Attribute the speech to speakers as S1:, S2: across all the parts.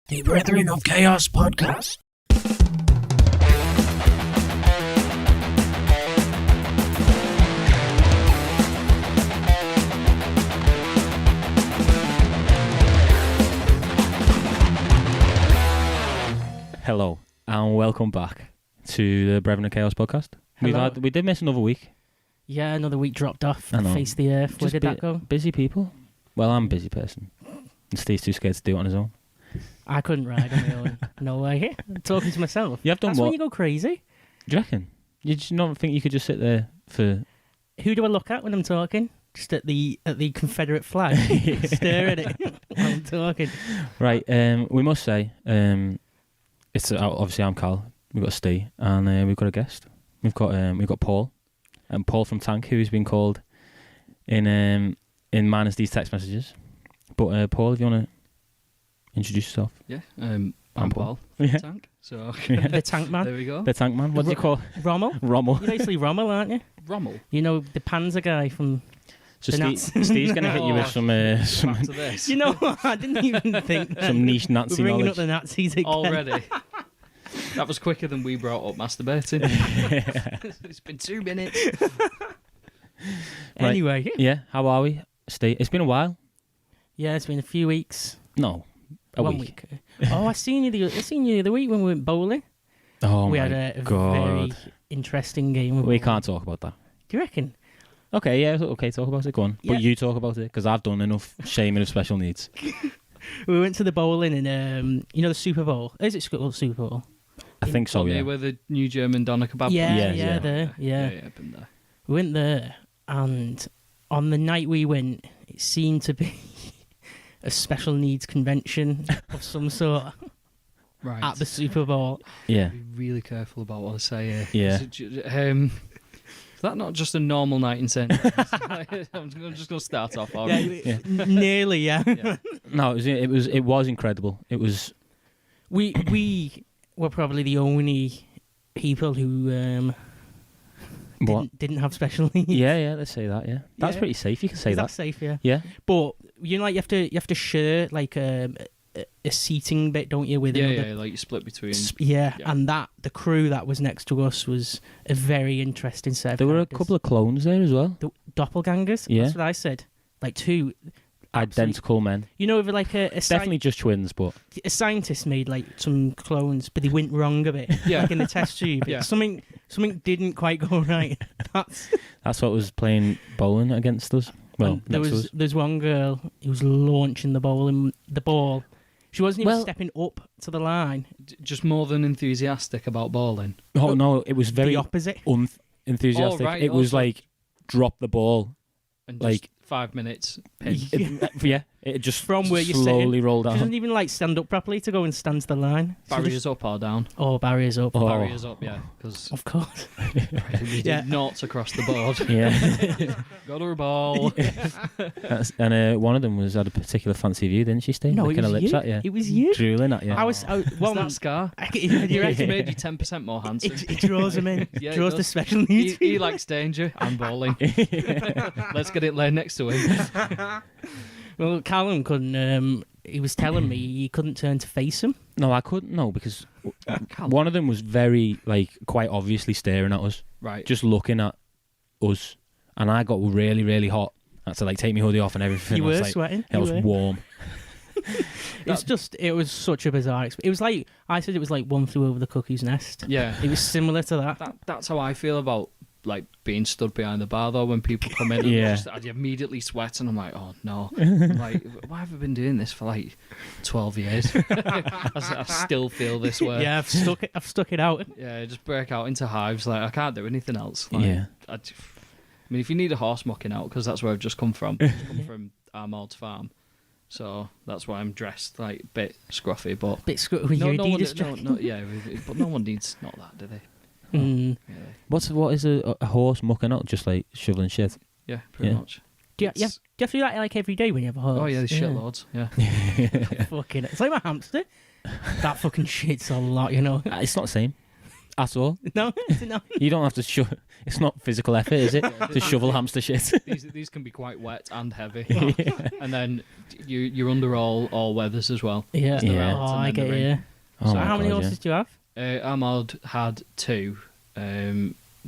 S1: The Brethren of Chaos podcast.
S2: Hello and welcome back to the Brethren of Chaos podcast. We did miss another week.
S3: Yeah, another week dropped off.
S2: I know.
S3: Face the earth. Where did that go?
S2: Busy people. Well, I'm a busy person. And Steve's too scared to do it on his own.
S3: I couldn't ride on my own. No way. I'm talking to myself.
S2: You have done
S3: That's
S2: what?
S3: when you go crazy.
S2: Do you reckon? You just not think you could just sit there for...
S3: Who do I look at when I'm talking? Just at the Confederate flag. Stare at it while I'm talking.
S2: Right, we must say, it's obviously I'm Carl, we've got Steve, and we've got a guest. We've got Paul, and Paul from Tank, who's been called in minus these text messages. But Paul, if you want to introduce yourself.
S4: Yeah, I'm Paul.
S2: Yeah.
S4: Tank. So
S3: The Tank Man.
S4: there we go.
S2: The Tank Man, what do you call
S3: Rommel.
S2: Rommel?
S3: You're basically Rommel, aren't you?
S4: Rommel.
S3: You know, the Panzer guy from...
S2: So
S3: The
S2: Steve's going to hit you with some
S4: Back to this.
S3: You know what? I didn't even think that.
S2: some niche Nazi
S3: We're bringing
S2: knowledge.
S3: up the Nazis again.
S4: Already. That was quicker than we brought up masturbating. It's been 2 minutes.
S2: Right.
S3: Anyway.
S2: Yeah, how are we, Steve? It's been a while.
S3: Yeah, it's been a few weeks.
S2: No, a
S3: 1
S2: week.
S3: week. Oh, I seen you the other week when we went bowling.
S2: Oh
S3: We
S2: my
S3: had a
S2: God.
S3: very interesting game. Of
S2: We
S3: bowling.
S2: can't talk about that.
S3: Do you reckon?
S2: Okay, yeah, okay, talk about it, go on.
S3: Yeah.
S2: But you talk about it, because I've done enough shaming of special needs.
S3: We went to the bowling and you know the Super Bowl. Is it called Super Bowl?
S2: I think so,
S4: Near
S2: yeah.
S4: where the new German doner kebab.
S3: Yeah,
S2: Yeah,
S3: yeah,
S2: yeah.
S3: there, yeah.
S4: Yeah, been there.
S3: We went there, and on the night we went, it seemed to be a special needs convention of some sort
S4: Right.
S3: at the Super Bowl.
S2: Yeah.
S4: Be really careful about what I say here.
S2: Yeah.
S4: Is that not just a normal night in St Helens? I'm just going to start off.
S3: Yeah, nearly, yeah.
S4: Yeah.
S2: No, it was incredible. It was...
S3: We were probably the only people who
S2: What?
S3: didn't have special needs.
S2: Yeah, let's say that, yeah. That's
S3: Yeah.
S2: pretty safe, you can say
S3: Is that
S2: that.
S3: safe? Yeah.
S2: Yeah.
S3: But you know, like you have to share like a seating bit, don't you? With another,
S4: Yeah, like you split between.
S3: yeah,
S4: Yeah.
S3: and the crew that was next to us was a very interesting set. Of
S2: There were a
S3: characters.
S2: couple of clones there as well.
S3: The doppelgangers.
S2: Yeah.
S3: That's what I said. Like two.
S2: Identical men.
S3: You know, with like a
S2: Definitely just twins, but...
S3: a scientist made like some clones, but they went wrong a bit.
S4: Yeah.
S3: Like in the test tube.
S4: Yeah.
S3: Something didn't quite go right.
S2: That's what was playing bowling against us. Well,
S3: And there
S2: next to
S3: was
S2: us.
S3: there's one girl who was launching the ball. She wasn't even
S2: Well-
S3: stepping up to the line.
S4: Just more than enthusiastic about bowling.
S2: Oh, no, it was very
S3: The opposite.
S2: unenthusiastic.
S4: Oh, right,
S2: It was
S4: also-
S2: like, drop the ball.
S4: And
S2: Like-
S4: just 5 minutes. Pin.
S2: It just
S3: From where you're
S2: slowly
S3: sitting.
S2: rolled
S3: She
S2: down.
S3: doesn't even like stand up properly to go and stand to the line. She
S4: Barriers
S3: just-
S4: up or down?
S3: barriers up.
S2: Oh.
S4: Barriers up, yeah. Because
S3: Of course.
S4: we
S3: Yeah.
S4: did noughts across the board.
S2: Yeah.
S4: Got her a ball.
S2: And one of them had a particular fancy view, didn't she, Steve?
S3: No, it
S2: Licking her
S3: was
S2: lips
S3: you.
S2: at you.
S3: It was you.
S2: Drooling at you.
S3: I was well,
S4: Is that Scar?
S3: you
S4: It
S3: reckon
S4: made you 10% more handsome.
S3: it draws him in.
S4: Yeah, it
S3: draws the
S4: does.
S3: special needs.
S4: He likes danger and bowling. Let's get it laid next to him.
S3: Well, Callum couldn't. He was telling me he couldn't turn to face him.
S2: No, I couldn't. No, because one of them was very, quite obviously staring at us,
S4: Right.
S2: just looking at us, and I got really, really hot. I had to take my hoodie off and everything.
S3: You
S2: I was
S3: were
S2: like,
S3: sweating.
S2: It was warm.
S3: It was such a bizarre experience. It was like I said. It was like One Flew Over the Cuckoo's Nest.
S4: Yeah.
S3: It was similar to that.
S4: That's how I feel about being stood behind the bar though when people come in. And
S2: Yeah.
S4: I immediately sweat and I'm like, oh no. I'm like, why have I been doing this for 12 years? I still feel this way.
S3: Yeah, I've stuck it out.
S4: Yeah, I just break out into hives. I can't do anything else.
S2: Yeah.
S4: I mean, if you need a horse mucking out, because that's where I've just come from. I've come from Armald's farm. So that's why I'm dressed a bit scruffy, but
S3: Bit with your Adidas jacket.
S4: yeah, but no one needs not that, do they?
S3: Mm.
S4: Yeah,
S2: What is a horse mucking out? Just shoveling shit.
S4: yeah, pretty
S2: Yeah.
S4: much.
S3: Do you have to do that every day when you have a horse?
S4: Oh yeah, there's shitloads. Yeah,
S3: Fucking, it's like my hamster. That fucking shit's a lot, you know.
S2: It's not the same. At all.
S3: No, is it not?
S2: You don't have to it's not physical effort, is it? To shovel hamster shit.
S4: These can be quite wet and heavy.
S2: Yeah.
S4: And then you're under all weathers as well.
S3: Yeah.
S2: Yeah.
S3: Oh,
S4: And
S3: I
S4: then
S3: get
S4: the ring.
S3: you.
S2: Oh
S3: So
S2: my
S3: how many
S2: God,
S3: horses do you have?
S4: Armand had 2.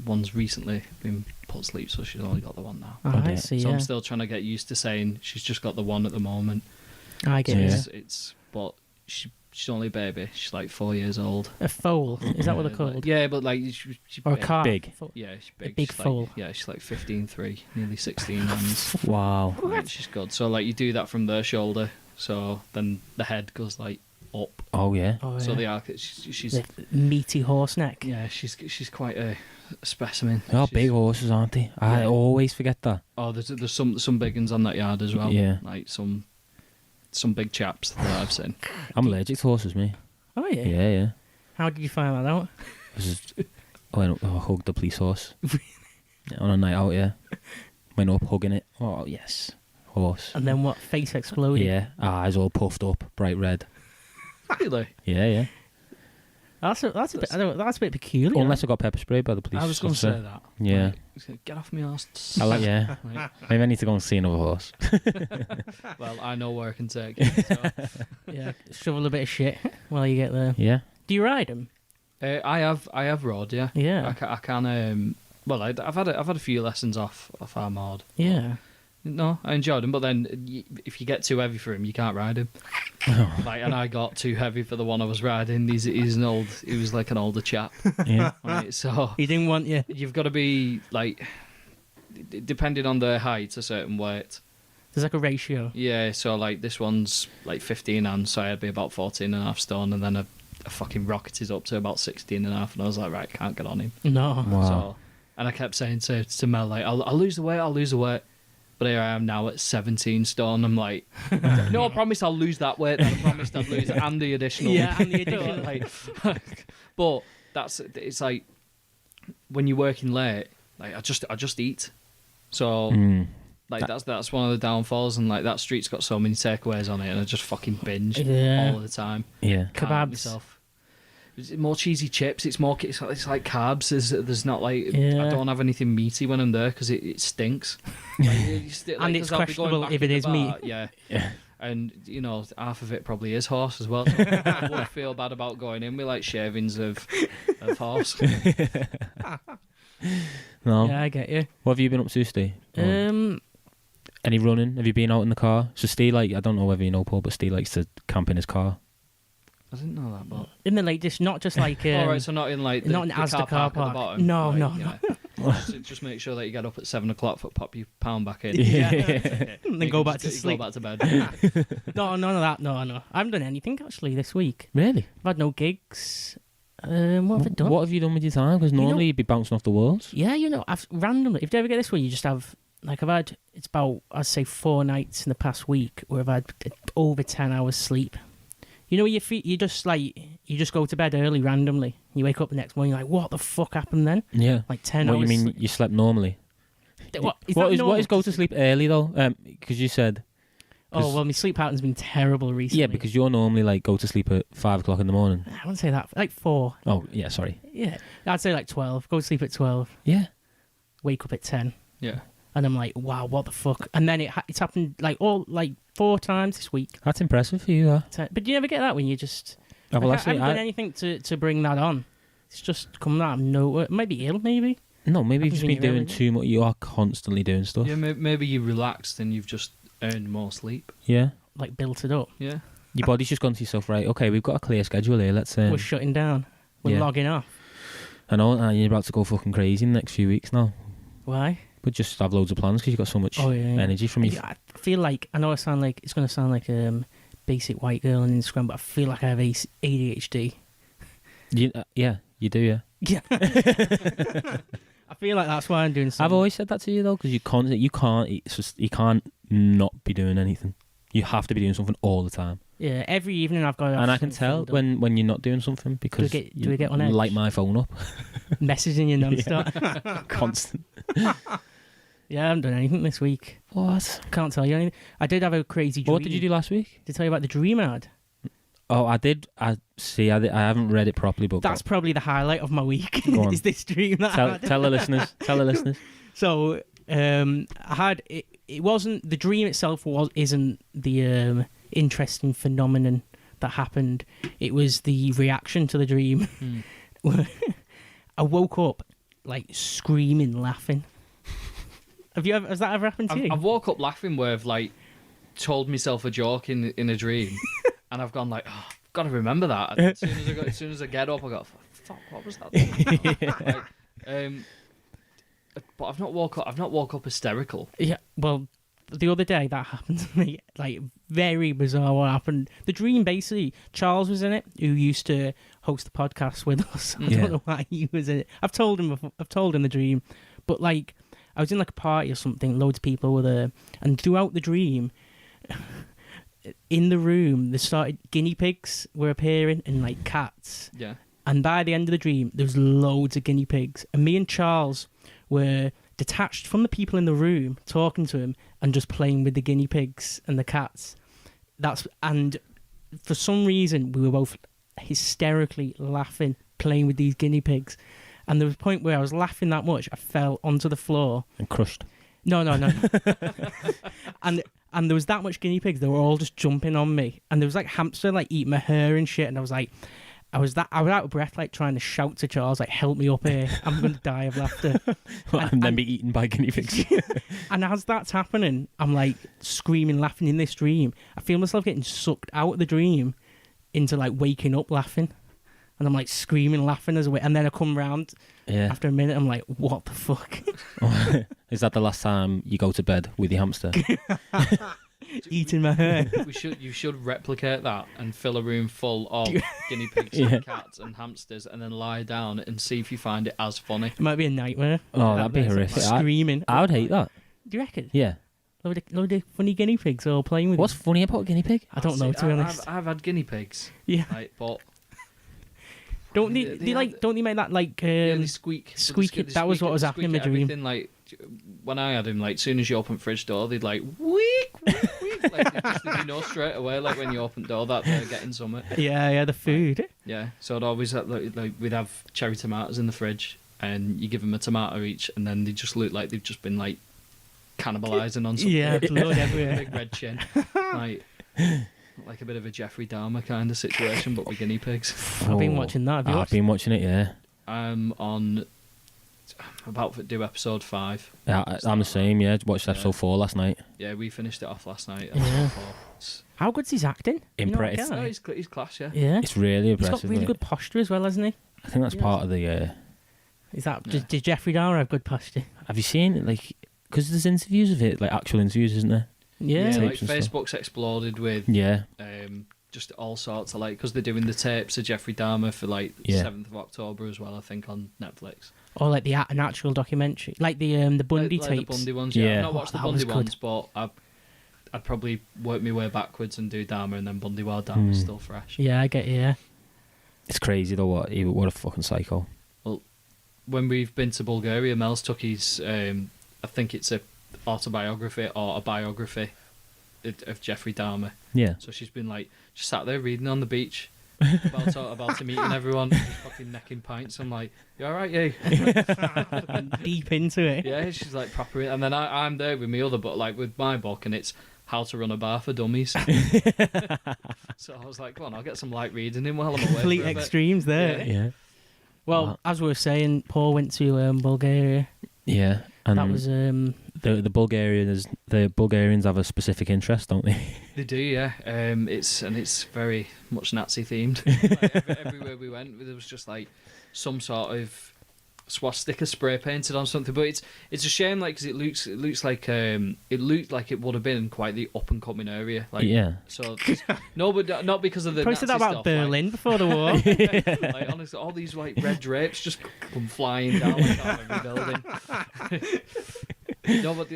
S4: One's recently been put to sleep, so she's only got the one now.
S3: Oh,
S2: Oh,
S3: I
S2: dear.
S3: see.
S4: So
S3: Yeah.
S4: I'm still trying to get used to saying she's just got the one at the moment.
S3: I get
S2: Yeah.
S3: you.
S4: But she's only a baby. She's like 4 years old.
S3: A foal. Is that what they're
S4: Like-
S3: called?
S4: yeah, but like she's
S3: Or a
S4: big.
S3: calf?
S2: Big.
S3: Foal.
S4: Yeah, she's big.
S3: big
S4: She's
S3: foal.
S4: Like, yeah, she's like 15.3, nearly 16 hands.
S2: Wow.
S4: Like, she's good. So like you do that from the shoulder, so then the head goes like up.
S2: Oh yeah.
S3: Oh,
S4: So
S3: yeah.
S4: the arc, she's
S3: The meaty horse neck.
S4: yeah, she's quite a specimen.
S2: They are
S4: She's-
S2: big horses, aren't they? I
S4: Yeah.
S2: always forget that.
S4: Oh, there's some big ones on that yard as well.
S2: Yeah.
S4: Like some big chaps that I've seen.
S2: I'm allergic to horses, me.
S3: Oh yeah.
S2: Yeah.
S3: How did you find that out?
S2: I hugged the police horse. On a night out, yeah. Went up hugging it. Oh, yes. Horse.
S3: And then what? Face exploded.
S2: Yeah. Eyes all puffed up, bright red.
S4: Really?
S2: Yeah.
S3: That's a bit peculiar.
S2: Unless I got pepper sprayed by the police.
S4: I was going to
S2: officer.
S4: say that.
S2: Yeah.
S4: Like, get off me arse.
S2: Yeah.
S4: Like,
S2: Maybe I need to go and see another horse.
S4: well, I know where I can take you. So.
S3: Yeah, shovel a bit of shit while you get there.
S2: Yeah.
S3: Do you ride them?
S4: I have rode, yeah.
S3: Yeah.
S4: I can. Well, I've had a few lessons off Armand.
S3: Yeah.
S4: No, I enjoyed him, but then if you get too heavy for him, you can't ride him. Like, and I got too heavy for the one I was riding. He was like an older chap.
S2: Yeah.
S4: Right, so
S3: He didn't want you.
S4: you've got to be like, depending on their height, a certain weight.
S3: There's like a ratio.
S4: Yeah, so like this one's like 15 hands, so I'd be about 14.5 stone, and then I fucking rocketed up to about 16.5, and I was like, right, can't get on him.
S3: No.
S2: Wow.
S4: So, and I kept saying to Mel, like, I'll lose the weight. But here I am now at 17 stone. I'm like, no, I promised I'll lose that weight. Then I promised I'd lose it and the additional.
S3: Yeah, and the additional.
S4: Like, but it's like when you're working late, like I just eat. So like that's one of the downfalls, and like that street's got so many takeaways on it, and I just fucking binge
S3: Yeah.
S4: all the time.
S2: Yeah.
S4: Can't help
S3: Kebabs.
S4: myself. It's more cheesy chips. It's like carbs. There's not like
S3: Yeah.
S4: I don't have anything meaty when I'm there because it stinks. Like,
S3: And it's
S4: 'cause I'll be going
S3: questionable
S4: back
S3: if
S4: in
S3: it
S4: the
S3: is
S4: bar,
S3: meat.
S4: Yeah.
S2: Yeah.
S4: And half of it probably is horse as well. So I would feel bad about going in with like shavings of horse.
S2: No.
S3: Yeah, I get you.
S2: What have you been up to, Steve? Any running? Have you been out in the car? So Steve, like, I don't know whether you know Paul, but Steve likes to camp in his car.
S4: I didn't know that, but
S3: In the lake district, not just like.
S4: all right. So not in like
S3: not in
S4: the
S3: Asda car
S4: car park at the
S3: park.
S4: bottom.
S3: No,
S4: Right,
S3: no,
S4: yeah. Just make sure that you get up at 7 o'clock for pop your pound back in.
S2: Yeah.
S3: Then go back to sleep.
S4: Go back to bed.
S3: No, none of that. No. I haven't done anything actually this week.
S2: Really?
S3: I've had no gigs. What have I done?
S2: What have you done with your time? Because normally
S3: know-
S2: you'd be bouncing off the walls.
S3: Yeah, I've randomly. If you ever get this way, you just have like I've had. It's about I'd say 4 nights in the past week where I've had over 10 hours sleep. You just go to bed early randomly. You wake up the next morning, you're like, what the fuck happened then?
S2: Yeah.
S3: Like 10
S2: What
S3: hours.
S2: you mean?
S3: sleep.
S2: You slept normally?
S3: What is
S2: What
S3: that
S2: is
S3: normal?
S2: go to sleep early though? Because you said.
S3: Oh well, my sleep pattern's been terrible recently.
S2: Yeah, because you're normally like go to sleep at 5 o'clock in the morning.
S3: I wouldn't say that. Like 4.
S2: Oh yeah, sorry.
S3: Yeah, I'd say like 12. Go to sleep at 12.
S2: Yeah.
S3: Wake up at 10.
S4: Yeah.
S3: And I'm like, wow, what the fuck? And then it's happened like 4 times this week.
S2: That's impressive for you, though.
S3: But do you ever get that when you just?
S2: Oh, well,
S3: I
S2: actually,
S3: haven't done anything to bring that on. It's just come out of nowhere. Maybe ill, maybe.
S2: no, maybe you've
S3: happens
S2: just
S3: when
S2: been
S3: you're
S2: doing
S3: early.
S2: too much. You are constantly doing stuff.
S4: Yeah, maybe you relaxed and you've just earned more sleep.
S2: Yeah.
S3: Like built it up.
S4: Yeah.
S2: Your body's just gone to yourself, right? Okay, we've got a clear schedule here. Let's.
S3: We're shutting down. We're
S2: yeah.
S3: logging off.
S2: I know, and you're about to go fucking crazy in the next few weeks now.
S3: Why?
S2: But just have loads of plans because you've got so much energy from you.
S3: I feel like I know it's going to sound like basic white girl on Instagram, but I feel like I have ADHD.
S2: Yeah, you do, yeah.
S3: Yeah. I feel like that's why I'm doing something.
S2: I've always said that to you though, because you can't not be doing anything. You have to be doing something all the time.
S3: Yeah, every evening I've got to have
S2: And I can
S3: something
S2: tell
S3: filled up.
S2: when you're not doing something because
S3: Do we get on edge?
S2: light my phone up
S3: Messaging you non-stop.
S2: constant.
S3: Yeah, I haven't done anything this week.
S2: What?
S3: Can't tell you anything. I did have a crazy dream.
S2: What did you do last week?
S3: Did I tell you about the dream I had?
S2: Oh, I did. I haven't read it properly, but
S3: That's probably the highlight of my week.
S2: Go on.
S3: Is this dream that I had.
S2: tell the listeners. Tell the listeners.
S3: So I had it. It wasn't the dream itself. Isn't the interesting phenomenon that happened. It was the reaction to the dream. I woke up like screaming, laughing. Has that ever happened to you?
S4: I've woke up laughing where I've like told myself a joke in a dream, and I've gone like, oh, I've got to remember that. And as soon as I get up, I go, fuck, what was that? But I've not woke up hysterical.
S3: Yeah. Well, the other day that happened to me. Like very bizarre. What happened? The dream basically. Charles was in it, who used to host the podcast with us. I don't know why he was in it. I've told him the dream, but like. I was in like a party or something, loads of people were there, and throughout the dream, in the room, guinea pigs were appearing and like cats.
S4: Yeah.
S3: And by the end of the dream, there was loads of guinea pigs, and me and Charles were detached from the people in the room, talking to him and just playing with the guinea pigs and the cats. And for some reason, we were both hysterically laughing, playing with these guinea pigs. And there was a point where I was laughing that much, I fell onto the floor.
S2: And crushed.
S3: No. and there was that much guinea pigs, they were all just jumping on me. And there was like hamster like eating my hair and shit. And I was out of breath, like trying to shout to Charles, like, help me up here. I'm going to die of laughter.
S2: and then be eaten by guinea pigs.
S3: And as that's happening, I'm like screaming, laughing in this dream. I feel myself getting sucked out of the dream into like waking up laughing. And I'm like screaming, laughing as well. And then I come round after a minute. I'm like, what the fuck?
S2: Is that the last time you go to bed with your hamster?
S3: Eating my hair.
S4: You should replicate that and fill a room full of guinea pigs and cats and hamsters, and then lie down and see if you find it as funny.
S3: It might be a nightmare.
S2: Oh, that'd be horrific.
S3: Screaming.
S2: I would hate that.
S3: Do you reckon?
S2: Yeah.
S3: Load of funny guinea pigs all playing with
S2: What's
S3: you.
S2: funny about a guinea pig?
S3: I don't know, to be honest.
S4: I've had guinea pigs.
S3: Yeah.
S4: Like, but
S3: don't they make that like
S4: they squeak?
S3: Squeaky. That was what was happening in my dream.
S4: Everything, like when I had him, like as soon as you open the fridge door, they'd like week. Like you know straight away, like when you open the door, that they're getting something.
S3: Yeah, the food.
S4: Yeah, so I'd always have, like we'd have cherry tomatoes in the fridge, and you give them a tomato each, and then they just look like they've just been like cannibalising on something.
S3: Yeah, blood everywhere.
S4: Big red chin, like a bit of a Jeffrey Dahmer kind of situation, but with guinea pigs.
S3: I've been watching that. Have you watched?
S2: I've been watching it. Yeah.
S4: I'm about to do episode 5.
S2: Yeah, I'm the same. Yeah, watched episode 4 last night.
S4: Yeah, we finished it off last night.
S3: Yeah. How good's his acting?
S2: Impressive.
S4: No, he's class. Yeah.
S3: Yeah.
S2: It's really impressive.
S3: He's got really good posture as well, hasn't he?
S2: I think that's part of the.
S3: Is that did Jeffrey Dahmer have good posture?
S2: Have you seen it? Like, because there's interviews of it, like actual interviews, isn't there?
S3: Yeah.
S4: Like
S2: Tapes and
S4: Facebook's exploded with.
S2: Yeah.
S4: Just all sorts of because they're doing the tapes of Jeffrey Dahmer for 7th of October as well, I think, on Netflix.
S3: Or like an actual documentary, like the Bundy tapes.
S4: The Bundy ones, yeah. I've not watched the
S3: that
S4: Bundy
S3: was
S4: ones, but I'd probably work my way backwards and do Dahmer and then Bundy while Dahmer's still fresh.
S3: Yeah, I get you. Yeah.
S2: It's crazy though. What a fucking psycho.
S4: Well, when we've been to Bulgaria, Mel's took his. I think it's a autobiography or a biography of Jeffrey Dahmer.
S2: Yeah.
S4: So she's been just sat there reading on the beach about him eating everyone, just fucking necking pints. I'm like, you all right, you?
S3: Deep into it.
S4: Yeah, she's like proper. And then I'm there with my other book, like with my book, and it's How to Run a Bar for Dummies. So I was like, come on, I'll get some light reading in while I'm away.
S3: Complete extremes there.
S2: Yeah.
S3: Well, as we were saying, Paul went to Bulgaria.
S2: Yeah. And
S3: that was
S2: the Bulgarians have a specific interest, don't they?
S4: They do, yeah. It's very much Nazi themed. Everywhere we went, there was just like some sort of swastika spray painted on something. But it's a shame, like, because it looks like it would have been quite the up and coming area. Like,
S2: yeah.
S4: So no, but not because of the.
S3: Probably
S4: Nazi
S3: said that about
S4: stuff,
S3: Berlin before the war.
S4: Like, honestly, all these like red drapes just come flying down like out of every building. No, but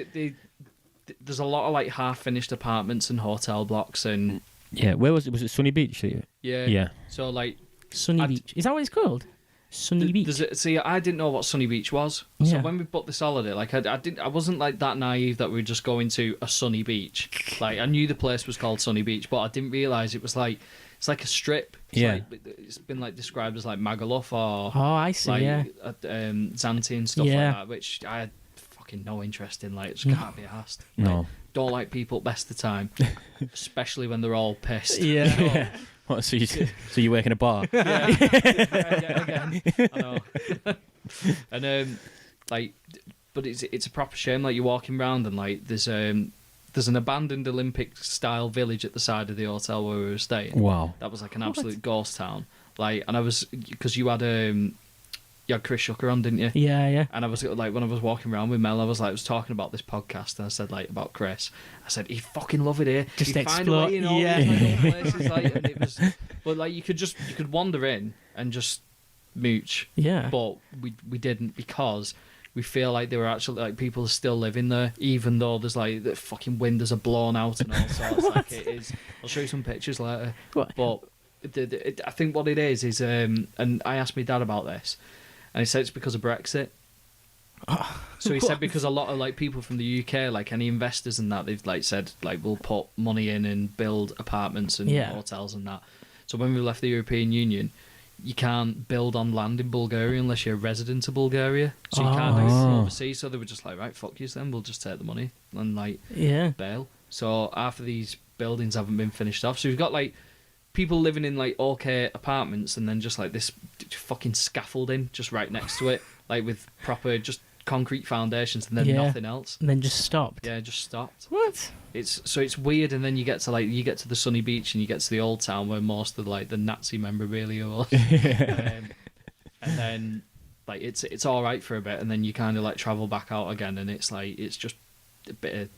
S4: there's a lot of like half-finished apartments and hotel blocks and.
S2: Yeah, where was it? Was it Sunny Beach?
S4: Yeah.
S2: Yeah.
S4: So like.
S3: Sunny Beach. Is that what it's called? Sunny Beach.
S4: See, I didn't know what Sunny Beach was.
S3: Yeah.
S4: So when we booked this holiday, like I wasn't like that naive that we were just going to a sunny beach. Like I knew the place was called Sunny Beach, but I didn't realise it was like It's like a strip. It's been like described as like Magaluf or
S3: I see.
S4: like Zante and stuff
S3: Yeah.
S4: like that, which I had fucking no interest in. Like, it just can't be asked.
S2: No.
S4: Like, don't like people best of the time, especially when they're all pissed.
S3: Yeah.
S2: What, so you work in a bar?
S4: Yeah. Again. I know. And like, but it's a proper shame. Like, you're walking around and like there's an abandoned Olympic style village at the side of the hotel where we were staying.
S2: Wow.
S4: That was like an absolute ghost town. Like, and I was, because you had Chris Shucker on, didn't you?
S3: Yeah.
S4: And I was like, when I was walking around with Mel, I was talking about this podcast, and I said like about Chris. I said he'd fucking love it here.
S3: Just
S4: He'd find a
S3: explore.
S4: way in all
S3: Yeah.
S4: these little places, like, and it was, but like you could wander in and just mooch.
S3: Yeah.
S4: But we didn't, because we feel like there were actually like people still living there, even though there's like the fucking windows are blown out and all sorts. Like, it is. I'll show you some pictures later.
S3: What?
S4: But I think what it is, and I asked my dad about this, and he said it's because of Brexit. So he said because a lot of like people from the UK, like any investors and that, they've like said like we'll put money in and build apartments and hotels and that. So when we left the European Union, you can't build on land in Bulgaria unless you're a resident of Bulgaria. So you can't do it overseas. So they were just like, right, fuck you then, we'll just take the money and like bail. So after these buildings haven't been finished off, so we've got like people living in like okay apartments and then just like this fucking scaffolding just right next to it, like with proper just concrete foundations and then nothing else.
S3: And then just stopped.
S4: Yeah, just stopped.
S3: What?
S4: It's weird, and then you get to the sunny beach and you get to the old town where most of like the Nazi memorabilia was. And then like it's all right for a bit, and then you kind of like travel back out again, and it's like it's just a bit of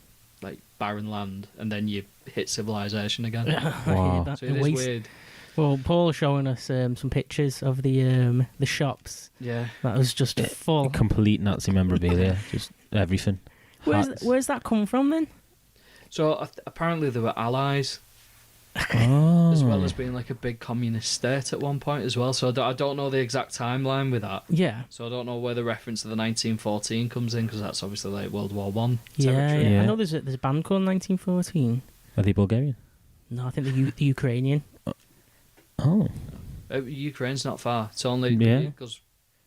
S4: like barren land, and then you hit civilization again.
S2: Wow.
S4: So it is weird.
S3: Well, Paul showing us some pictures of the shops.
S4: Yeah.
S3: That was just full.
S2: Complete Nazi memorabilia, just everything.
S3: Where's that come from then?
S4: So apparently they were allies,
S2: Oh.
S4: as well as being like a big communist state at one point as well. So I don't know the exact timeline with that.
S3: Yeah.
S4: So I don't know where the reference to the 1914 comes in, because that's obviously like World War One
S3: Yeah,
S4: territory.
S3: yeah. I know there's a band called 1914.
S2: Are they Bulgarian?
S3: No, I think the Ukrainian.
S2: Oh.
S4: Ukraine's not far. It's only because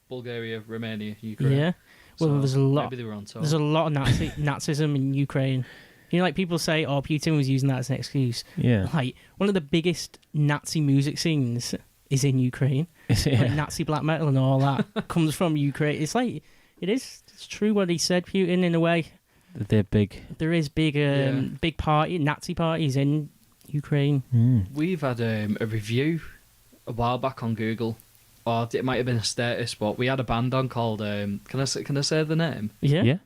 S4: Bulgaria, Romania, Ukraine.
S3: Yeah. Well,
S4: So
S3: there's a lot.
S4: Maybe they were on tour.
S3: There's a lot of Nazism in Ukraine. You know, like people say, "Oh, Putin was using that as an excuse."
S2: Yeah.
S3: Like one of the biggest Nazi music scenes is in Ukraine. Like Nazi black metal and all that comes from Ukraine. It's like it's true what he said, Putin, in a way.
S2: They're big.
S3: There is big Nazi parties in Ukraine.
S4: We've had a review a while back on Google, or it might have been a status, but we had a band on called can I say the name?
S3: Yeah.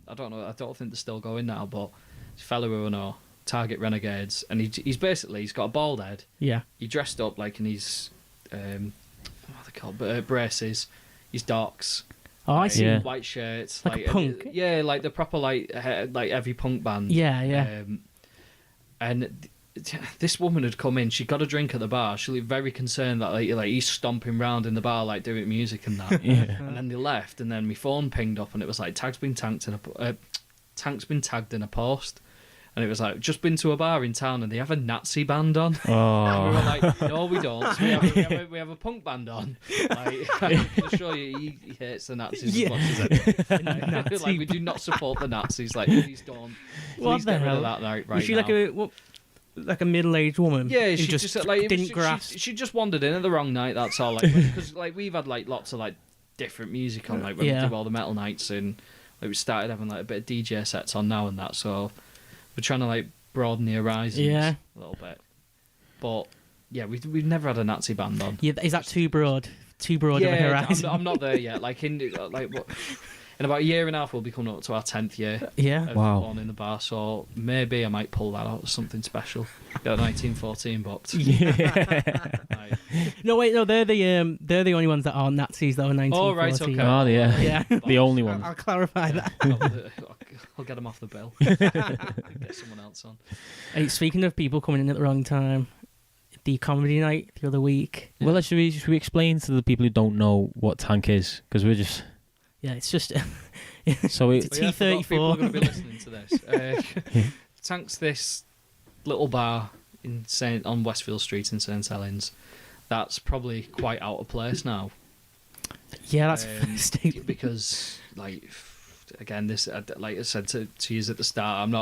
S4: I don't know. I don't think they're still going now, but it's a fellow who I know, Target Renegades, and he's got a bald head.
S3: Yeah.
S4: He dressed up like in his what are they called? Braces, his docks.
S3: Oh, I see.
S2: Yeah.
S4: White shirts,
S3: Like a punk.
S4: Yeah, like the proper like heavy punk band.
S3: Yeah.
S4: And this woman had come in. She got a drink at the bar. She looked very concerned that like he's stomping round in the bar like doing music and that.
S2: Yeah.
S4: And then they left, and then my phone pinged up, and it was like tank's been tagged in a post, and it was like just been to a bar in town and they have a Nazi band on. And we were
S2: Oh.
S4: like, no, we don't. We have a punk band on. Like, I can assure you, he hates the Nazis as much as anyone. Like, we do not support the Nazis. Like, please don't.
S3: What
S4: Please
S3: the
S4: get rid
S3: hell?
S4: of that right
S3: Was she
S4: now.
S3: like a middle-aged woman?
S4: Yeah,
S3: who
S4: she just like
S3: didn't grasp.
S4: She just wandered in at the wrong night. That's all. Like, because like we've had like lots of like different music on, like when we do all the metal nights, and like we started having like a bit of DJ sets on now and that. So we're trying to like broaden the horizons a little bit. But yeah, we've never had a Nazi band on.
S3: Yeah, is that too broad? Too broad of a horizon?
S4: I'm not there yet. Like in about a year and a half, we'll be coming up to our 10th year.
S3: Yeah.
S4: Of
S2: Wow.
S4: Born in the Bar, so maybe I might pull that out as something special. Got 1914 booked.
S2: Yeah.
S4: Right.
S3: No, wait, no, they're the only ones that aren't Nazis though in 1914.
S4: Oh, right, okay.
S2: Oh, yeah.
S3: Yeah.
S2: The only one.
S3: I'll clarify that.
S4: I'll get them off the bill. Get someone else on.
S3: Hey, speaking of people coming in at the wrong time, the comedy night the other week.
S2: Well, should we explain to the people who don't know what Tank is? Because we're just...
S3: Yeah, it's just
S2: So
S3: It's
S4: But yeah, I forgot
S3: T34.
S4: people are going to be listening to this. Tank's this little bar on Westfield Street in St Helens, that's probably quite out of place now.
S3: Yeah, that's stupid.
S4: Because like again, this like I said to you at the start,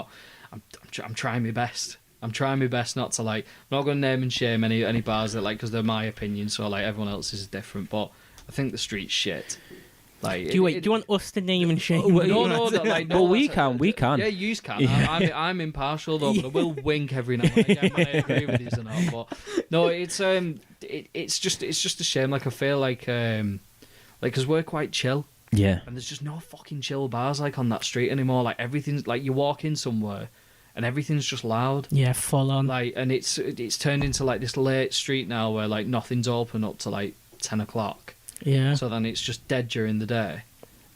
S4: I'm trying my best. I'm trying my best not to like. I'm not going to name and shame any bars that like because they're my opinion. So like everyone else's is different, but I think the street's shit. Like,
S3: do you want us to name and shame?
S4: No,
S2: Well, we can.
S4: Yeah, you can.
S2: Yeah.
S4: I'm impartial though, but I will wink every now and again when I agree with these or not. But no, it's just a shame. Like I feel like because we're quite chill.
S2: Yeah.
S4: And there's just no fucking chill bars like on that street anymore. Like everything's like you walk in somewhere and everything's just loud.
S3: Yeah, full on.
S4: Like, and it's turned into like this late street now where like nothing's open up to like 10 o'clock.
S3: Yeah.
S4: So then it's just dead during the day,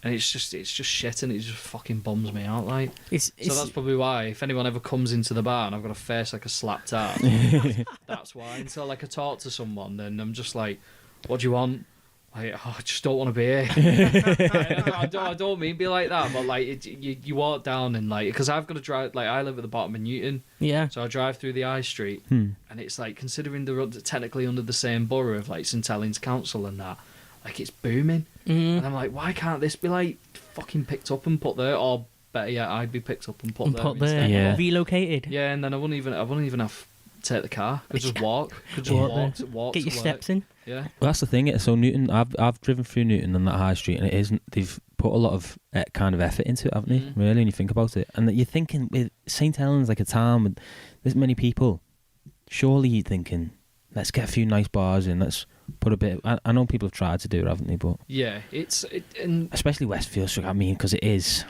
S4: and it's just shit, and it just fucking bums me out. Like, so that's probably why if anyone ever comes into the bar and I've got a face like a slapped tart, that's why. Until like I talk to someone, then I'm just like, "What do you want?" Like, oh, I just don't want to be here. I don't mean be like that, but like you walk down and like because I've got to drive. Like I live at the bottom of Newton,
S3: yeah.
S4: So I drive through the high street, and it's like considering they're technically under the same borough of like St Helens Council and that. Like it's booming, and I'm like, why can't this be like fucking picked up and put there, or better yet, I'd be picked up and put there instead.
S2: Yeah.
S3: Relocated.
S4: Yeah, and then I wouldn't even have to take the car. Could just walk. Could just walk.
S3: Get your steps in.
S4: Yeah.
S2: Well, that's the thing. So Newton, I've driven through Newton on that high street, and it isn't. They've put a lot of kind of effort into it, haven't they? Really, when you think about it, and that you're thinking with St Helens, like a town with this many people, surely you're thinking, let's get a few nice bars in. Let's put a bit. I know people have tried to do it, haven't they? But
S4: yeah, and
S2: especially Westfield Street. I mean, because it is.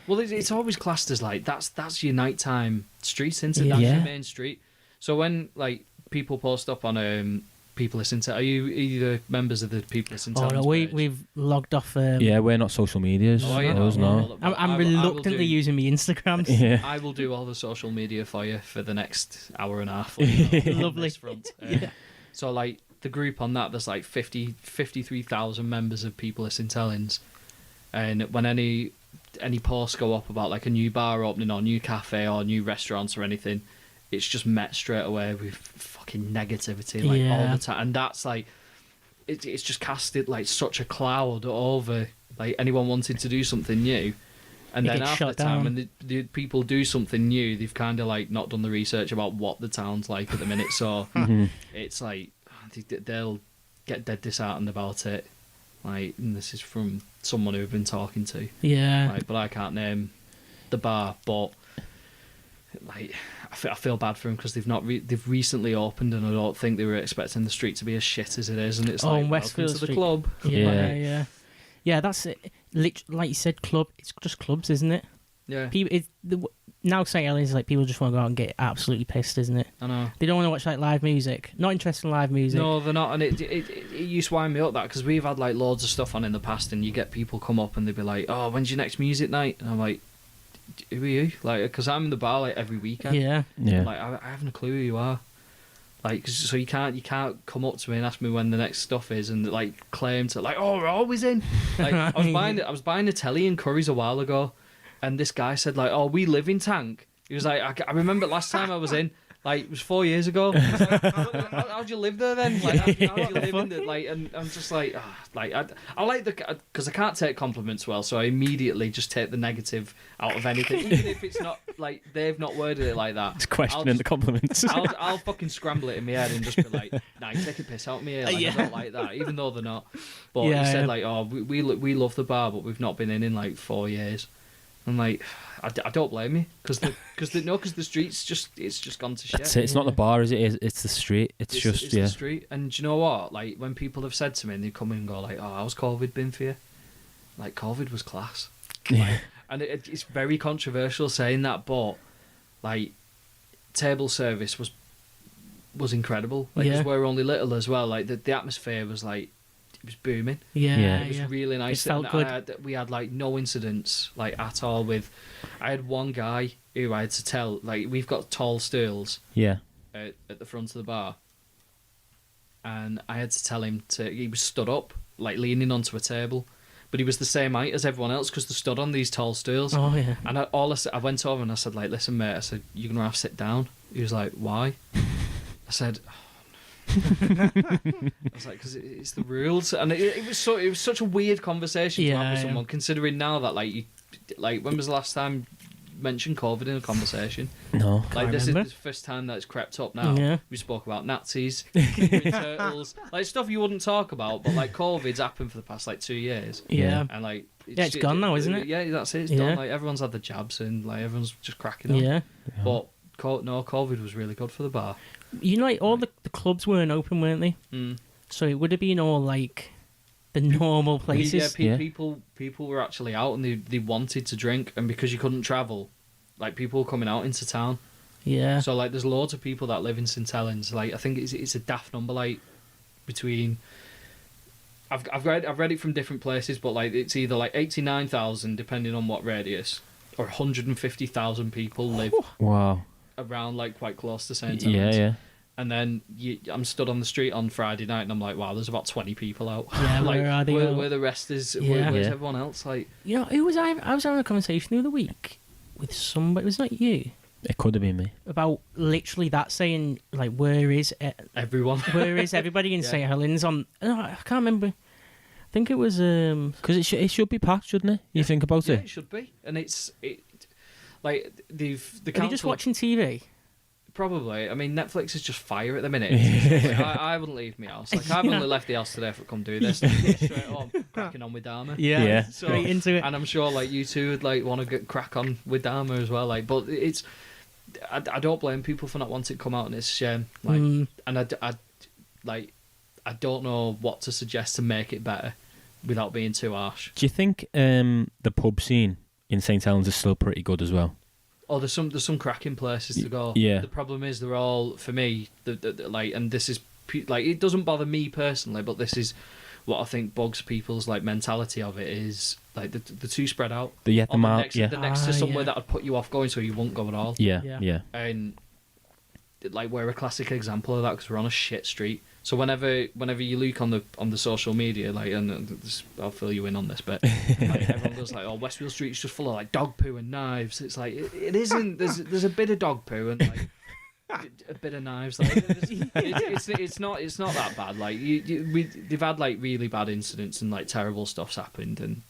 S4: Well, it's always classed as like that's your nighttime street, isn't it? That's your main street. So when like people post up on People Listen to, are you either members of the People Listen to?
S3: Oh no, we've logged off.
S2: Yeah, we're not social medias.
S4: Oh, yeah,
S2: no.
S3: I'm reluctantly using my Instagrams.
S2: Yeah.
S4: I will do all the social media for you for the next hour and a half.
S3: Lovely.
S4: This front. So like the group on that, there's like 53,000 members of People Listen to Helens, and when any posts go up about like a new bar opening or new cafe or new restaurants or anything, it's just met straight away with fucking negativity like all the time, and that's like it's just casted like such a cloud over like anyone wanting to do something new, and then after the time when the people do something new, they've kind of like not done the research about what the town's like at the minute, so it's like they'll get dead disheartened about it. Like, and this is from someone who I've been talking to.
S3: Yeah.
S4: Like, but I can't name the bar, but like I feel bad for them because they've recently opened, and I don't think they were expecting the street to be as shit as it is, and it's like
S3: Westfield
S4: welcome to
S3: Street.
S4: the club.
S3: Yeah. That's it. Like you said, club. It's just clubs, isn't it?
S4: Yeah.
S3: Now St Helens is like people just want to go out and get absolutely pissed, isn't it?
S4: I know.
S3: They don't want to watch like live music. Not interested in live music.
S4: No, they're not, and it used to wind me up that because we've had like loads of stuff on in the past, and you get people come up and they'd be like, "Oh, when's your next music night?" And I'm like, "Who are you?" Like, because I'm in the bar like every weekend.
S3: Yeah.
S4: Like I haven't a clue who you are. Like, so you can't come up to me and ask me when the next stuff is, and like claim to like, "Oh, we're always in." Like I was buying a telly in Curry's a while ago, and this guy said like, "Oh, we live in Tank." He was like, I remember last time I was in, like, it was 4 years ago. I was like, how'd you live there then? Like, how'd you live in the, like, and I'm just like, I like because I can't take compliments well, so I immediately just take the negative out of anything, even if it's not, like, they've not worded it like that.
S2: It's questioning the compliments.
S4: I'll fucking scramble it in my head and just be like, nah, you take a piss out of me here, like, I don't like that, even though they're not. But he said, like, oh, we love the bar, but we've not been in like 4 years. I'm like, I don't blame you because the street's just gone to shit.
S2: That's it. It's not the bar, is it? It's the street. It's just
S4: the street. And do you know what? Like when people have said to me and they come in and go like, "Oh, how's COVID been for you?" Like COVID was class. Like, and it's very controversial saying that, but like table service was incredible. Like because we're only little as well. Like the atmosphere was like. It was booming.
S3: Yeah,
S4: it was really nice.
S3: It felt good.
S4: We had like no incidents like at all. I had one guy who I had to tell like we've got tall stools.
S2: Yeah.
S4: At the front of the bar, and I had to tell him he was stood up like leaning onto a table, but he was the same height as everyone else because they stood on these tall stools.
S3: Oh yeah.
S4: And I went over and I said like, listen mate, I said you're gonna have to sit down. He was like, why? I said, I was like, because it's the rules, and it was such a weird conversation to have with someone, considering now that when was the last time you mentioned COVID in a conversation?
S2: No,
S4: Like this is the first time that it's crept up now.
S3: Yeah.
S4: We spoke about Nazis, turtles, like stuff you wouldn't talk about, but like COVID's happened for the past 2 years.
S3: Yeah.
S4: And like
S3: It's gone now, isn't it?
S4: Yeah, that's it. It's done. Like everyone's had the jabs and like everyone's just cracking on.
S3: Yeah.
S4: But no, COVID was really good for the bar.
S3: You know, like all the clubs weren't open, weren't they? So it would have been all like the normal places.
S4: People were actually out and they wanted to drink, and because you couldn't travel, like people were coming out into town.
S3: Yeah.
S4: So like, there's loads of people that live in St Helens. Like, I think it's a daft number. Like, between I've read it from different places, but like it's either like 89,000 depending on what radius, or 150,000 people live
S2: wow,
S4: around like quite close to St Helens.
S2: Yeah.
S4: And then I'm stood on the street on Friday night, and I'm like, wow, there's about 20 people out.
S3: Yeah,
S4: like,
S3: where are they?
S4: Where the rest is? Where's everyone else? Like,
S3: You know, who was I was having a conversation the other week with somebody. Was not you
S2: it could have been me.
S3: about literally that, saying like, where is
S4: everyone?
S3: where is everybody in St Helens on? No, I can't remember. I think it was
S2: Because it should be packed, shouldn't it? You think about
S4: Yeah,
S2: it.
S4: it should be, and like the
S3: Are
S4: council.
S3: you just watching TV?
S4: Probably. I mean, Netflix is just fire at the minute. Like, I wouldn't leave my house. Like, I've only left the house today for come do this. Straight on, cracking on with Dharma.
S2: Yeah.
S4: So,
S3: Straight into it.
S4: And I'm sure like you two would like want to get crack on with Dharma as well. Like, but it's I don't blame people for not wanting to come out, and it's a shame. Like, and I don't know what to suggest to make it better without being too harsh.
S2: Do you think the pub scene in St Helens is still pretty good as well?
S4: Oh, there's some cracking places to go.
S2: Yeah.
S4: The problem is they're all, for me, like, and this is like, it doesn't bother me personally, but this is what I think bugs people's like mentality of it, is like the too spread out.
S2: The
S4: next to somewhere that would put you off going, so you won't go at all.
S2: Yeah.
S4: And like, we're a classic example of that because we're on a shit street. So whenever you look on the social media, like, and this, I'll fill you in on this bit, like, everyone goes like, "Oh, Westfield Street's just full of like dog poo and knives." It's like it isn't. There's a bit of dog poo and like a bit of knives. Like, it's not that bad. Like they've had like really bad incidents and like terrible stuff's happened, and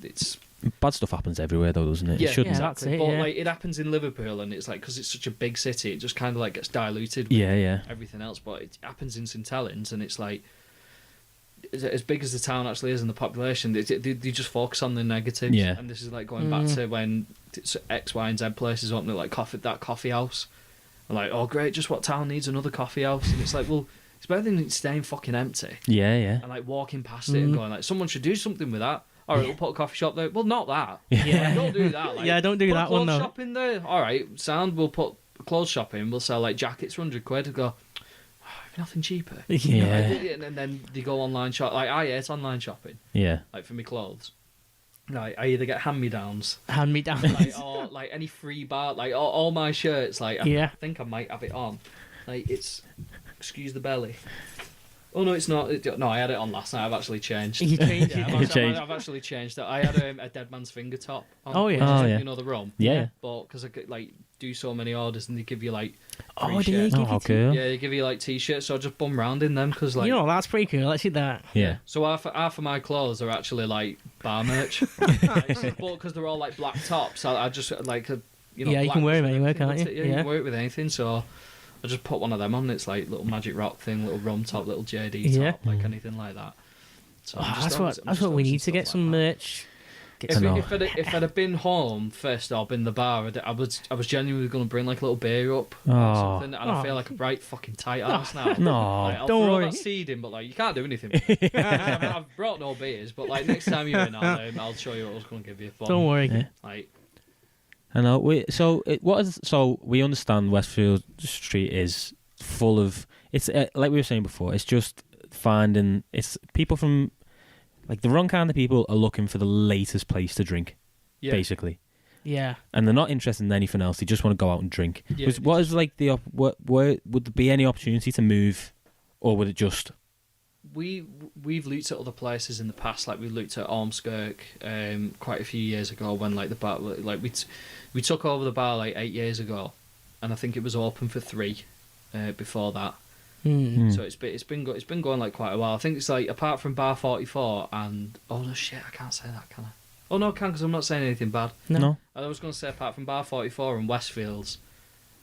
S4: it's.
S2: Bad stuff happens everywhere, though, doesn't it?
S4: Yeah,
S2: it shouldn't.
S4: exactly.
S3: That's it,
S4: but like, it happens in Liverpool, and it's like, because it's such a big city, it just kind of like gets diluted. With everything else, but it happens in St Helens, and it's like, as big as the town actually is, and the population, they just focus on the negatives.
S2: Yeah.
S4: And this is like going back to when X, Y, and Z places open, like that coffee house. And like, oh great, just what town needs another coffee house? And it's like, well, it's better than it staying fucking empty.
S2: Yeah.
S4: And like walking past it and going like, someone should do something with that. All right, we'll put a coffee shop there. Well, not that.
S3: Yeah.
S4: Don't do that. Like,
S3: Yeah, don't do
S4: put
S3: that
S4: a
S3: one,
S4: clothes
S3: though.
S4: shop in there. All right, sound. We'll put a clothes shop in. We'll sell like jackets for £100. Go, nothing cheaper.
S2: Yeah.
S4: And then they go online shop. Like, I hate online shopping.
S2: Yeah.
S4: Like, for me clothes. Like, I either get hand-me-downs.
S3: Hand-me-downs.
S4: Or like any free bar. Like all my shirts. Like, I think I might have it on. Like, it's, excuse the belly. Oh no, it's not. No, I had it on last night. I've actually changed.
S3: You changed it.
S4: I've actually changed it. I had a dead man's finger top on.
S3: Oh, yeah.
S2: Oh, yeah.
S4: You know the rum.
S2: Yeah.
S4: But because I could like do so many orders, and they give you like
S3: Oh,
S4: free
S3: do they
S4: shirts.
S3: give you
S2: how cool.
S4: Yeah, they give you like t-shirts. So I just bum round in them because like,
S3: You know, that's pretty cool. Actually, that.
S2: Yeah.
S4: So half of my clothes are actually like bar merch, but because they're all like black tops, I just like
S3: Yeah, you
S4: black
S3: can wear them
S4: with
S3: anywhere,
S4: everything,
S3: can't
S4: that's
S3: you?
S4: it. You
S3: Yeah.
S4: can wear it with anything. So I just put one of them on. It's like little Magic Rock thing, little rum top, little JD top,
S3: Yeah.
S4: like anything like that. So I'm just
S3: That's what we need to get some merch.
S4: If I'd have been home first or been the bar, I was genuinely going to bring like a little beer up or something, and I feel like a bright fucking tight ass now.
S2: No.
S4: Like, I'll
S3: Don't
S4: throw
S3: worry.
S4: that seed in, but like, you can't do anything with it. I mean, I've brought no beers, but like, next time you're in, I'll show you what I was going to give you. But,
S3: Don't worry.
S2: Yeah.
S4: like,
S2: I know. We understand Westfield Street is full of. It's like we were saying before. It's just finding. It's people from, like, the wrong kind of people are looking for the latest place to drink,
S4: yeah.
S2: basically,
S3: Yeah.
S2: and they're not interested in anything else. They just want to go out and drink.
S4: Yeah,
S2: What is like the what would there be any opportunity to move, or would it just?
S4: We've looked at other places in the past, like we looked at Ormskirk quite a few years ago when like the bar, like we took over the bar like 8 years ago, and I think it was open for 3 before that. So it's been going like quite a while. I think it's like apart from Bar 44 and oh no shit, I can't say that, can I? Oh no, I can because I'm not saying anything bad.
S2: No.
S4: I was going to say apart from Bar 44 and Westfields,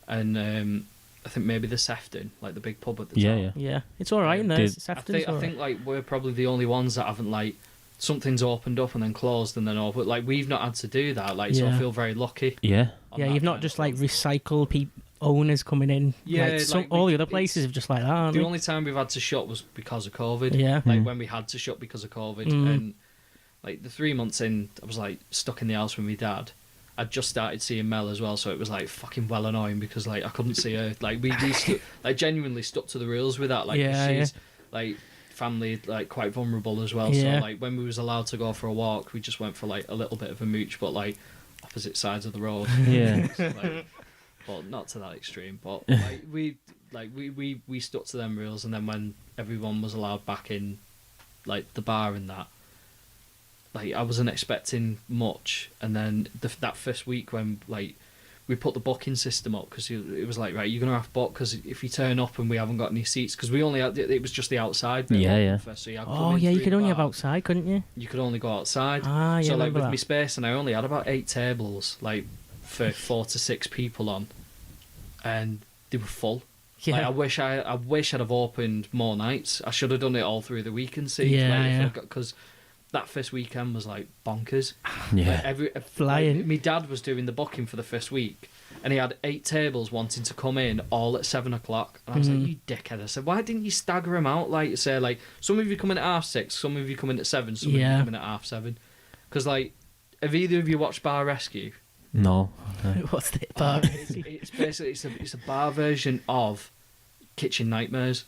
S4: and I think maybe the Sefton, like the big pub at the top.
S3: Yeah. It's all right in there.
S4: I think like we're probably the only ones that haven't like something's opened up and then closed and then open. Like we've not had to do that. Like so, I feel very lucky.
S2: Yeah.
S3: Yeah, you've not just like recycled owners coming in.
S4: Yeah,
S3: like, all the other places have just like that. Aren't
S4: the
S3: they?
S4: only time we've had to shut was because of COVID.
S3: Yeah.
S4: Like when we had to shut because of COVID, and like the 3 months in, I was like stuck in the house with my dad. I'd just started seeing Mel as well, so it was like fucking well annoying because like I couldn't see her. Like we like genuinely stuck to the rules with that. Like she's like family like quite vulnerable as well.
S3: Yeah.
S4: So like when we was allowed to go for a walk, we just went for like a little bit of a mooch, but like opposite sides of the road.
S2: Yeah.
S4: Like, well, not to that extreme, but like we stuck to them rules, and then when everyone was allowed back in, like the bar and that, like I wasn't expecting much, and then that first week when like we put the booking system up because it was like right, you're gonna have to book because if you turn up and we haven't got any seats because we only had it was just the outside bit first, so you
S3: you could only have outside, couldn't you?
S4: You could only go outside.
S3: So
S4: like with my space, and I only had about 8 tables like for 4 to 6 people on, and they were full.
S3: Yeah.
S4: Like, I wish I'd have opened more nights. I should have done it all through the week and see. Because that first weekend was like bonkers.
S2: Yeah.
S4: Like,
S3: flying.
S4: My dad was doing the booking for the first week, and he had 8 tables wanting to come in all at 7 o'clock. And I was like, "You dickhead!" I said, "Why didn't you stagger them out? Like, say, like some of you come in at 6:30, some of you come in at 7, some of you come in at 7:30." Because like, have either of you watched Bar Rescue?
S2: No.
S3: What's the bar?
S4: It's basically it's a bar version of Kitchen Nightmares.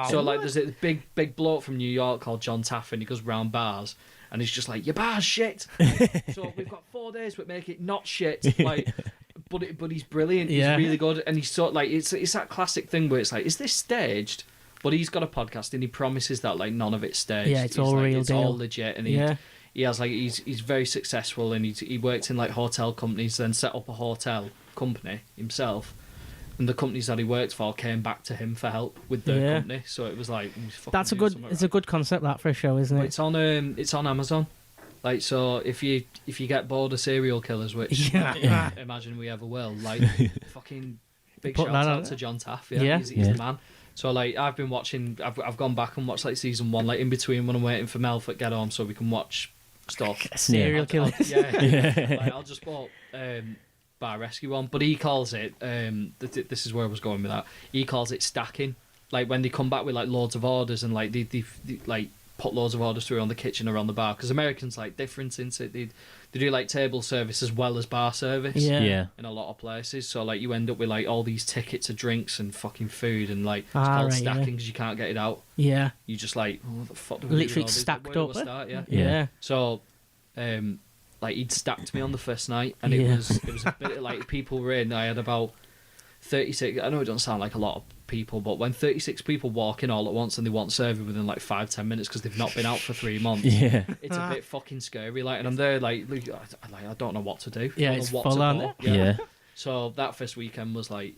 S4: So like there's a big bloke from New York called John Taffin. He goes round bars and he's just like, your bar's shit. So we've got 4 days but make it not shit. Like but he's brilliant. He's really good, and he's sort of like it's that classic thing where it's like, is this staged? But he's got a podcast and he promises that like none of it's staged.
S3: Yeah, it's all real
S4: it's
S3: deal.
S4: all legit, and he has like he's very successful, and he worked in like hotel companies, then set up a hotel company himself, and the companies that he worked for came back to him for help with their company. So it was like
S3: it's a good concept that for a show, isn't it?
S4: It's on Amazon. Like, so if you get bored of serial killers, which I imagine we ever will, like fucking big shout out to John Taff. He's the man. So like I've been watching. I've gone back and watched like season 1, like in between when I'm waiting for Mel to get home so we can watch stuff.
S3: Serial killers.
S4: Like, I'll just bought Bar Rescue one, but he calls it. This is where I was going with that. He calls it stacking. Like when they come back with like loads of orders and like they like put loads of orders through on the kitchen or on the bar, because Americans like different into it. They do like table service as well as bar service.
S2: Yeah.
S4: In a lot of places, so like you end up with like all these tickets of drinks and fucking food, and like it's called stacking because you can't get it out.
S3: Yeah.
S4: You just like, oh, what the fuck do we
S3: literally
S4: do
S3: stacked
S4: Where do
S3: up.
S4: I start?
S3: Yeah.
S4: So, like he'd stacked me on the first night, and it was a bit like people were in. I had about 36. I know it doesn't sound like a lot of people, but when 36 people walk in all at once and they want serving within like 5-10 minutes because they've not been out for 3 months, it's a bit fucking scary. Like, and I'm there like I don't know what to do.
S3: Yeah, it's full on.
S2: Yeah.
S4: So that first weekend was like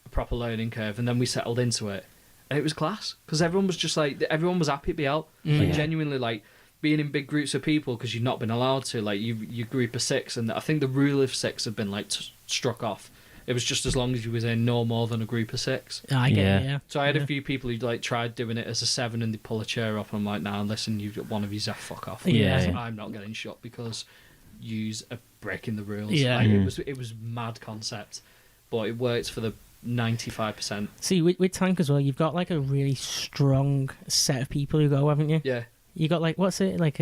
S4: a proper learning curve, and then we settled into it, and it was class because everyone was just like, everyone was happy to be out, like genuinely like being in big groups of people because you've not been allowed to. Like you group of 6, and I think the rule of 6 had been like struck off. It was just as long as you was in no more than a group of 6.
S3: I get it, yeah.
S4: So I had a few people who like tried doing it as a 7 and they pull a chair up, and I'm like, nah, listen, one of you's fuck off. I'm not getting shot because you's are breaking the rules.
S3: Yeah.
S4: Like, it was mad concept, but it worked for the 95%.
S3: See, with Tank as well, you've got like a really strong set of people who go, haven't you?
S4: Yeah.
S3: You got like, what's it, like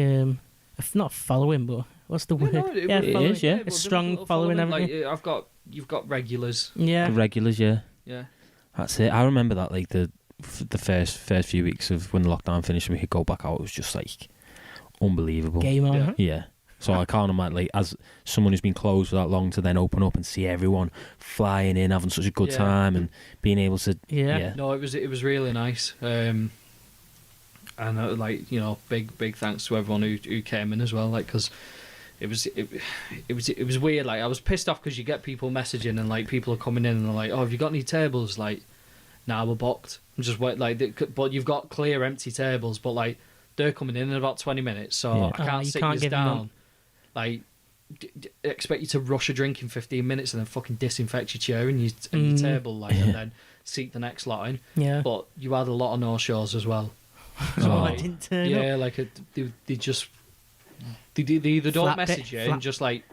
S3: not following, but what's the word?
S4: It
S3: is, yeah.
S4: Well,
S3: A strong following, haven't
S4: like,
S3: you?
S4: You've got regulars.
S3: Yeah.
S2: The regulars, yeah.
S4: Yeah.
S2: That's it. I remember that, like the first few weeks of when the lockdown finished and we could go back out, it was just like unbelievable.
S3: Game on.
S4: Yeah.
S2: Yeah. So I can't imagine, like, as someone who's been closed for that long, to then open up and see everyone flying in, having such a good time, and being able to.
S3: Yeah.
S4: No, it was really nice. And like, you know, big thanks to everyone who came in as well, like, because it was weird. Like, I was pissed off because you get people messaging and like people are coming in and they're like, oh, have you got any tables? Like, Nah, we're booked. I'm just wait, like, but you've got clear empty tables, but like they're coming in about 20 minutes, so
S2: Yeah.
S4: I can't
S3: You
S4: sit
S3: can't
S4: you
S3: give them
S4: down.
S3: one.
S4: Like, expect you to rush a drink in 15 minutes and then fucking disinfect your chair and your table, like, and then seat the next lot in.
S3: Yeah.
S4: But you had a lot of no-shows as well.
S3: So
S2: Oh.
S3: I didn't turn
S4: Yeah,
S3: up.
S4: like they just they either don't
S3: Flat
S4: message you and just like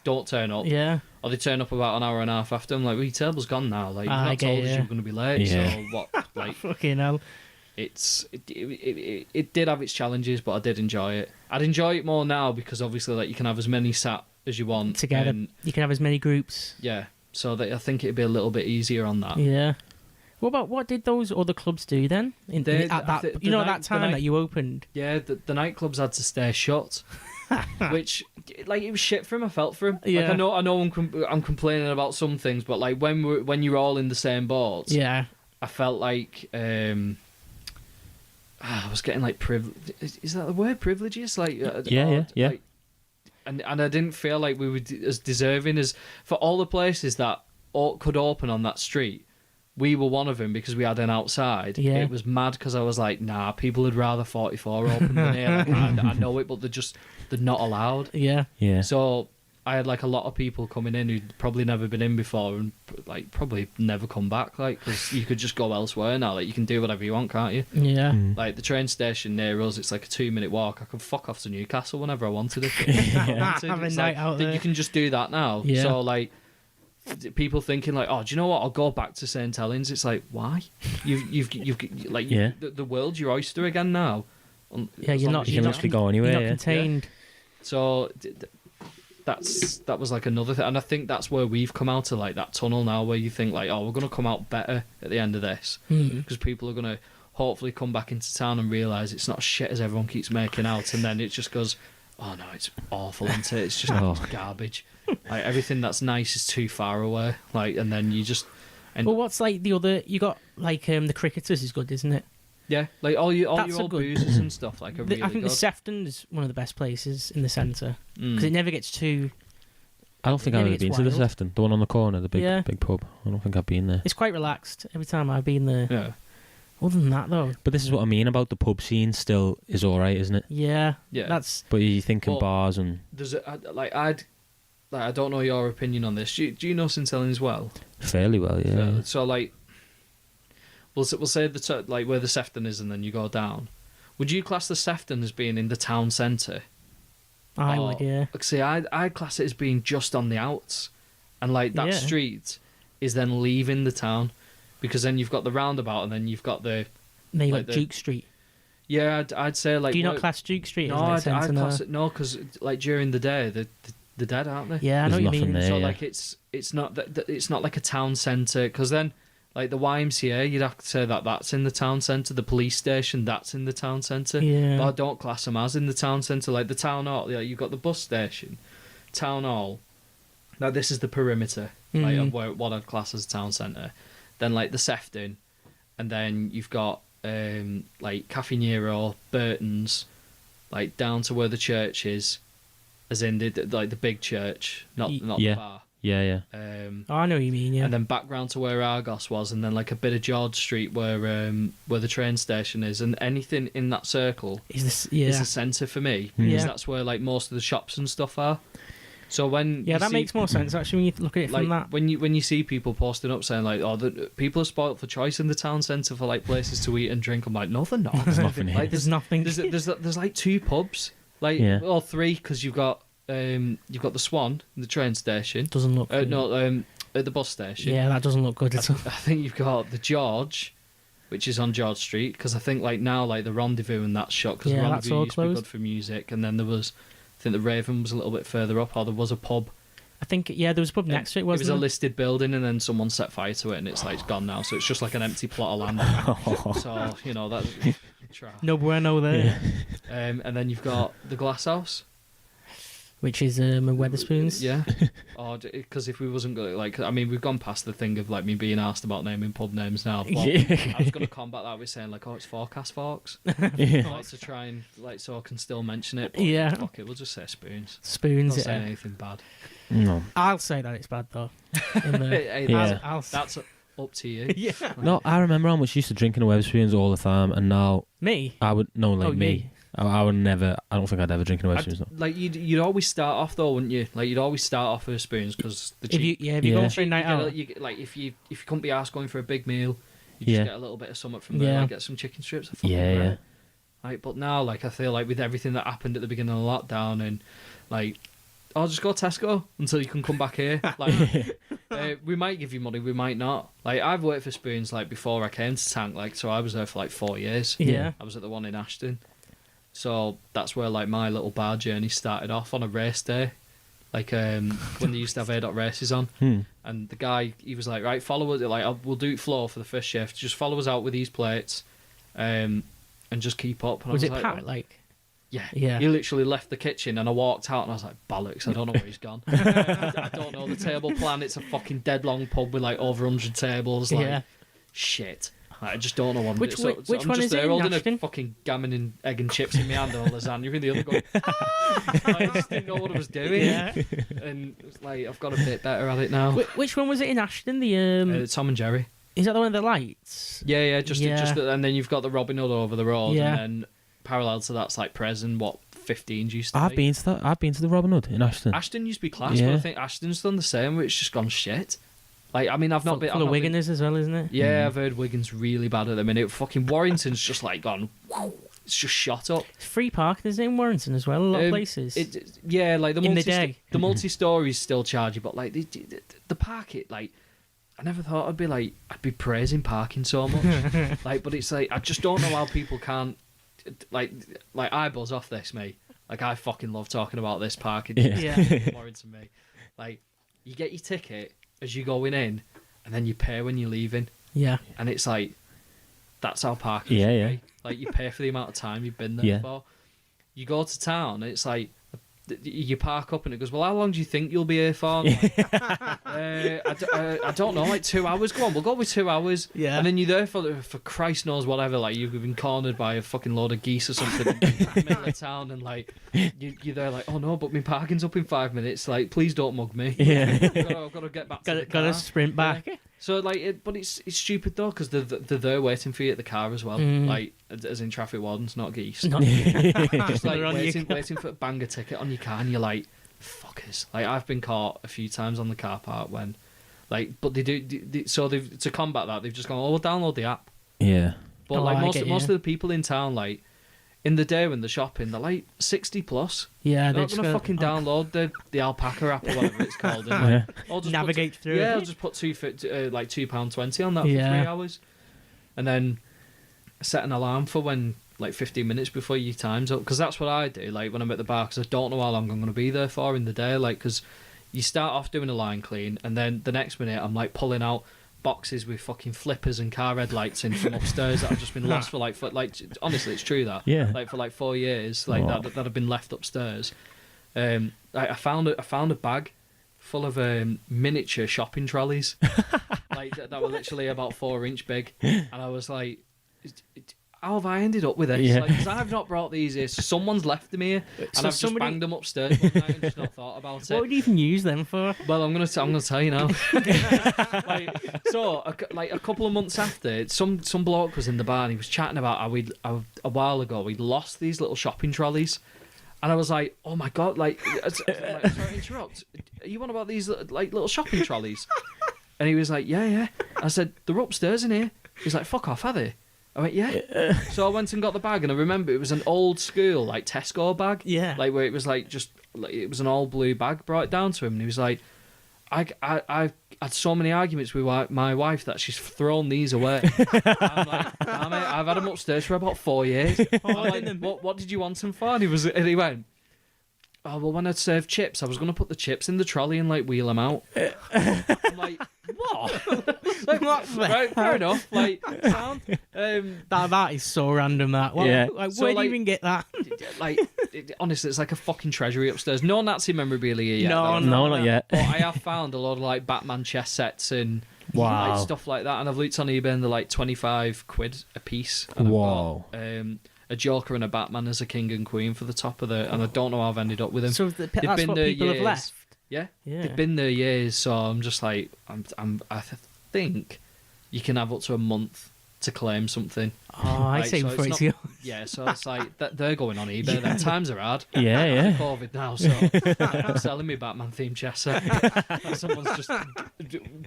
S4: don't turn up,
S3: Yeah.
S4: or they turn up about an hour and a half after. I'm like, well, your table's gone now. Like, you've
S3: I
S4: not
S3: get
S4: told
S3: you,
S4: us
S3: yeah.
S4: you were going to be late.
S2: Yeah.
S4: So what? Like,
S3: Fucking hell.
S4: it did have its challenges, but I did enjoy it. I'd enjoy it more now because obviously, like, you can have as many sat as you want
S3: Together.
S4: and,
S3: You can have as many groups.
S4: yeah, so that I think it'd be a little bit easier on that.
S3: Yeah. What did those other clubs do then? At that
S4: the
S3: time
S4: night-
S3: that you opened.
S4: Yeah, the nightclubs had to stay shut, which, like, it was shit for him. I felt for him. Like,
S3: Yeah.
S4: I know, I'm complaining about some things, but like when you're all in the same boat,
S3: Yeah.
S4: I felt like I was getting like Is that the word? Privileges? Like,
S2: Yeah.
S4: like, and I didn't feel like we were as deserving as for all the places that could open on that street. We were one of them because we had an outside.
S3: Yeah.
S4: It was mad because I was like, nah, people would rather 44 open than here. Like, I know it, but they're not allowed.
S3: Yeah.
S2: Yeah.
S4: So I had like a lot of people coming in who'd probably never been in before and like probably never come back. Like, because you could just go elsewhere now. Like, you can do whatever you want, can't you?
S3: Yeah.
S4: Like the train station near us, it's like a 2-minute walk. I could fuck off to Newcastle whenever I wanted.
S3: Have a
S4: It's
S3: night
S4: like,
S3: out there.
S4: you can just do that now.
S3: Yeah.
S4: So like, people thinking like, oh, do you know what? I'll go back to St Helens. It's like, why? You've like,
S2: Yeah.
S4: the world's your oyster again now.
S3: Yeah,
S4: As
S3: you're
S4: long
S3: not.
S4: as
S2: You
S3: You're
S2: can
S3: not,
S2: literally go anywhere.
S3: you're not
S2: Yeah.
S3: contained.
S4: So that was like another thing, and I think that's where we've come out of like that tunnel now, where you think like, oh, we're gonna come out better at the end of this because people are gonna hopefully come back into town and realise it's not as shit as everyone keeps making out, and then it just goes, oh no, it's awful, isn't it? It's just
S2: Oh.
S4: garbage. Like, everything that's nice is too far away. Like, and then you just
S3: Well, what's like the other? You got like the cricketers is good, isn't it?
S4: yeah, like all your
S3: That's a
S4: old
S3: good-
S4: boozers and stuff like are really
S3: I think
S4: good.
S3: the Sefton is one of the best places in the centre
S4: Mm.
S3: because it never gets too.
S2: I don't think I've
S3: Maybe
S2: ever been
S3: it's
S2: to the
S3: wild.
S2: Sefton, the one on the corner, the big
S3: Yeah.
S2: big pub. I don't think I've been there.
S3: It's quite relaxed every time I've been there.
S4: Yeah,
S3: Other than that, though,
S2: But this is what I mean about the pub scene. Still is all right, isn't it?
S3: yeah,
S4: yeah.
S3: that's
S2: But you think in
S4: Well,
S2: bars and
S4: There's I don't know your opinion on this. Do you know St Helens well?
S2: fairly well, yeah.
S4: So like, we'll say like where the Sefton is, and then you go down. Would you class the Sefton as being in the town centre?
S3: I
S4: Or-
S3: would, yeah.
S4: See, I'd class it as being just on the outs, and like that
S3: Yeah.
S4: street is then leaving the town, because then you've got the roundabout, and then you've got the
S3: And then you
S4: like
S3: got
S4: the-
S3: Duke Street.
S4: yeah. I'd say like.
S3: Do you not
S4: where-
S3: class Duke Street
S4: No,
S3: as like
S4: I'd
S3: centre? No?
S4: class it because like during the day they're dead, aren't they?
S3: Yeah, I know
S2: There's
S3: what you
S2: nothing
S3: mean.
S2: there.
S4: So
S2: yeah.
S4: like it's not that it's not like a town centre, because then like the YMCA, you'd have to say that's in the town centre. The police station, that's in the town centre.
S3: Yeah.
S4: But I don't class them as in the town centre. Like the town hall, yeah, you've got the bus station, town hall. Now this is the perimeter, like
S3: Mhm.
S4: of what I'd class as town centre. Then like the Sefton, and then you've got like Cafe Nero, Burton's, like down to where the church is, as in the big church, not
S2: Yeah.
S4: the bar.
S2: Yeah.
S3: Oh, I know what you mean, yeah.
S4: And then back round to where Argos was, and then like a bit of George Street where the train station is, and anything in that circle
S3: Is this, yeah.
S4: is the centre for me,
S2: Hmm.
S4: because
S3: Yeah.
S4: that's where like most of the shops and stuff are. So when
S3: Yeah,
S4: you
S3: that
S4: see-
S3: makes more sense actually when you look at it
S4: like
S3: from that.
S4: when you see people posting up saying like, oh, the people are spoilt for choice in the town centre for like places to eat and drink. I'm like, no, they're not.
S2: There's nothing here.
S4: Like
S3: There's nothing.
S4: there's like 2 pubs, like
S2: Yeah.
S4: or 3, because you've got the Swan, the train station.
S3: Doesn't look good.
S4: No, at the bus station.
S3: Yeah, that doesn't look good at all.
S4: I think you've got the George, which is on George Street, because I think like now like the Rendezvous and that's shut, because
S3: Yeah,
S4: the
S3: that's
S4: Rendezvous
S3: all
S4: used to be
S3: closed.
S4: good for music, and then there was, I think the Raven was a little bit further up, or there was a pub.
S3: I think, yeah, there was a pub next to it,
S4: It was
S3: wasn't
S4: a
S3: there?
S4: listed building, and then someone set fire to it, and it's like it's gone now, so it's just like an empty plot of land. So you know that.
S3: No bueno there.
S4: And then you've got the Glass House.
S3: Which is a Weatherspoons.
S4: Yeah. Or because if we wasn't going like, I mean, we've gone past the thing of like me being asked about naming pub names now. But I was going to combat that with saying like, oh, it's Forecast Forks.
S2: Yeah.
S4: Like to try and like so I can still mention it. But
S3: Yeah.
S4: Fuck it, we'll just say Spoons.
S3: Spoons,
S4: Not saying
S3: yeah.
S4: anything bad.
S2: No.
S3: I'll say that it's bad though. In the,
S4: Hey,
S2: Yeah.
S3: I'll
S4: That's up to you.
S3: Yeah.
S2: No, I remember how much you used to drink in the Wetherspoons all the time, and now
S3: Me?
S2: I would
S3: Oh,
S2: me. I would never. I don't think I'd ever drink in the Wetherspoons.
S4: Like you'd always start off though, wouldn't you? Like you'd always start off with spoons because the
S3: If you
S4: cheap.
S3: if you
S2: Yeah.
S3: go for a night out,
S4: If you couldn't be asked going for a big meal, you just
S2: Yeah.
S4: get a little bit of something from there.
S3: Yeah.
S4: Like get some chicken strips. Fucking
S2: Yeah,
S4: great.
S2: yeah.
S4: Like, but now, like I feel like with everything that happened at the beginning of the lockdown, and like, I'll just go Tesco until you can come back here. Like, we might give you money, we might not. Like, I've worked for Spoons like before I came to Tank. Like, so I was there for like 4 years.
S3: yeah.
S4: I was at the one in Ashton. So that's where like my little bar journey started off on a race day. Like when they used to have A. races on. And the guy, he was like, right, follow us. Like, we'll do it floor for the first shift. Just follow us out with these plates, and just keep up. And
S3: Was
S4: I
S3: it
S4: like,
S3: packed? Like,
S4: yeah.
S3: Yeah.
S4: He literally left the kitchen, and I walked out, and I was like, bollocks, I don't know where he's gone. I don't know the table plan. It's a fucking dead long pub with like over 100 tables. Like,
S3: Yeah.
S4: shit. Like, I just don't know what.
S3: Which
S4: so,
S3: which
S4: I'm
S3: one
S4: just
S3: is it
S4: there
S3: in
S4: holding
S3: Ashton?
S4: a fucking gammon and egg and chips in my hand, and a lasagna in the other. Going, I just didn't know what I was doing.
S3: Yeah.
S4: And it's like I've got a bit better at it now.
S3: Which one was it in Ashton? The
S4: Tom and Jerry.
S3: is that the one with the lights?
S4: Yeah,
S3: Yeah.
S4: and then you've got the Robin Hood over the road,
S3: Yeah.
S4: and then parallel to that's like Presen, what 15 used to
S2: I've
S4: be.
S2: been to that. I've been to the Robin Hood in Ashton.
S4: Ashton used to be class, but
S2: Yeah.
S4: I think Ashton's done the same, where it's just gone shit. Like, I mean, I've not been.
S3: Full
S4: I've
S3: of
S4: not been-
S3: Wiganers as well, isn't it?
S4: Yeah, I've heard Wigan's really bad at the minute. Fucking Warrington's just like gone. It's just shot up.
S3: It's free parking, isn't it, in Warrington as well? A lot of places.
S4: Yeah, like the
S3: In the day.
S4: the multi-stories still charge you, but like the park it like. I never thought I'd be praising parking so much. Like, but it's like I just don't know how people can't like I buzz off this, mate. Like, I fucking love talking about this parking.
S3: Yeah.
S4: Warrington, mate. Like, you get your ticket as you're going in, and then you pay when you're leaving,
S3: Yeah.
S4: and it's like that's how parking.
S2: Yeah,
S4: should
S2: yeah.
S4: be. Like, you pay for the amount of time you've been there
S2: Yeah.
S4: for. You go to town, and it's like you park up, and it goes, well, how long do you think you'll be here for? I'm like, I don't know, like 2 hours. Go on, we'll go with 2 hours.
S3: Yeah.
S4: And then you're there for Christ knows whatever. Like, you've been cornered by a fucking load of geese or something in the middle of town, and like you're there like, oh no, but my parking's up in 5 minutes. Like, please don't mug me.
S2: Yeah.
S4: I've got to get back to the car.
S3: Gotta sprint back.
S4: Yeah. So like, but it's stupid though, because they're there waiting for you at the car as well.
S3: Mm.
S4: Like, as in traffic wardens, not geese.
S3: Not-
S4: Just like
S3: They're on your
S4: waiting for a banger ticket on your car, and you're like, fuckers. Like, I've been caught a few times on the car park when, like, but so they've to combat that, they've just gone, oh, we'll download the app.
S2: Yeah.
S4: But
S3: Oh,
S4: like
S3: I
S4: most
S3: get
S4: of
S3: you.
S4: the people in town, like in the day when they're shopping, they're like 60 plus.
S3: Yeah,
S4: They're
S3: they're
S4: not gonna fucking download the alpaca app or whatever it's called. And, like,
S2: Yeah.
S4: I'll just
S3: navigate through
S4: Yeah, I'll
S3: it.
S4: just put like £2.20 on that
S3: Yeah.
S4: for 3 hours, and then set an alarm for when like 15 minutes before your time's up, because that's what I do. Like, when I'm at the bar, because I don't know how long I'm going to be there for in the day. Like, because you start off doing a line clean, and then the next minute I'm like pulling out boxes with fucking flippers and car headlights in from upstairs that have just been lost for like honestly, it's true that
S2: Yeah.
S4: like for like 4 years, like
S2: Wow.
S4: that have been left upstairs. I found a bag full of miniature shopping trolleys, like that were literally about 4-inch big, and I was like, how have I ended up with this?
S2: Yeah.
S4: Because I've not brought these here. So someone's left them here, and
S3: So
S4: I've just
S3: somebody-
S4: banged them upstairs one night and just not thought about
S3: What
S4: it.
S3: would you even use them for?
S4: Well, I'm gonna tell you now. Like a couple of months after, some bloke was in the bar and he was chatting about how a while ago we'd lost these little shopping trolleys, and I was like, oh my god, like, sorry to interrupt. Are you on about these like little shopping trolleys? And he was like, yeah. I said, they're upstairs in here. He's like, fuck off, are they? I went, yeah. So I went and got the bag, and I remember it was an old school like Tesco bag.
S3: Yeah.
S4: Like, where it was like just like, it was an all blue bag. Brought it down to him, and he was like, I've had so many arguments with my wife that she's thrown these away. I'm like, damn it, I've had them upstairs for about 4 years. I'm like, what did you want them for? And he went, oh, well, when I'd serve chips, I was going to put the chips in the trolley and like wheel them out. I'm like, what? Like, right, fair enough. Like, sound.
S3: That is so random. That. What,
S2: Yeah.
S3: Like,
S4: So,
S3: where do
S4: like-
S3: you even get that?
S4: Like, honestly, it's like a fucking treasury upstairs. No Nazi memorabilia yet.
S3: No,
S4: though.
S2: No, not yet.
S4: But I have found a lot of like Batman chess sets and
S2: Wow.
S4: like, stuff like that, and I've looked on eBay and they're like 25 quid a piece. And
S2: Wow.
S4: I've got a Joker and a Batman as a king and queen for the top of the, and I don't know how I've ended up with them.
S3: So that's
S4: been
S3: what
S4: there
S3: people have
S4: years.
S3: left.
S4: Yeah,
S3: Yeah.
S4: they've been there years, so I'm just like, I think you can have up to a month to claim something.
S3: Oh, I
S4: Like,
S3: say
S4: so
S3: before
S4: it's
S3: it's
S4: not- Yeah, so it's like they're going on eBay. Their times are hard.
S2: Yeah.
S4: COVID now, so I'm selling me Batman themed chess set. Someone's just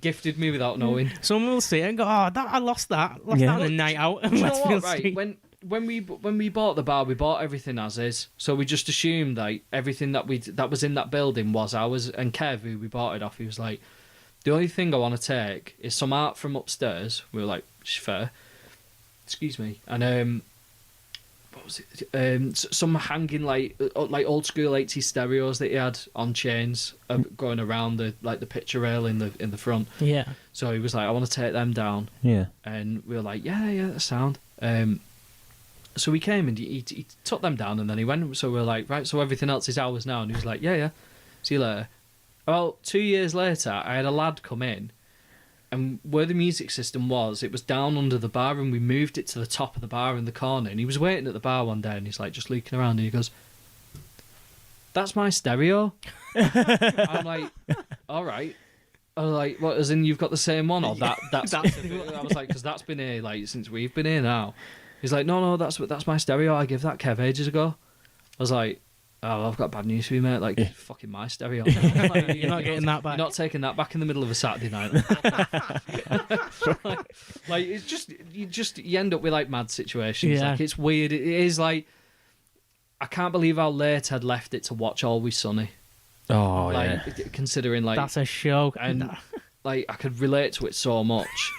S4: gifted me without knowing.
S3: Someone will see it and go, "Oh, I lost that on a night out."
S4: Do
S3: in
S4: you know
S3: Westfield
S4: what? Right,
S3: Street."
S4: when we bought the bar, we bought everything as is. So we just assumed like everything that was in that building was ours. And Kev, who we bought it off, he was like, "The only thing I want to take is some art from upstairs." We were like, "Fair." Excuse me. And what was it? Some hanging like old school 80s stereos that he had on chains going around the picture rail in the front.
S3: Yeah.
S4: So he was like, "I want to take them down."
S2: Yeah.
S4: And we were like, yeah, that's sound. So we came and he took them down and then he went. So we were like, right, so everything else is ours now. And he was like, yeah, see you later. About 2 years later, I had a lad come in, and where the music system was, it was down under the bar, and we moved it to the top of the bar in the corner. And he was waiting at the bar one day, and he's like just looking around, and he goes, "That's my stereo." I'm like, all right. I was like, what, as in you've got the same one? Or that's I was like, because that's been here like since we've been here now. He's like, no, that's my stereo. I gave that Kev ages ago. I was like, oh, I've got bad news for you, mate. Like, fucking my stereo. Like,
S3: You're not getting that back.
S4: You're not taking that back in the middle of a Saturday night. like it's just you end up with like mad situations.
S3: Yeah.
S4: Like it's weird. It is like I can't believe how late I'd left it to watch Always Sunny.
S2: Oh,
S4: Like
S2: yeah.
S4: considering like
S3: That's a show.
S4: and like I could relate to it so much.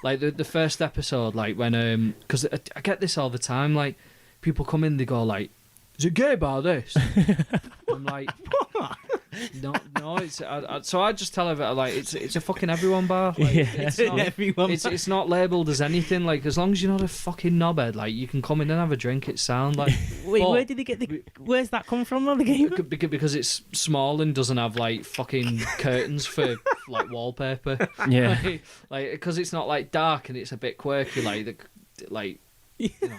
S4: Like the first episode, like when because I get this all the time. Like people come in, they go like, "Is it gay bar this?" I'm like, no. It's so I just tell her like it's a fucking everyone bar. Like,
S2: Yeah.
S4: it's not,
S3: Everyone.
S4: it's not labelled as anything. Like as long as you're not a fucking knobhead, like you can come in and have a drink. It's sound like.
S3: Wait,
S4: but-
S3: where did they get the? Where's that come from? The game?
S4: because it's small and doesn't have like fucking curtains for like wallpaper.
S2: Yeah.
S4: like because it's not like dark and it's a bit quirky. Like you know,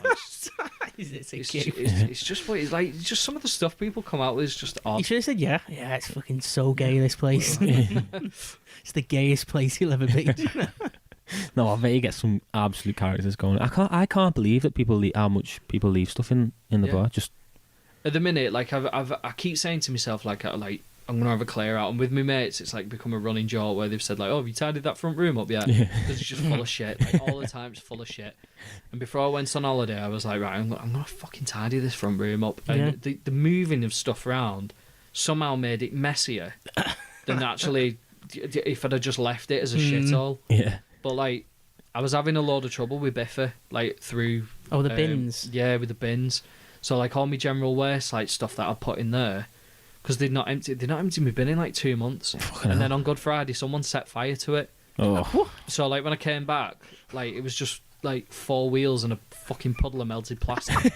S4: it's just what it's like. Just some of the stuff people come out with is just
S3: You
S4: odd.
S3: should have said yeah. Yeah, it's fucking so gay. This place. It's the gayest place you'll ever be.
S2: No, I bet you get some absolute characters going. I can't believe that how much people leave stuff in the
S4: Yeah.
S2: bar. Just
S4: At the minute, like I keep saying to myself, like I'm gonna have a clear out, and with my mates, it's like become a running joke where they've said like, "Oh, have you tidied that front room up yet?"
S2: Yeah.
S4: Because it's just full of shit. Like all the time, it's full of shit. And before I went on holiday, I was like, right, I'm gonna fucking tidy this front room up. And
S3: Yeah.
S4: the moving of stuff around somehow made it messier than actually if I'd have just left it as a shithole.
S2: yeah.
S4: But like, I was having a load of trouble with Biffa, like through
S3: Oh, the bins.
S4: Yeah, with the bins. So like all my general waste, like stuff that I put in there, because they'd not emptied my bin in like 2 months.
S2: Fucking
S4: And
S2: hell.
S4: then on Good Friday, someone set fire to it.
S2: Oh.
S4: So like when I came back, like it was just like 4 wheels and a fucking puddle of melted plastic.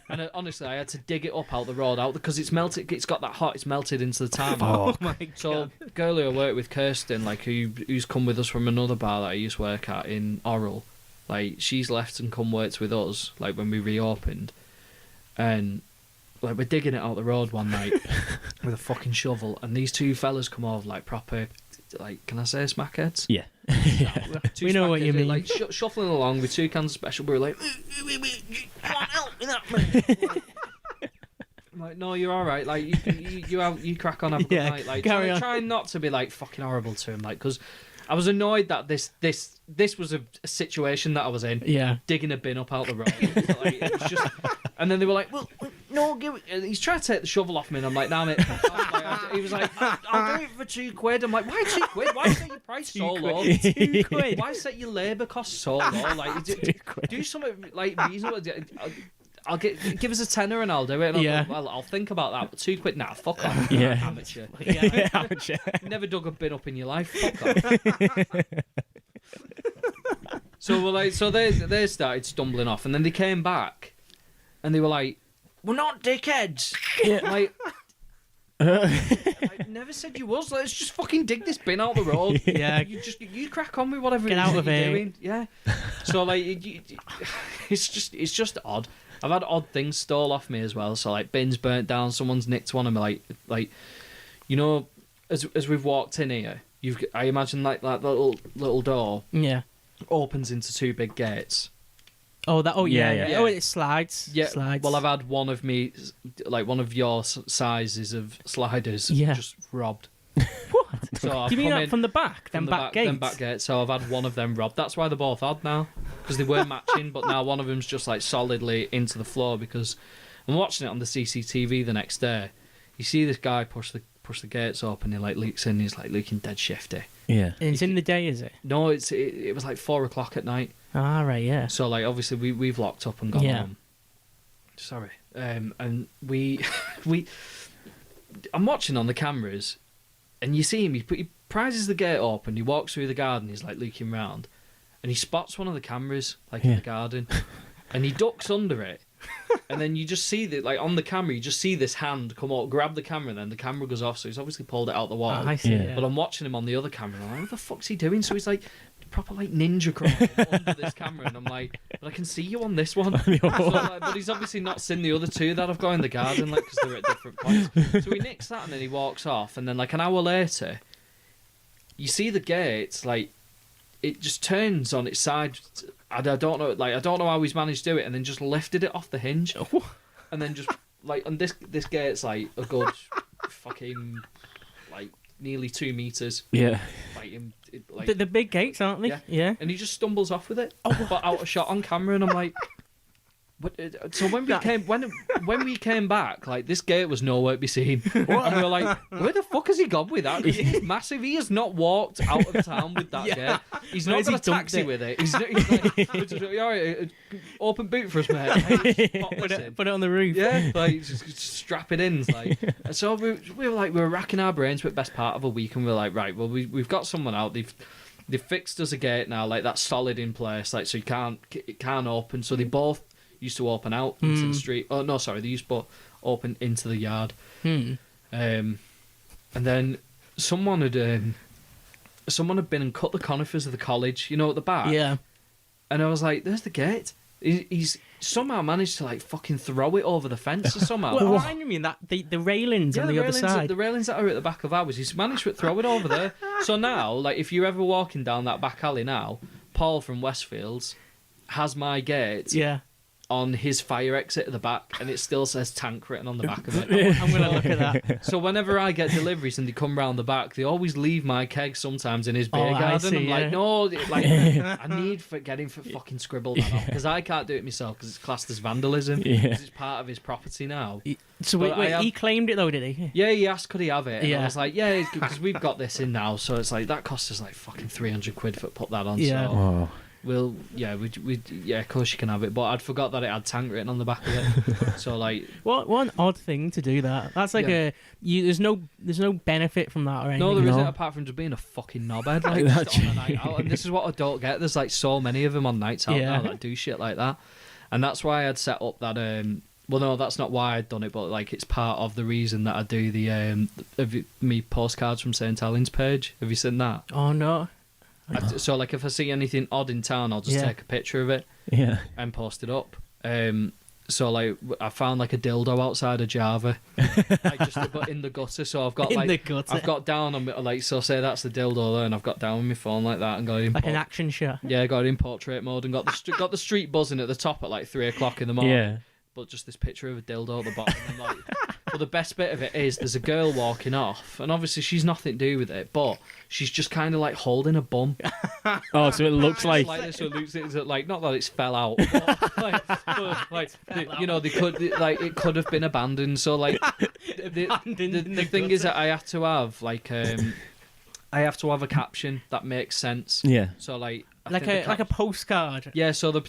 S4: And honestly, I had to dig it up out the road, out because it's melted. It's got that hot. It's melted into the tarmac.
S2: Oh.
S3: my god.
S4: So girl who I work with, Kirsten, like who's come with us from another bar that I used to work at in Orrell, like she's left and come worked with us like when we reopened, and like we're digging it out the road one night with a fucking shovel, and these 2 fellas come over like proper, like, can I say smackheads?
S2: Yeah.
S4: Two
S3: We know what you
S4: smackheads,
S3: mean.
S4: Like shuffling along with 2 cans of special. We were like, you can't help me that, man. I'm like, no, you're all right. Like you crack on, have a good
S3: Yeah,
S4: night. Like
S3: carry on.
S4: try not to be like fucking horrible to him. Like because I was annoyed that this was a situation that I was in.
S3: Yeah.
S4: Digging a bin up out the road. Like, it was just, and then they were like, well, no, give it. And he's trying to take the shovel off me, and I'm like, damn it. He was like, I'll do it for £2. I'm like, why £2? Why set your price so low?
S3: £2.
S4: Why set your labour costs so low? Like, do something like reasonable. I'll give us a tenner and I'll do it. And
S3: Yeah.
S4: well, I'll think about that. But £2, nah, fuck off.
S2: Yeah.
S4: Amateur.
S3: Yeah.
S2: Amateur.
S4: Never dug a bin up in your life. Fuck off. So we're like, so they started stumbling off, and then they came back, and they were like, "We're not dickheads." Like, I never said you was. Let's just fucking dig this bin out the road.
S3: Yeah.
S4: You crack on with whatever
S3: Get
S4: it is
S3: out
S4: that
S3: of
S4: you're
S3: here.
S4: doing. Yeah. So like, it's just odd. I've had odd things stole off me as well. So like bins burnt down, someone's nicked one, and like, you know, as we've walked in here, I imagine like that little door.
S3: Yeah.
S4: opens into two big gates.
S3: Oh, that. Oh, yeah.
S2: Yeah.
S3: Oh, it slides.
S4: Yeah.
S3: Slides.
S4: Well, I've had one of one of your sizes of sliders just robbed.
S3: What?
S4: So I've
S3: Do you mean
S4: come
S3: that
S4: in
S3: from the back?
S4: from
S3: Them back gates?
S4: Them back gates. So I've had one of them robbed. That's why they're both odd now, because they were matching. But now one of them's just like solidly into the floor, because I'm watching it on the CCTV the next day. You see this guy push the gates open. He like leaks in. He's like looking dead shifty.
S2: Yeah.
S3: And it's in the day, is it?
S4: No, it was like 4 o'clock at night.
S3: Ah, right, yeah.
S4: So like obviously we've locked up and gone
S3: Yeah.
S4: home. Sorry. And we I'm watching on the cameras, and you see him. He prizes the gate open. He walks through the garden. He's like looking round, and he spots one of the cameras like in the garden, and he ducks under it. And then you just see that, like on the camera, you just see this hand come up, grab the camera, and then the camera goes off. So he's obviously pulled it out the wall.
S3: Oh, I see.
S2: Yeah.
S3: Yeah.
S4: But I'm watching him on the other camera. And I'm like, what the fuck's he doing? So he's like proper like ninja crawling under this camera, and I'm like, but I can see you on this one. So, like, but he's obviously not seen the other two that I've got in the garden, like, because they're at different points. So he nicks that, and then he walks off. And then like an hour later, you see the gate, like it just turns on its side. I don't know how he's managed to do it, and then just lifted it off the hinge, and then just like, and this gate's like a good fucking like nearly 2 meters.
S2: Yeah.
S4: Like,
S3: The big gates, aren't they?
S4: Yeah.
S3: Yeah.
S4: and he just stumbles off with it, but out of shot on camera, and I'm like, what? So when we came back, like this gate was nowhere to be seen, and we were like, where the fuck has he gone with that? 'Cause he's massive. He has not walked out of town with that gate. He's not got a taxi with it. He's like, all right, open boot for us, mate.
S3: Put it on the roof.
S4: Yeah, like just strap it in. Like, and so we were racking our brains for the best part of a week, and we were like, right, well we've got someone out. They've fixed us a gate now, like that's solid in place, like so it can't open. So they both used to open out into the street. Oh no, sorry, they used to open into the yard. And then someone had been and cut the conifers of the college, you know, at the back.
S3: Yeah.
S4: And I was like, "There's the gate." He's somehow managed to like fucking throw it over the fence or somehow.
S3: Well, I mean that the railings on the other side.
S4: The railings that are at the back of ours, he's managed to throw it over there. So now, like, if you're ever walking down that back alley now, Paul from Westfields has my gate
S3: Yeah.
S4: on his fire exit at the back, and it still says tank written on the back of it.
S3: I'm gonna look at that.
S4: So whenever I get deliveries and they come round the back, they always leave my keg sometimes in his beer
S3: I
S4: garden.
S3: see,
S4: I'm
S3: yeah.
S4: like, no, like I need for getting for fucking scribble that off, because I can't do it myself because it's classed as vandalism.
S2: Yeah.
S4: 'Cause it's part of his property now.
S3: So
S4: But
S3: wait,
S4: I have-
S3: he claimed it though, did he?
S4: Yeah, he asked could he have it. And
S3: Yeah.
S4: I was like, yeah, because we've got this in now, so it's like that cost us like fucking 300 quid for put that on.
S3: Yeah.
S4: So
S2: Oh.
S4: we'll of course you can have it, but I'd forgot that it had tank written on the back of it. So like,
S3: What an odd thing to do that. That's like there's no benefit from that or anything.
S4: no, there
S2: No.
S4: isn't, apart from just being a fucking knobhead, like just on a night out. And this is what I don't get. There's like so many of them on nights out
S3: Yeah.
S4: now that do shit like that, and that's why I'd set up that. Well, no, that's not why I'd done it, but like it's part of the reason that I do the me postcards from St Helens page. Have you seen that?
S3: Oh no.
S4: So like if I see anything odd in town, I'll just
S3: Yeah.
S4: take a picture of it
S2: Yeah.
S4: and post it up. So like I found like a dildo outside of Java, like just in the gutter. So I've got
S3: In
S4: like
S3: the gutter.
S4: I've got down on like, so say that's the dildo there, and I've got down on my phone like that and got in
S3: Like an action shot.
S4: yeah, got it in portrait mode and got the street buzzing at the top at like 3 o'clock in the morning.
S2: Yeah.
S4: But just this picture of a dildo at the bottom. And like, but the best bit of it is there's a girl walking off, and obviously she's nothing to do with it, but she's just kind of like holding a bum.
S2: Oh, so it looks like.
S4: This, so it looks like not that it's fell out, but, like you know, they could like it could have been abandoned. So like the thing is that I have to have like I have to have a caption that makes sense.
S2: Yeah.
S4: So like
S3: Like a postcard.
S4: yeah, so the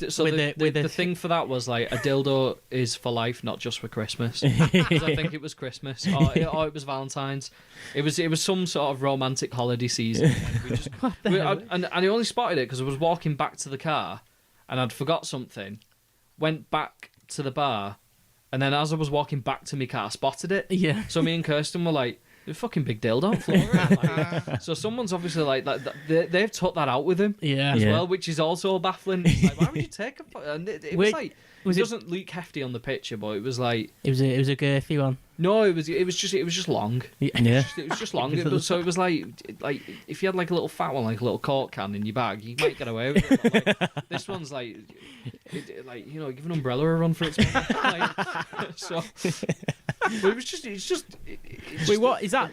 S3: With
S4: thing for that was like a dildo is for life, not just for Christmas. Because I think it was Christmas or it was Valentine's. It was some sort of romantic holiday season. And I only spotted it because I was walking back to the car, and I'd forgot something. Went back to the bar, and then as I was walking back to my car, spotted it.
S3: Yeah.
S4: So me and Kirsten were like, a fucking big dildo on the floor. Like, so someone's obviously like they've took that out with him
S3: Yeah.
S4: as
S2: Yeah.
S4: well, which is also baffling. It's like, why would you take a? And it was like
S3: was
S4: it
S3: it-
S4: doesn't look hefty on the picture, but it was like
S3: It was a girthy one.
S4: no, it was just long.
S2: Yeah.
S4: It was just long. So it was like if you had like a little fat one, like a little Coke can in your bag, you might get away with it. But, like, this one's like, give an umbrella a run for its money. Like, so, but it's just.
S3: Wait, what is that?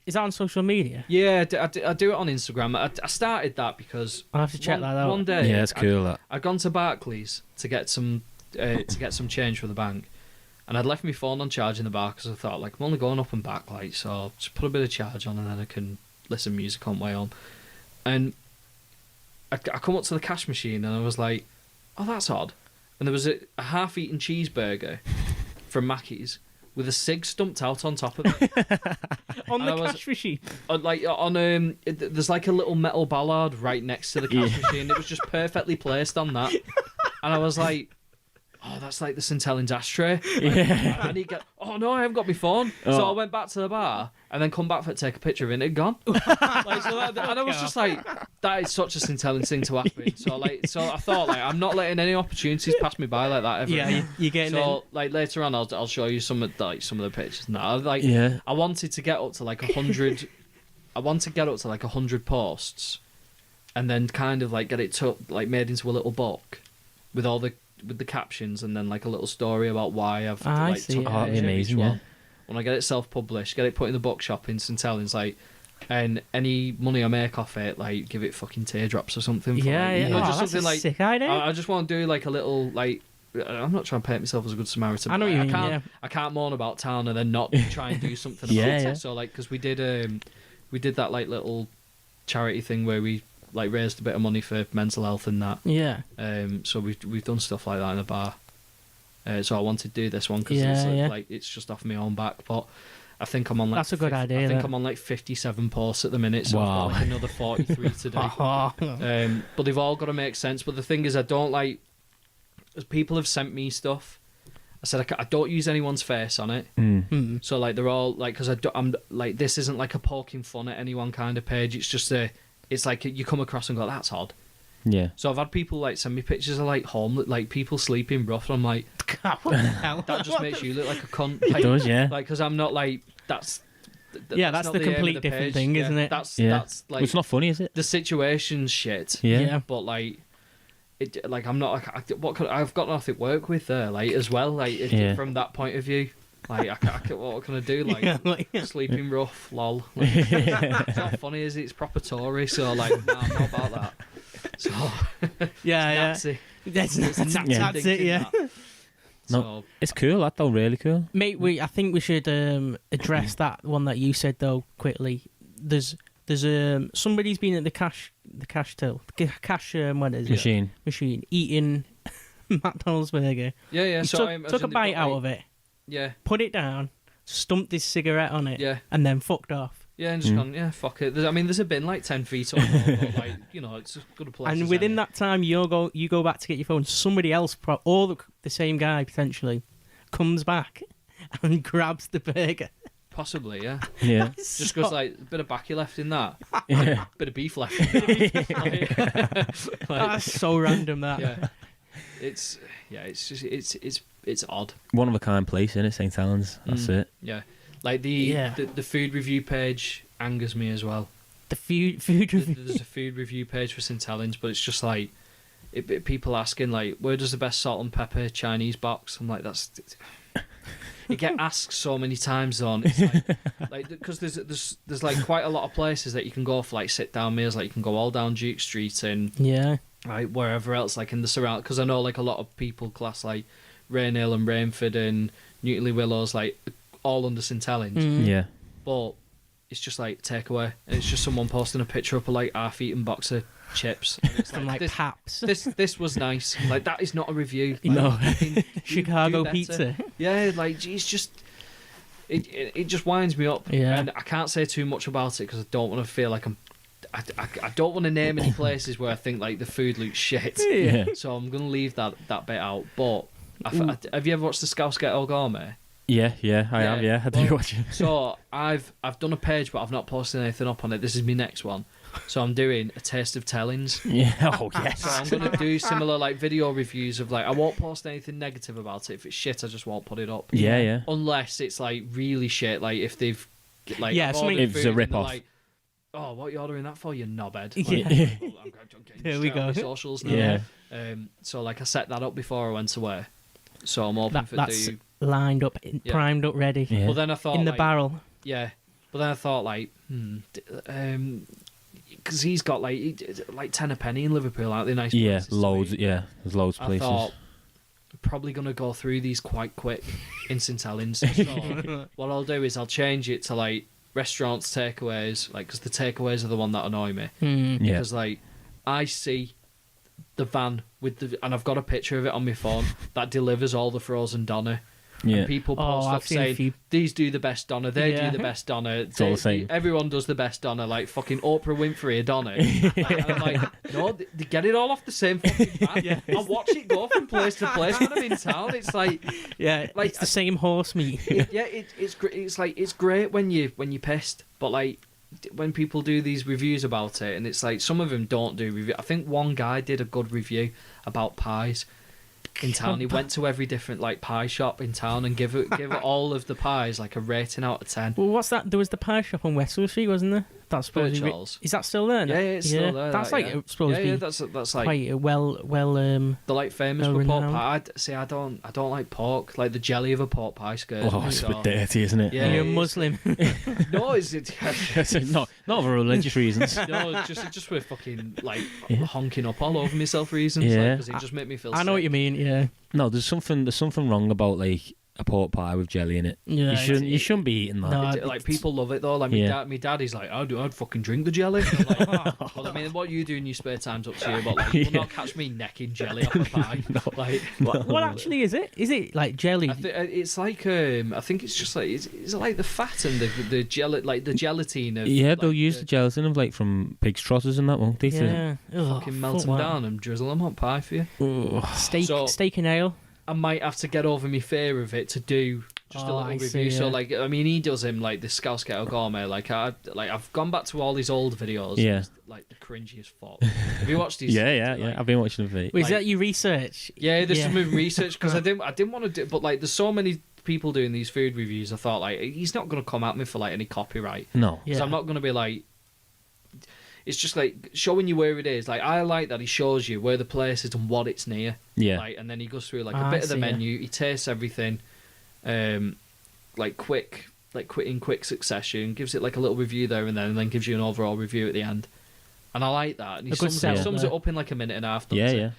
S3: Is that on social media?
S4: Yeah, I do it on Instagram. I started that because
S3: I'll have to check that out.
S4: One day,
S2: Yeah, it's cool. That.
S4: I'd gone to Barclays to get some change for the bank, and I'd left my phone on charge in the bar because I thought, like, I'm only going up and back, like, so I'll just put a bit of charge on and then I can listen to music on way on. And I come up to the cash machine and I was like, oh, that's odd. And there was a half-eaten cheeseburger from Mackey's with a cig stumped out on top of it.
S3: On the cash machine.
S4: There's like a little metal ballard right next to the cash machine. It was just perfectly placed on that. And I was like, oh, that's like the St Helens ashtray.
S2: Yeah.
S4: And he go, oh no, I haven't got my phone. So I went back to the bar and then come back for to take a picture of it and it'd gone. And I was just like, that is such a St Helens thing to happen. So I thought, like, I'm not letting any opportunities pass me by like that ever.
S3: Yeah, you're getting in.
S4: So like later on, I'll show you some of the pictures. Now, like,
S2: Yeah.
S4: I wanted to get up to like 100. I want to get up to like 100 posts, and then kind of like get it made into a little book with all the captions and then like a little story about why I've
S3: I see,
S4: took
S3: yeah,
S4: a
S2: that'd be
S4: picture of
S2: amazing,
S4: each one.
S2: yeah.
S4: When I get it self-published, get it put in the bookshop in St Helens, like, and any money I make off it, like, give it fucking teardrops or something. For,
S3: Yeah,
S4: like,
S3: yeah.
S4: you know,
S3: Oh,
S4: just
S3: that's
S4: something
S3: a
S4: like
S3: sick idea.
S4: I just want to do like a little like. I'm not trying to paint myself as a good Samaritan.
S3: I know what you mean,
S4: I can't moan about town and then not try and do something about
S2: Yeah,
S4: it.
S2: yeah.
S4: So like, because we did that like little charity thing where we like raised a bit of money for mental health and that.
S3: Yeah.
S4: So we've done stuff like that in a bar. So I wanted to do this one because it's just off my own back. But I think I'm on like
S3: That's a good idea,
S4: I think
S3: that.
S4: I'm on like 57 posts at the minute, so I've got like another 43 to do. But they've all got to make sense. But the thing is, I don't like. As people have sent me stuff, I said I don't use anyone's face on it. So like they're all like, because I'm like, this isn't like a poking fun at anyone kind of page. It's just it's like you come across and go, that's odd.
S2: Yeah.
S4: So I've had people like send me pictures of like homeless, like people sleeping rough. And I'm like,
S3: What the hell?
S4: that just makes you look like a cunt.
S2: It
S4: Like,
S2: does, yeah.
S4: Like, because I'm not like that's.
S3: Yeah, that's
S4: not
S3: the
S4: aim of
S3: complete
S4: the
S3: different
S4: page.
S3: thing,
S4: Yeah,
S3: isn't it?
S4: That's like
S2: Well, it's not funny, is it?
S4: the situation shit.
S2: Yeah.
S4: But like, it like I'm not like I've got nothing to work with there. Like as well, like from that point of view. Like, what can I do? Like, sleeping rough, lol. Like, it's not funny, is it? It's proper Tory, so like, nah, I'm not about that. So,
S3: Yeah,
S4: Nazi.
S3: That's
S4: It's a Nazi
S3: it,
S4: thinking,
S3: yeah.
S4: that.
S2: No.
S4: So,
S2: It's cool, that though, really cool.
S3: Mate, I think we should address that one that you said though quickly. There's somebody's been at the cash what is it? Machine eating McDonald's burger.
S4: yeah.
S3: He
S4: So
S3: took a bite out of it,
S4: Yeah,
S3: put it down, stumped his cigarette on it,
S4: yeah.
S3: and then fucked off.
S4: Yeah, and just gone, yeah, fuck it. There's a bin like 10 feet up, but like, it's as good a place.
S3: And
S4: as
S3: within
S4: any.
S3: that time, you go back to get your phone. Somebody else, the same guy potentially, comes back and grabs the burger.
S4: Possibly, yeah.
S2: Yeah.
S4: Just because like a bit of backy left in that,
S2: Yeah.
S4: bit of beef left. In that. Like,
S3: That's so random. That.
S4: yeah, it's just it's odd.
S2: One of a kind place, isn't it? St Helens. That's it.
S4: Yeah, like the food review page angers me as well.
S3: The food review.
S4: There's a food review page for St Helens, but it's just like people asking like, where does the best salt and pepper Chinese box? I'm like, that's. You get asked so many times on. It's like because there's like quite a lot of places that you can go for like sit down meals. Like you can go all down Duke Street and right wherever else like in the surround. Because I know like a lot of people class like Rainhill and Rainford and Newtonley Willows like all under St Helens.
S2: Yeah.
S4: But it's just like takeaway, and it's just someone posting a picture up of like half-eaten box of chips. And it's
S3: From like
S4: this,
S3: Paps.
S4: This was nice. Like that is not a review. Like,
S3: No.
S4: fucking
S3: Chicago
S4: do better.
S3: pizza.
S4: Yeah, like it's just it just winds me up.
S3: Yeah.
S4: And I can't say too much about it because I don't want to feel like I don't want to name any places where I think like the food looks shit.
S2: Yeah.
S4: So I'm gonna leave that bit out. But have you ever watched the Scouse Get All Gourmet?
S2: Yeah, I have. Yeah, I do
S4: well,
S2: watch it.
S4: So I've done a page, but I've not posted anything up on it. This is my next one. So I'm doing a taste of St Helens.
S2: Yeah. Oh yes.
S4: So I'm gonna do similar like video reviews of like I won't post anything negative about it. If it's shit, I just won't put it up.
S2: Yeah.
S4: Unless it's like really shit, like if they've like
S3: Yeah,
S4: I've
S3: something-
S4: ordered
S2: If it's
S4: food
S2: a
S4: and they're
S2: rip-off.
S4: like, oh, what are you ordering that for, you knobhead?
S3: Yeah.
S4: Like, I'm getting
S3: There we
S4: straight on my
S3: go.
S4: socials now.
S2: Yeah.
S4: So like I set that up before I went away. So I'm hoping for
S3: That's
S4: do.
S3: lined up,
S4: Yeah.
S3: primed up, ready
S2: Yeah.
S4: But then I thought
S3: in the
S4: like,
S3: barrel.
S4: Yeah, but then I thought like, because he's got like 10 a penny in Liverpool, aren't they? Nice.
S2: Yeah,
S4: places to
S2: loads.
S4: eat.
S2: Yeah, there's loads of
S4: I
S2: places.
S4: thought probably gonna go through these quite quick in St Helens. So what I'll do is I'll change it to like restaurants, takeaways, like because the takeaways are the one that annoy me.
S3: Mm.
S2: Yeah.
S4: Because like I see the van with the and I've got a picture of it on my phone that delivers all the frozen doner.
S2: Yeah.
S4: And people post
S3: I've
S4: up
S3: seen a
S4: saying
S3: few.
S4: these do the best doner, they
S3: Yeah.
S4: do the best doner.
S2: It's all the same.
S4: Everyone does the best doner, like fucking Oprah Winfrey a doner. And I'm like, no, they get it all off the same fucking van. I watch it go from place to place when I'm in town. It's like,
S3: Yeah,
S4: Like,
S3: it's the same horse meat.
S4: it's great. It's like it's great when you're pissed, but like when people do these reviews about it, and it's like some of them don't do review. I think one guy did a good review about pies in town. He went to every different like pie shop in town and give it all of the pies like a rating out of 10.
S3: Well, what's that? There was the pie shop on Westfield Street, wasn't there? That's supposed to be.
S4: Birchall's.
S3: Is that still there?
S4: Yeah, it's still there.
S3: That's
S4: that,
S3: like
S4: yeah.
S3: supposed to be
S4: That's like
S3: quite a well.
S4: they're like famous for pork
S3: renowned.
S4: pie. I don't like pork. Like the jelly of a pork pie scares
S2: Oh,
S4: me.
S2: it's a
S4: So.
S2: bit dirty, isn't it?
S4: Yeah.
S3: You're a
S4: it's-
S3: Muslim.
S4: No, is it?
S2: not for religious reasons.
S4: No, just with fucking like
S2: Yeah.
S4: honking up all over myself reasons.
S2: Yeah.
S4: Because it just make me feel.
S3: I know what you mean. Yeah.
S2: No, there's something wrong about like a pork pie with jelly in it.
S3: Yeah.
S2: You shouldn't be eating that.
S3: No.
S4: Like people love it though. Like
S2: Yeah.
S4: my daddy's like, I'd fucking drink the jelly. I'm like, oh. Well, I mean, what you do in your spare time's up to you, but like, you will not catch me necking jelly off a pie. Like,
S3: What actually is it? Is it like jelly?
S4: it's like I think it's just like it's like the fat and the gelatine of
S2: Yeah,
S4: like,
S2: they'll use the gelatin of like from pig's trotters and that, won't they?
S3: Yeah. Ugh,
S4: fucking melt
S3: fuck
S4: them
S3: that.
S4: down and drizzle them on pie for you.
S3: Steak and ale.
S4: I might have to get over my fear of it to do just a
S3: Oh,
S4: little
S3: I
S4: review.
S3: see,
S4: So
S3: yeah.
S4: like, I mean, he does him like the Scouse Ghetto Gourmet. I've gone back to all these old videos.
S2: Yeah.
S4: It's, like the cringiest fuck. Have you watched these?
S2: Yeah.
S4: like-
S2: I've been watching the video.
S3: Wait, is
S4: Like-
S3: that your research?
S4: Yeah, there's
S3: Yeah.
S4: some research because I didn't want to do, but like there's so many people doing these food reviews. I thought like he's not going to come at me for like any copyright.
S2: No.
S3: Yeah.
S4: So I'm not going to be like. It's just like showing you where it is. Like I like that he shows you where the place is and what it's near.
S2: Yeah.
S4: Like, and then he goes through like
S3: Ah,
S4: a
S3: I
S4: bit of the
S3: see, yeah.
S4: menu. He tastes everything, in quick succession. Gives it like a little review there and then gives you an overall review at the end. And I like that. And he
S3: A good
S4: sums
S3: setup
S4: it
S3: there.
S4: up in like a minute and a half. doesn't
S2: Yeah,
S4: he?
S2: yeah.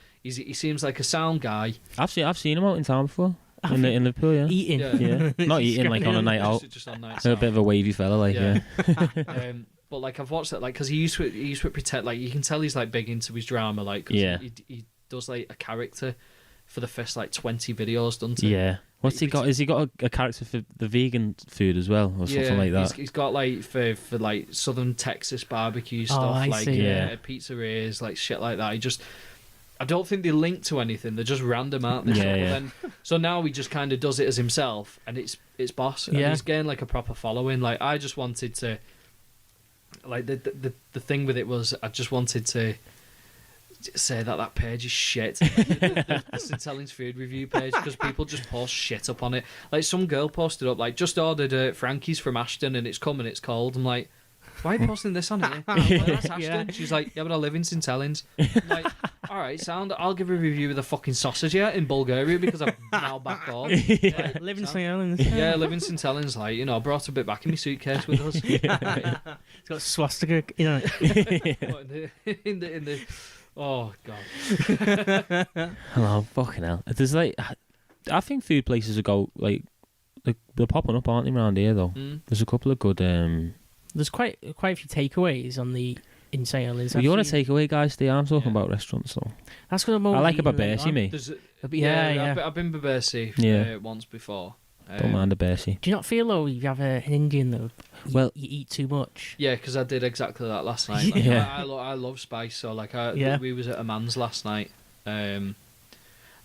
S4: He seems like a sound guy.
S2: I've seen him out in town before. In Liverpool, yeah.
S3: Eating.
S2: Yeah. Not eating like on a night out.
S4: Just on nights
S2: A
S4: out.
S2: bit of a wavy fella, like yeah.
S4: But like I've watched that, like because he used to pretend, like you can tell he's like big into his drama, like 'cause
S2: Yeah.
S4: he does like a character for the first like 20 videos, doesn't he?
S2: Yeah. What's he got? Has he got a character for the vegan food as well, or something like that?
S4: He's got like for like Southern Texas barbecue
S3: Oh,
S4: stuff,
S3: I
S4: like
S3: see,
S2: yeah.
S4: pizzerias, like shit like that. I don't think they link to anything. They're just random, aren't they?
S2: Yeah,
S4: so,
S2: yeah.
S4: Then, so now he just kind of does it as himself, and it's boss. And
S3: Yeah.
S4: he's gained like a proper following. Like I just wanted to, like the thing with it was I just wanted to say that page is shit. the St Helens food review page, because people just post shit up on it. Like some girl posted up like just ordered Frankie's from Ashton and it's coming, it's cold. I'm like, why are you posting this on here? I'm like, that's Ashton.
S3: Yeah.
S4: She's like, yeah, but I live in St Helens. I'm like, all right, sound. I'll give a review of the fucking sausage here in Bulgaria because I'm now back home. Yeah,
S3: Live in
S4: sound.
S3: St Helens.
S4: Yeah, I live in St Helens. Like, you know, I brought a bit back in my suitcase with us.
S3: It's got swastika in it.
S4: in the oh god.
S2: Hello, fucking hell. There's like, I think food places will go like they're popping up, aren't they, around here though?
S4: Mm.
S2: There's a couple of good.
S3: There's quite a few takeaways in St Helens.
S2: You want to take away, guys? I'm talking about restaurants though.
S3: That's because I'm
S2: I like a
S3: overeating
S2: Babesi,
S3: later
S2: me.
S4: There's a-
S3: Yeah.
S4: I've been Babesi
S2: Yeah.
S4: once before.
S2: Don't mind a Babesi.
S3: Do you not feel though you have an Indian though?
S2: Well-
S3: you eat too much.
S4: Yeah, because I did exactly that last night. Like,
S2: Yeah.
S4: I love spice, so like
S3: Yeah.
S4: we was at a man's last night.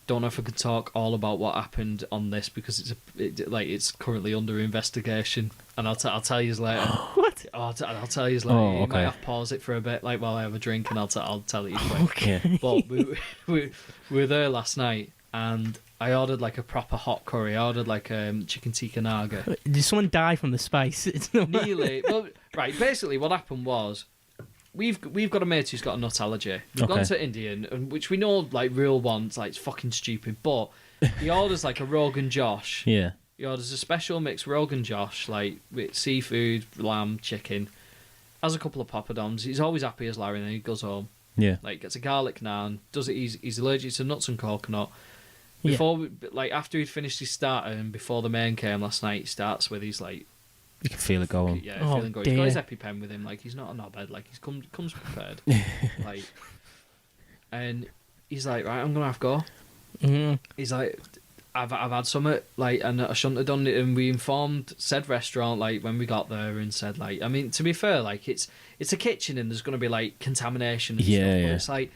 S4: don't know if I could talk all about what happened on this because it's currently under investigation, and I'll tell you later.
S3: What?
S4: I'll tell you later.
S2: Oh,
S4: You might
S2: okay.
S4: have to pause it for a bit, like while I have a drink, and I'll tell it you quick.
S3: Okay.
S4: But we were there last night, and I ordered like a proper hot curry. I ordered like chicken tikka naga.
S3: Did someone die from the spice? It's not
S4: Nearly. Well, right. Basically, what happened was we've got a mate who's got a nut allergy. We've gone to Indian, and which we know like real ones, like it's fucking stupid. But he orders like a Rogan Josh.
S2: Yeah.
S4: He orders a special mixed Rogan Josh, like with seafood, lamb, chicken. Has a couple of poppadoms. He's always happy as Larry, and then he goes home.
S2: Yeah.
S4: Like gets a garlic naan. Does it? He's allergic to nuts and coconut.
S3: Yeah.
S4: After he'd finished his starter and before the main came last night, he starts with his like.
S2: You can feel it going.
S4: Yeah,
S3: Oh,
S4: feeling good. He's got his
S3: dear.
S4: EpiPen with him. Like he's not a knobhead. Like he's comes prepared. Like, and he's like, right, I'm gonna have to go.
S3: Mm.
S4: He's like, I've had something like, and I shouldn't have done it. And we informed said restaurant like when we got there and said like, I mean, to be fair, like it's a kitchen and there's gonna be like contamination. And
S2: Yeah,
S4: stuff, but
S2: yeah.
S4: it's like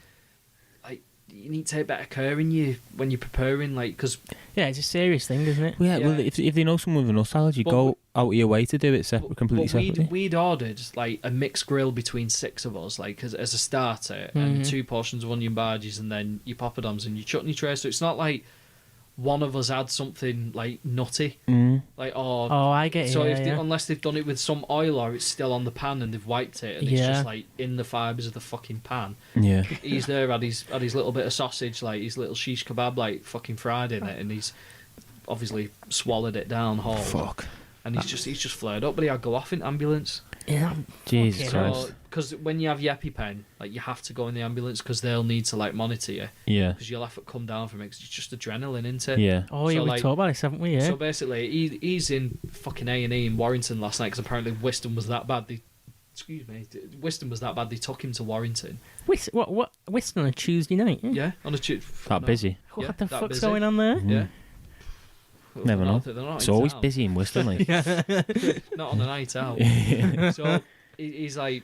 S4: you need to take better care when you're preparing, like because.
S3: Yeah, it's a serious thing, isn't it?
S2: Well, yeah,
S4: Yeah.
S2: well, if they know someone with a nut allergy,
S4: But
S2: go out of your way to do it completely separately.
S4: We'd ordered like a mixed grill between 6 of us, like as a starter, and 2 portions of onion bhajis, and then your poppadoms and your chutney tray. So it's not like one of us had something like nutty, like
S3: Oh, I get it.
S4: So
S3: yeah,
S4: if
S3: yeah.
S4: unless they've done it with some oil or it's still on the pan and they've wiped it and it's
S3: Yeah.
S4: just like in the fibres of the fucking pan.
S2: Yeah.
S4: He's there had his little bit of sausage, like his little shish kebab, like fucking fried in it, and he's obviously swallowed it down whole.
S2: Fuck.
S4: And he's just flared up, but he had to go off in ambulance.
S3: Yeah.
S2: Jesus
S3: Fucking
S2: Christ.
S4: So, because when you have your EpiPen, like you have to go in the ambulance because they'll need to like monitor you
S2: Yeah.
S4: because you'll have to come down from it 'cause it's just adrenaline, isn't it?
S2: Yeah.
S3: Oh, yeah,
S4: So,
S3: we
S4: like-
S3: talked about this, haven't we? Yeah.
S4: So basically, he's in fucking A&E in Warrington last night because apparently Whiston was that bad. Whiston was that bad. They took him to Warrington.
S3: What? Whiston on a Tuesday night?
S4: Yeah, on a
S2: That busy.
S3: What
S4: Yeah,
S3: the
S4: that
S3: fuck's
S4: busy.
S3: going on there?
S4: Yeah.
S2: Never know.
S4: They're not
S2: It's
S4: in
S2: always
S4: town.
S2: busy in Whiston, like.
S4: Not on a night out. So he's like,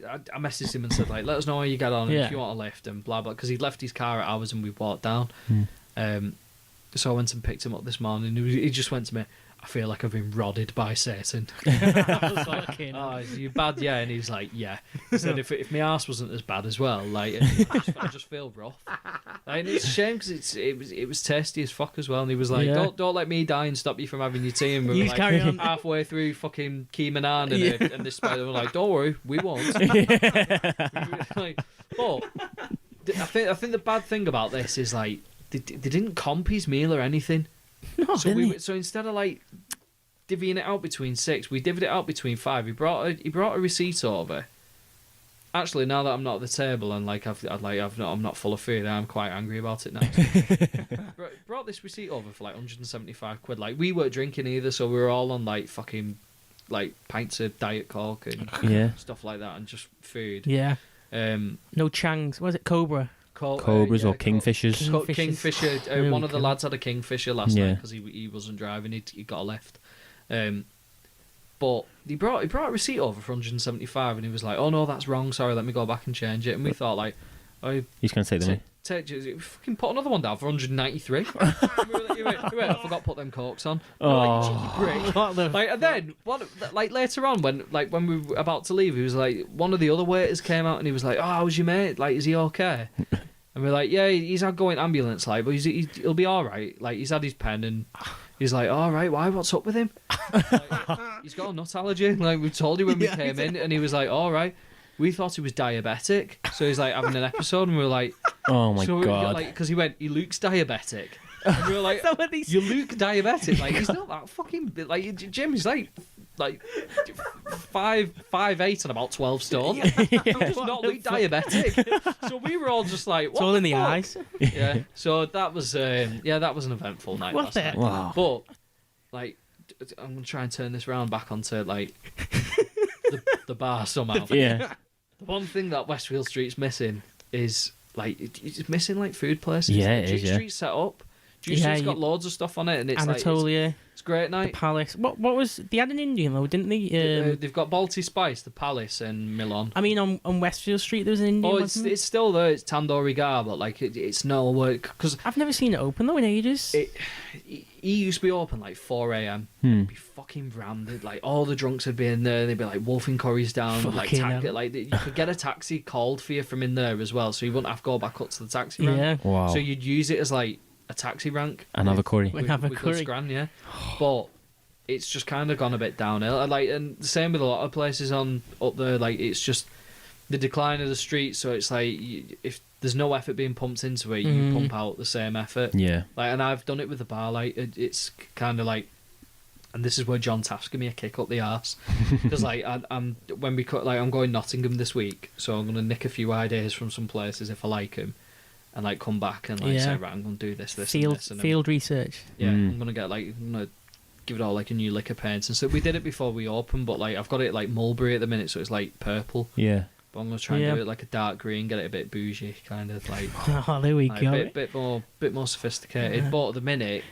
S4: I messaged him and said like, let us know how you get on and
S3: Yeah.
S4: if you want a lift and blah blah, because he'd left his car at ours and we walked down. So I went and picked him up this morning. He just went to me, I feel like I've been rodded by Satan. I was like,
S3: Fucking
S4: oh, is you bad? Yeah. And he's like, yeah. He said, if my arse wasn't as bad as well, like, I just feel rough. And it's a shame because it was tasty as fuck as well. And he was like,
S3: Yeah.
S4: don't let me die and stop you from having your tea. And we
S3: You
S4: were like
S3: carry on.
S4: halfway through fucking Keyman and this spider. We're like, don't worry, we won't. Like, but I think the bad thing about this is like they didn't comp his meal or anything.
S3: No,
S4: So instead of like divvying it out between 6, we divvied it out between 5. He brought a receipt over. Actually, now that I'm not at the table and like I'm not full of food, I'm quite angry about it now. Brought this receipt over for like 175 quid. Like we weren't drinking either, so we were all on like fucking like pints of Diet Coke and
S2: Yeah.
S4: stuff like that, and just food.
S3: Yeah.
S4: Um,
S3: No Changs. What is it? Cobra.
S2: Cobras or Kingfishers.
S4: Kingfisher.
S3: There
S4: One
S3: we
S4: of the
S3: go.
S4: lads had a Kingfisher last
S2: Yeah.
S4: night because he wasn't driving. He got a lift. But he brought a receipt over for 175, and he was like, "Oh no, that's wrong. Sorry, let me go back and change it." And we thought like, "Oh,
S2: He's going to take the money.
S4: fucking put another one down for 193." He went, I forgot to put them corks on.
S2: Oh.
S4: Break.
S3: What the?
S4: Like, and then like later on when we were about to leave, he was like, one of the other waiters came out and he was like, "Oh, how's your mate? Like, is he okay?" And we're like, "Yeah, he's had going ambulance, like, but he'll be all right. Like, he's had his pen and he's like, all right, why? What's up with him? Like, he's got a nut allergy. Like we told you when we came in, and he was like, all right." We thought he was diabetic, so he's like having an episode, and we were like,
S2: Oh my
S4: so
S2: God.
S4: like, because he looks diabetic. And we were like,
S3: Some of these-
S4: you look diabetic. Like he's not that fucking like Jim is like 5'8" and about 12 stone. He does not look diabetic. So we were all just like, what
S3: It's all in the
S4: fuck?
S3: eyes.
S4: Yeah. So that was an eventful night
S3: What
S4: last
S3: the-
S4: night.
S2: Wow.
S4: But like, I'm gonna try and turn this round back onto like the bar somehow.
S2: Yeah.
S4: The one thing that Westfield Street's missing is like it's missing like food places.
S2: Yeah,
S4: The
S2: it is, yeah.
S4: Street's set up. Street's got loads of stuff on it, and it's
S3: Anatolia.
S4: It's a great
S3: The
S4: night.
S3: Palace. What was they had an Indian though, didn't they?
S4: They've got Balti Spice, the Palace, and Milan.
S3: I mean, on Westfield Street there was an Indian.
S4: Oh, it's still there. It's Tandoori Gar, but like it's no work because
S3: I've never seen it open though in ages.
S4: he used to be open like 4 a.m. It'd be fucking rammed. Like all the drunks would be in there. They'd be like wolfing curries down.
S3: Fucking hell.
S4: Like you could get a taxi called for you from in there as well, so you wouldn't have to go back up to the taxi rank.
S3: Yeah.
S2: Wow.
S4: So you'd use it as like a taxi rank.
S2: And have a curry.
S3: And have a
S4: with
S3: curry.
S4: Gran, yeah. But it's just kind of gone a bit downhill. Like, and the same with a lot of places on up there. Like, it's just the decline of the street. So it's like if there's no effort being pumped into it, you pump out the same effort.
S2: Yeah.
S4: Like, and I've done it with the bar. Like, it's kind of like, and this is where John Taft's giving me a kick up the arse because like I'm when we cut like I'm going Nottingham this week, so I'm gonna nick a few ideas from some places if I like them. And like come back and like say right, I'm gonna do this, and this, and
S3: field research.
S4: yeah, I'm gonna get like I'm gonna give it all like a new lick of paint. And so we did it before we opened, but like I've got it like mulberry at the minute, so it's like purple.
S2: Yeah.
S4: But I'm gonna try and do it like a dark green, get it a bit bougie, kind of like.
S3: Oh, there we
S4: Like,
S3: go.
S4: bit more sophisticated.
S3: Yeah.
S4: But at the minute,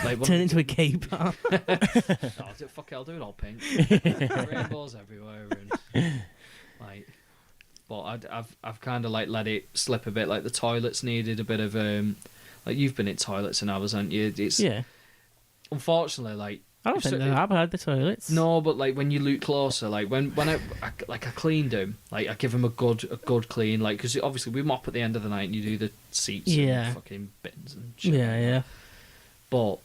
S4: like,
S3: Turn into a gay bar.
S4: fuck it, I'll do it all pink. Rainbows everywhere, and like. But I've kind of like let it slip a bit. Like the toilets needed a bit of like you've been in toilets and others, haven't you? It's unfortunately like
S3: I don't think I've had the toilets.
S4: no, but like when you look closer, like when I cleaned them, like I give them a good clean, like because obviously we mop at the end of the night and you do the seats and fucking bins and shit.
S3: Yeah.
S4: But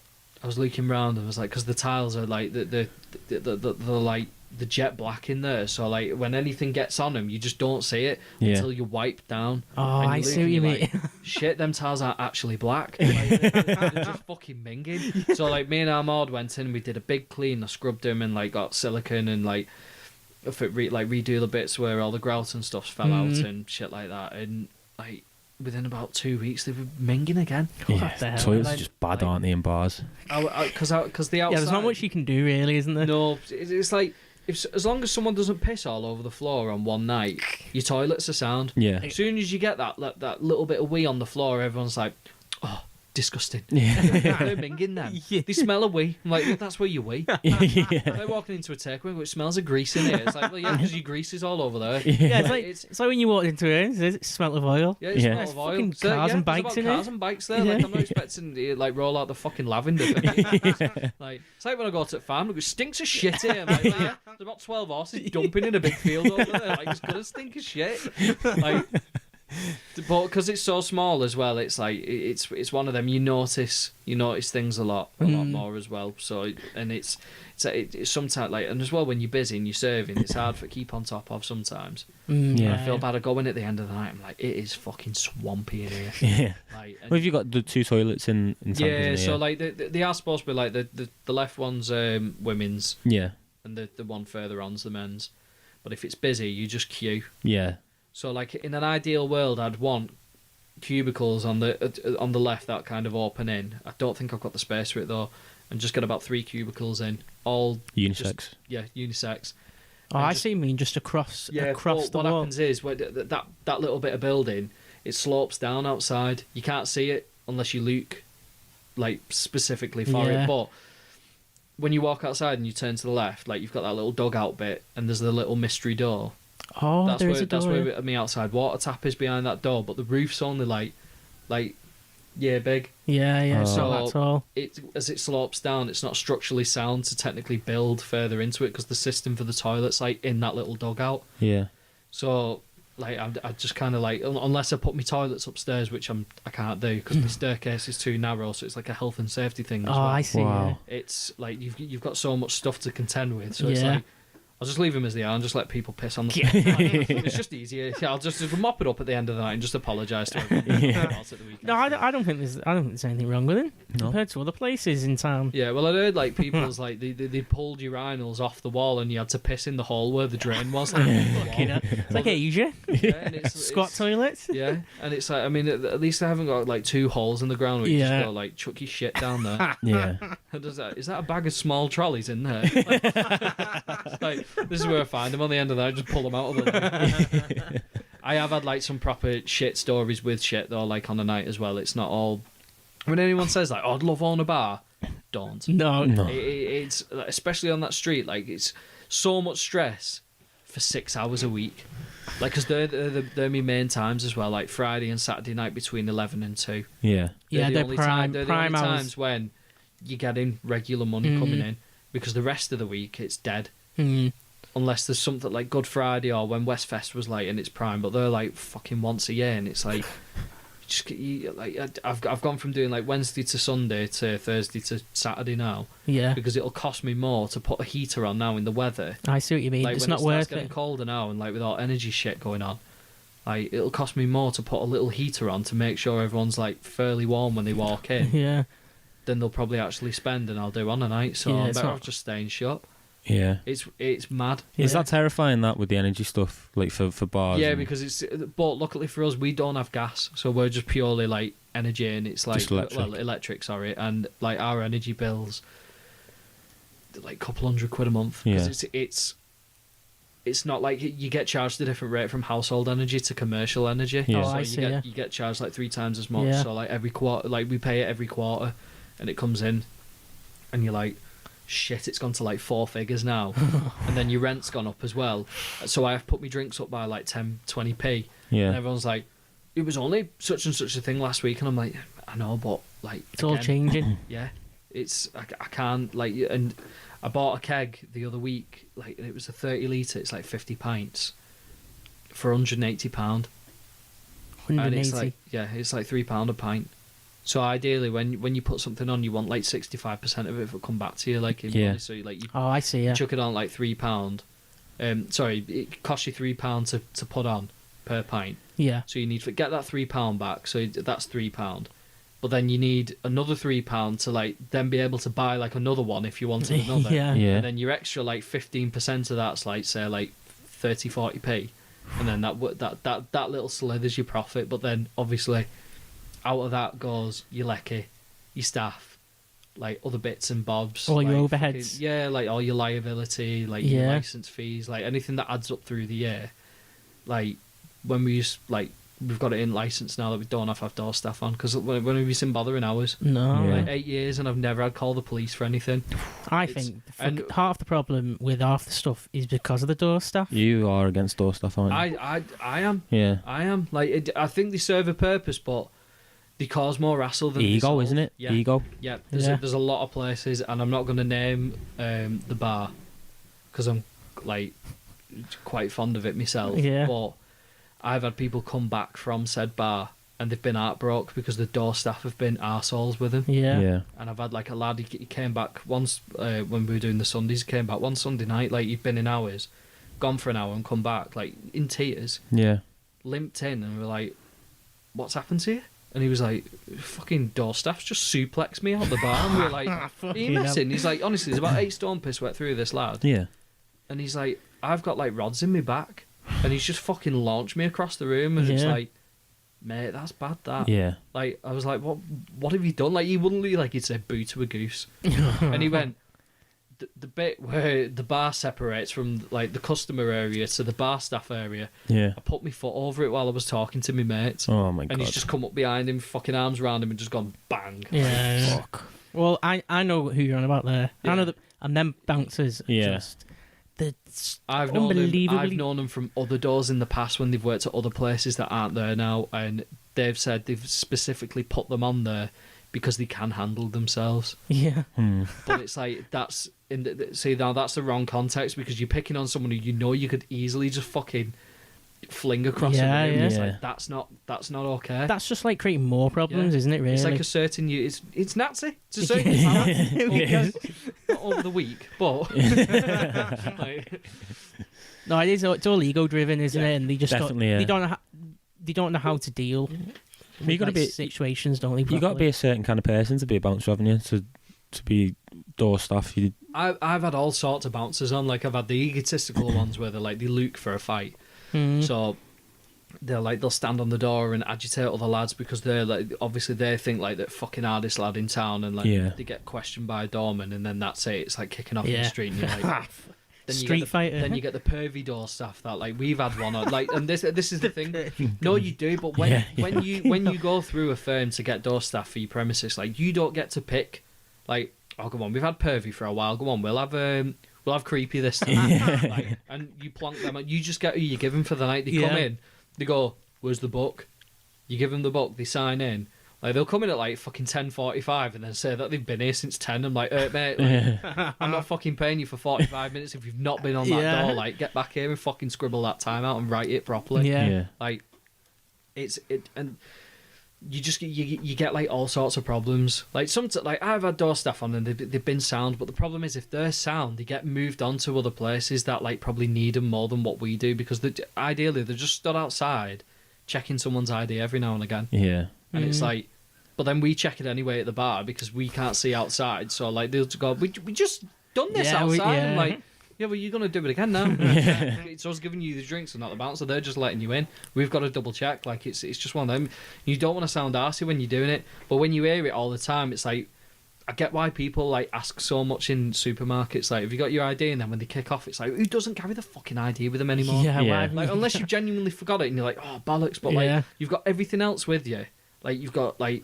S4: I was looking round and I was like, because the tiles are like the like the jet black in there, so like when anything gets on them, you just don't see it until you wipe down.
S3: Oh, I see what you mean.
S4: Like, shit, them tiles aren't actually black. Like, they're just fucking minging. So like me and Armand went in, we did a big clean. I scrubbed them and like got silicone and like redo the bits where all the grout and stuff fell out and shit like that. And like within about 2 weeks, they were minging again.
S3: What the hell?
S2: Toilets
S4: Like-
S2: are just bad, aren't they, in bars?
S4: Because the outside.
S3: Yeah, there's not much you can do really, isn't there?
S4: No, it's like as long as someone doesn't piss all over the floor on one night, your toilets are sound.
S2: Yeah.
S4: As soon as you get that little bit of wee on the floor, everyone's like, "Oh, disgusting."
S2: Yeah.
S4: They're minging them.
S3: Yeah.
S4: They smell a wee. I'm like, that's where you wee.
S2: Yeah.
S4: They're walking into a takeaway which smells of grease in here. It's like, well, yeah, because your grease is all over there.
S3: Yeah,
S4: Like,
S3: it's like when you walked into it, it smelled of oil.
S4: Yeah, it
S2: Yeah.
S4: smells of oil.
S3: Fucking
S4: So,
S3: cars
S4: yeah,
S3: and
S4: there's
S3: bikes
S4: about
S3: in
S4: cars
S3: it.
S4: and bikes there. Like, I'm not expecting to like roll out the fucking lavender. Like, it's like when I go to the farm, it stinks of shit here. I'm like, well, yeah, there's about 12 horses dumping in a big field over there. Like, it's gonna stink of shit. Like, but because it's so small as well, it's like it's one of them. You notice things a lot more as well. So and it's sometimes like, and as well when you're busy and you're serving, it's hard to keep on top of sometimes.
S2: Yeah.
S4: I feel bad at going at the end of the night. I'm like, it is fucking swampy in here.
S2: Yeah.
S4: Like, and-
S2: Well, have you got the 2 toilets in Tampines?
S4: yeah, so like they are supposed to be like the left one's women's
S2: Yeah.
S4: and the one further on's the men's. But if it's busy, you just queue.
S2: Yeah.
S4: So like in an ideal world, I'd want cubicles on the left that kind of open in. I don't think I've got the space for it though, and just get about 3 cubicles in, all
S2: Unisex.
S4: unisex.
S3: Oh,
S4: And
S3: I
S4: just-
S3: see. You mean just across
S4: but
S3: the
S4: what
S3: wall.
S4: happens is that little bit of building, it slopes down outside. You can't see it unless you look like specifically for
S3: Yeah.
S4: it. But when you walk outside and you turn to the left, like you've got that little dugout bit, and there's the little mystery door.
S3: Oh,
S4: That's
S3: there's
S4: where
S3: a door.
S4: my outside water tap is behind that door, but the roof's only like big.
S3: Yeah.
S2: Oh.
S3: So that's all.
S4: It as it slopes down, it's not structurally sound to technically build further into it because the system for the toilet's like in that little dugout.
S2: Yeah.
S4: So like I just kind of like, unless I put my toilets upstairs, which I can't do because the staircase is too narrow, so it's like a health and safety thing.
S3: Oh,
S4: As well.
S3: I see.
S2: Wow.
S4: It's like you've got so much stuff to contend with, so it's
S3: Yeah.
S4: like I'll just leave them as they are and just let people piss on the floor. It's just easier. I'll just mop it up at the end of the night and just apologise to everyone.
S2: Yeah.
S4: else at the weekend.
S3: No, I don't think there's anything wrong with it compared to other places in town.
S4: Yeah, well, I heard like people's like they pulled urinals off the wall and you had to piss in the hole where the drain was. Like,
S3: You know, it's like Asia.
S4: yeah, and it's
S3: Squat toilets.
S4: Yeah, and it's like, I mean, at least they haven't got like 2 holes in the ground where you
S3: Yeah.
S4: just go like chuck your shit down there.
S2: Yeah.
S4: Is that a bag of small trolleys in there? Like, this is where I find them on the end of the night. Just pull them out of the. I have had like some proper shit stories with shit though, like on the night as well. It's not all When anyone says like, "Oh, I'd love own a bar," don't.
S3: No.
S4: It's especially on that street. Like it's so much stress for 6 hours a week. Like, because they're my main times as well. Like Friday and Saturday night between 11 and 2.
S2: Yeah.
S3: They're prime
S4: They're the
S3: prime
S4: only
S3: hours.
S4: times when you're getting regular money coming in, because the rest of the week it's dead. Unless there's something like Good Friday or when Westfest was like and it's prime, but they're like fucking once a year, and it's like, I've gone from doing like Wednesday to Sunday to Thursday to Saturday now.
S3: Yeah.
S4: Because it'll cost me more to put a heater on now in the weather.
S3: I see what you mean.
S4: Like
S3: It's
S4: when
S3: not
S4: it starts
S3: worth
S4: getting
S3: it.
S4: colder now, and like with all energy shit going on, like it'll cost me more to put a little heater on to make sure everyone's like fairly warm when they walk in.
S3: Yeah.
S4: Than they'll probably actually spend, and I'll do on a night. So
S3: Yeah,
S4: I'm
S3: it's
S4: better
S3: not-
S4: off just staying shut.
S2: Yeah.
S4: It's mad.
S2: Is
S3: Yeah.
S2: that terrifying, that, with the energy stuff, like for bars?
S4: Yeah,
S2: and-
S4: because it's. But luckily for us, we don't have gas, so we're just purely like energy, and it's like
S2: Just electric.
S4: well, electric. Sorry, and like our energy bills, like a couple £100 a month. Because it's not like you get charged a different rate from household energy to commercial energy.
S2: Yeah.
S3: Oh,
S4: So
S3: I
S4: you
S3: see,
S4: get
S3: yeah.
S4: you get charged like 3 times as much.
S3: Yeah.
S4: So like every quarter, like we pay it every quarter, and it comes in, and you're like, shit, it's gone to like 4 figures now, and then your rent's gone up as well. So I have put my drinks up by like 10-20p, and
S2: Yeah.
S4: everyone's like, it was only such and such a thing last week, and I'm like, I know, but like
S3: It's all
S4: again,
S3: changing.
S4: yeah, I can't like, and I bought a keg the other week, like it was a 30 litre, it's like 50 pints for £180, and
S3: 180.
S4: it's like, yeah, it's like £3 a pint. So ideally, when you put something on, you want like 65% of it will come back to you, like in
S2: Yeah.
S4: money. So you
S3: Oh, I see. Yeah.
S4: chuck it on like £3. Sorry, it costs you £3 to put on per pint.
S3: Yeah.
S4: So you need to get that £3 back. So that's £3. But then you need another £3 to like then be able to buy like another one if you wanted another.
S3: Yeah.
S2: Yeah.
S4: And then your extra like 15% of that's like say like 30-40p, and then that little slithers your profit. But then obviously out of that goes your lecky, your staff, like other bits and bobs,
S3: All your
S4: like
S3: overheads.
S4: fucking- yeah, like all your liability, like your
S3: Yeah.
S4: license fees, like anything that adds up through the year. Like when we used like we've got it in license now that we don't have door staff on, because when we've been bothering hours.
S3: No.
S2: Yeah.
S4: Like 8 years, and I've never had to call the police for anything.
S3: I
S4: It's-
S3: think
S4: and-
S3: half the problem with half the stuff is because of the door stuff.
S2: You are against door stuff, aren't you?
S4: I am.
S2: Yeah.
S4: I am. Like I think they serve a purpose, but they cause more hassle than they
S2: Ego,
S4: solve.
S2: isn't it?
S4: Yeah.
S2: Ego.
S4: Yeah.
S3: Yeah.
S4: There's a lot of places, and I'm not going to name the bar because I'm like quite fond of it myself.
S3: Yeah.
S4: But I've had people come back from said bar and they've been heartbroken because the door staff have been arseholes with them.
S3: Yeah.
S2: Yeah.
S4: And I've had like a lad, he came back once when we were doing the Sundays, he came back one Sunday night, like he'd been in hours, gone for an hour and come back, like in tears,
S2: Yeah.
S4: limped in, and we're like, what's happened to you? And he was like, fucking door staff's just suplexed me out the bar. And we were like, are you
S3: Fucking hell.
S4: messing? He's like, honestly, there's about 8 stone piss wet through this lad.
S2: Yeah.
S4: And he's like, I've got like rods in my back. And he's just fucking launched me across the room, and it's
S3: Yeah.
S4: like, mate, that's bad, that.
S2: Yeah.
S4: Like, I was like, what have you done? Like, he wouldn't be like, he'd say, boo to a goose. And he went, the bit where the bar separates from, like, the customer area to the bar staff area,
S2: Yeah.
S4: I put my foot over it while I was talking to my mates.
S2: Oh my god.
S4: And he's just come up behind him, fucking arms around him, and just gone bang.
S3: Yeah.
S2: Fuck.
S3: Well, I know who you're on about there.
S4: Yeah.
S3: I know that, and them bouncers. Are
S2: Yeah.
S3: Just the
S4: I've known
S3: unbelievably.
S4: them from other doors in the past when they've worked at other places that aren't there now, and they've said they've specifically put them on there because they can handle themselves.
S3: Yeah.
S4: But it's like that's see, now that's the wrong context, because you're picking on someone who you know you could easily just fucking fling across
S3: Yeah,
S4: the room.
S3: yeah.
S4: It's
S2: Yeah.
S4: like that's not okay.
S3: That's just like creating more problems,
S4: Yeah.
S3: isn't it? Really.
S4: It's like asserting you. It's Nazi. It's asserting power.
S3: Yes.
S4: Not over the week, but like,
S3: No, it's all ego driven, isn't
S4: Yeah.
S3: it? And they just
S2: Definitely,
S3: don't,
S2: yeah.
S3: they don't know how to deal with
S2: You gotta
S3: like,
S2: be-
S3: situations, don't they?
S2: You got to
S3: properly?
S2: be a certain kind of person to be a bouncer, haven't you? To be door staff. You.
S4: I've had all sorts of bouncers on. Like I've had the egotistical ones where they're like they look for a fight.
S3: Mm.
S4: So they'll stand on the door and agitate other lads because they're like obviously they think like that fucking hardest lad in town, and like
S2: Yeah.
S4: they get questioned by a doorman, and then that's it. It's like kicking off in
S3: Yeah.
S4: the street, and you're like,
S3: Street Fighter.
S4: Then you get the pervy door staff that like we've had one on, like, and this is the thing. No, you do, but when you go through a firm to get door staff for your premises, like you don't get to pick. Like, oh, come on, we've had pervy for a while. Go on, we'll have creepy this time. Like, and you plonk them, and you just get who you give them for the night. They come in, they go, "Where's the book?" You give them the book, they sign in. Like, they'll come in at like fucking 10:45 and then say that they've been here since 10. I'm like, mate, like, I'm not fucking paying you for 45 minutes if you've not been on that door. Like, get back here and fucking scribble that time out and write it properly.
S3: Yeah.
S4: Like, and you just you get like all sorts of problems. Like, like I've had door staff on and they've been sound, but the problem is if they're sound, they get moved on to other places that like probably need them more than what we do, because ideally they're just stood outside checking someone's ID every now and again.
S2: Yeah.
S4: And it's like, but then we check it anyway at the bar because we can't see outside. So like they'll go, we just done this outside. And like, yeah, well, you're gonna do it again now. It's us giving you the drinks and not the bouncer. They're just letting you in. We've got to double check. Like it's just one of them. You don't want to sound arsey when you're doing it, but when you hear it all the time, it's like, I get why people like ask so much in supermarkets. Like, have you got your ID? And then when they kick off, it's like, who doesn't carry the fucking ID with them anymore?
S3: Yeah.
S4: Like, unless you genuinely forgot it and you're like, oh bollocks. But like, you've got everything else with you. Like, you've got like,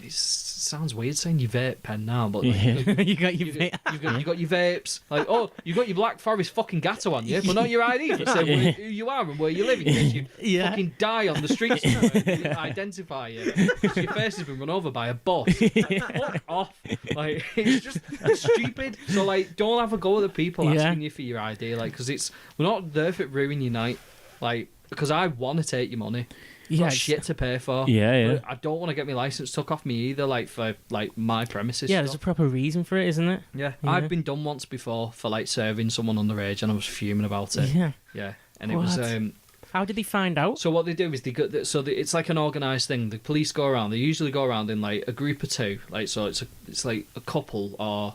S4: it sounds weird saying your vape pen now, but like,
S3: you got your
S4: you got your vapes. Like, oh, you got your Black Forest fucking gatter on you, but not your ID for saying who you are and where you live in case you fucking die on the streets somewhere. Identify you. So your face has been run over by a bus. Fuck off. Like, it's stupid. So like, don't have a go at the people asking you for your ID, like, because we're not there for it ruin your night. Like, because I want to take your money. Got shit to pay for. But I don't want to get my license took off me either, like for like my premises.
S3: Yeah,
S4: stuff.
S3: there's a proper reason for it, isn't it?
S4: Yeah. I've been done once before for like serving someone underage, and I was fuming about it.
S3: Yeah,
S4: and it was.
S3: How did they find out?
S4: So what they do is it's like an organised thing. The police go around. They usually go around in like a group of two. Like, so it's like a couple, or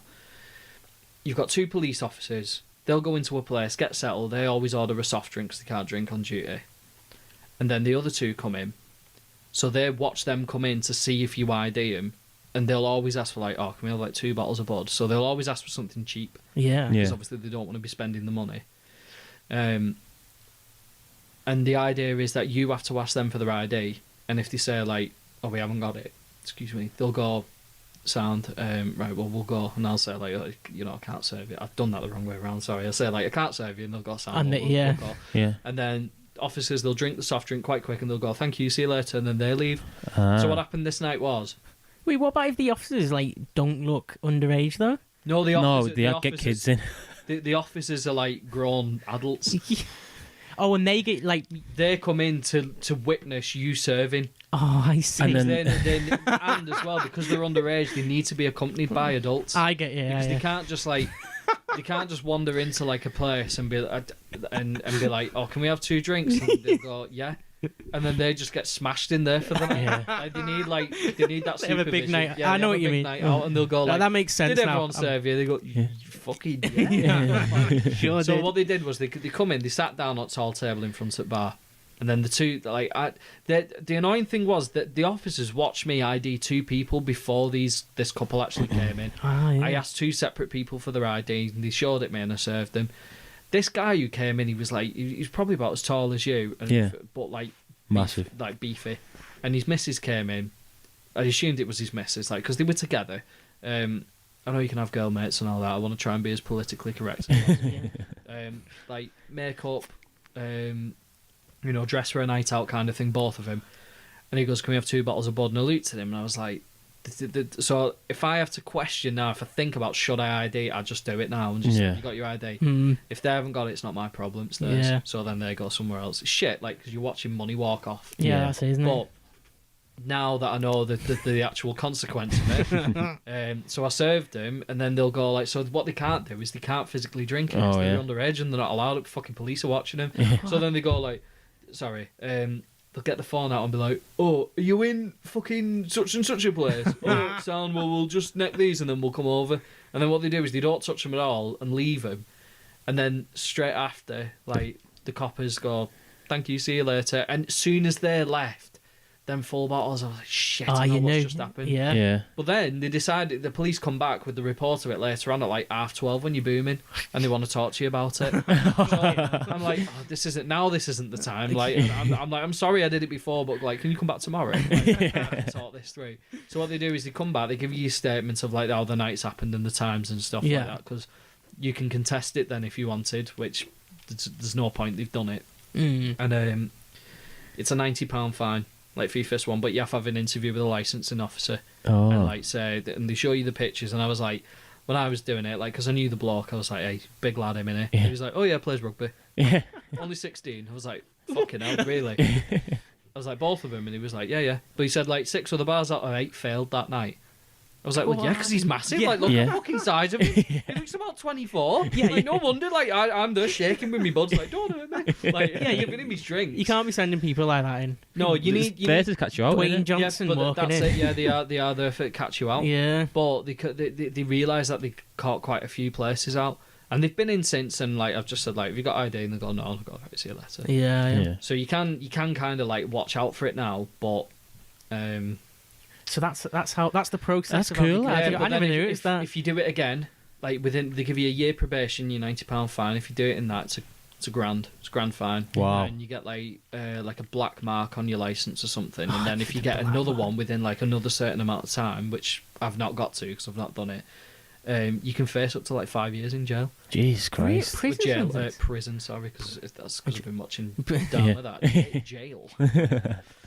S4: you've got two police officers. They'll go into a place, get settled. They always order a soft drink because they can't drink on duty. And then the other two come in. So they watch them come in to see if you ID them. And they'll always ask for like, oh, can we have like 2 bottles of bud? So they'll always ask for something cheap.
S3: Yeah.
S4: Because obviously they don't want to be spending the money. And the idea is that you have to ask them for their ID. And if they say like, oh, we haven't got it, excuse me, they'll go, sound, right, well, we'll go. And I'll say like, oh, I can't serve you. I've done that the wrong way around, sorry. I'll say like, I can't serve you. And they'll go, sound, we'll go. And then officers, they'll drink the soft drink quite quick and they'll go, thank you, see you later, and then they leave. So what happened this night was...
S3: Wait, what about if the officers like don't look underage though?
S4: No,
S2: they get kids in.
S4: The officers are like grown adults.
S3: Oh, and they get like...
S4: They come in to witness you serving.
S3: Oh, I see.
S4: And and as well, because they're underage, they need to be accompanied by adults.
S3: I get
S4: because they can't just like... They can't just wander into like a place and be like, oh, can we have 2 drinks? And they go, yeah. And then they just get smashed in there for the night. Like, they need that supervision.
S3: Have a big night.
S4: Yeah,
S3: I know what you mean.
S4: Night out, and they'll go like,
S3: that makes sense.
S4: Did everyone serve you? They go, you fucking
S3: Sure.
S4: So
S3: did.
S4: what they did was they come in, they sat down at a tall table in front of the bar. And then the two, like, the annoying thing was that the officers watched me ID 2 people before this couple actually came in. I asked 2 separate people for their ID, and they showed it me, and I served them. This guy who came in, he was probably about as tall as you, but like
S2: massive,
S4: like beefy. And his missus came in. I assumed it was his missus, like, because they were together. I know you can have girl mates and all that. I want to try and be as politically correct as possible. Like makeup. Dress for a night out kind of thing, both of them. And he goes, can we have 2 bottles of bud? And I looked at him and I was like, so if I have to question now, if I think about should I ID, I just do it now and just, you got your ID. If they haven't got it, it's not my problem, it's theirs. Yeah. So then they go somewhere else. It's shit, like, because you're watching money walk off.
S3: Yeah, that's it, isn't it?
S4: But now that I know the actual consequence of it, so I served them, and then they'll go like, so what they can't do is they can't physically drink it because they're underage and they're not allowed. Fucking police are watching them. So then they go like, sorry, they'll get the phone out and be like, oh, are you in fucking such and such a place? Oh, sound, well, we'll just neck these and then we'll come over. And then what they do is they don't touch them at all and leave them. And then straight after, like, the coppers go, thank you, see you later. And as soon as they're left, them full bottles. I was like, shit,
S3: Oh,
S4: I know
S3: you
S4: what's
S3: knew.
S4: just happened.
S3: Yeah.
S2: Yeah.
S4: But then they decided, the police come back with the report of it later on at like 12:30 when you're booming, and they want to talk to you about it. So I'm like, oh, this isn't the time. Like, I'm sorry I did it before, but like, can you come back tomorrow? Like, I can talk this through. So what they do is they come back, they give you statements of like how the night's happened and the times and stuff like that, because you can contest it then if you wanted, which there's no point. They've done it, and it's a £90 fine. Like for your first one, but you have to have an interview with a licensing officer, and like say, and they show you the pictures. And I was like, when I was doing it, like, because I knew the bloke, I was like, hey, big lad, him innit? He was like, oh yeah, plays rugby.
S2: Yeah.
S4: Only 16. I was like, fucking hell, really? I was like, both of them, and he was like, yeah. But he said like 6 of the bars out of 8 failed that night. I was like, well, yeah, because he's massive.
S3: Yeah.
S4: Like, look at the fucking size of him. He looks about 24.
S3: Yeah,
S4: like, no wonder. Like, I'm there shaking with me buds. Like, don't hurt me. Like, giving him his drinks.
S3: You can't be sending people like that in.
S4: No, you need.
S2: There to catch you out.
S3: Dwayne
S2: innit?
S3: Johnson
S4: but
S3: walking
S4: that's
S3: in.
S4: it. Yeah, they are there to catch you out.
S3: Yeah.
S4: But they realise that they caught quite a few places out, and they've been in since. And like I've just said, like, have you got ID? And they go, no. I've got to see you later.
S3: Yeah.
S4: So you can kind of like watch out for it now, but.
S3: So that's the process.
S2: That's
S3: of how
S2: cool.
S3: you-
S2: Yeah,
S3: I
S4: but
S3: never
S4: then
S3: knew it was that.
S4: if you do it again, like they give you a year probation, your £90 fine. If you do it in that, it's a grand. It's a grand fine.
S2: Wow.
S4: And you get like a black mark on your license or something. And then if you get another one within like another certain amount of time, which I've not got to because I've not done it, you can face up to like 5 years in jail.
S2: Jesus Christ.
S4: Prison, sorry, because that's because I've been watching down with that. Jail.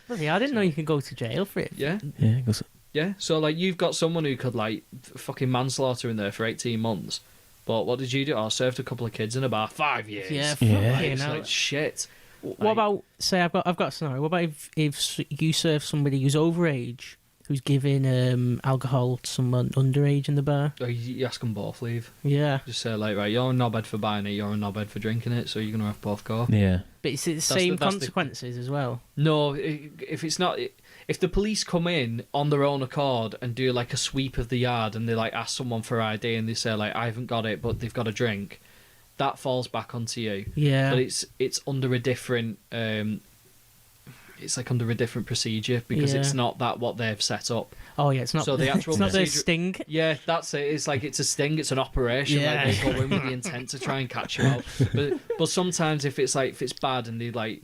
S3: Bloody, I didn't know you could go to jail for it.
S4: Yeah.
S2: Yeah. 'Cause-
S4: Yeah, so like you've got someone who could like fucking manslaughter in there for 18 months, but what did you do? I served a couple of kids in a bar 5 years.
S3: Yeah.
S2: Yeah.
S3: fucking
S4: It's
S3: hell.
S4: like shit.
S3: What about, say, I've got a scenario. What about if you serve somebody who's overage, who's giving alcohol to someone underage in the bar?
S4: You ask them both leave.
S3: Yeah.
S4: Just say like, right, you're a knobhead for buying it, you're a knobhead for drinking it, so you're gonna have both go.
S2: Yeah.
S3: But it's the
S4: the-
S3: same
S4: that's the-
S3: consequences as well.
S4: No, if it's not, if the police come in on their own accord and do like a sweep of the yard and they like ask someone for ID and they say like, I haven't got it, but they've got a drink, that falls back onto you.
S3: Yeah.
S4: But it's under a different it's like under a different procedure because it's not that what they've set up.
S3: Oh yeah, it's not.
S4: So the actual
S3: it's not the
S4: procedure-
S3: sting.
S4: Yeah, that's it. It's like it's a sting. It's an operation.
S3: Yeah.
S4: Like they go in with the intent to try and catch you out. But sometimes if it's bad and they like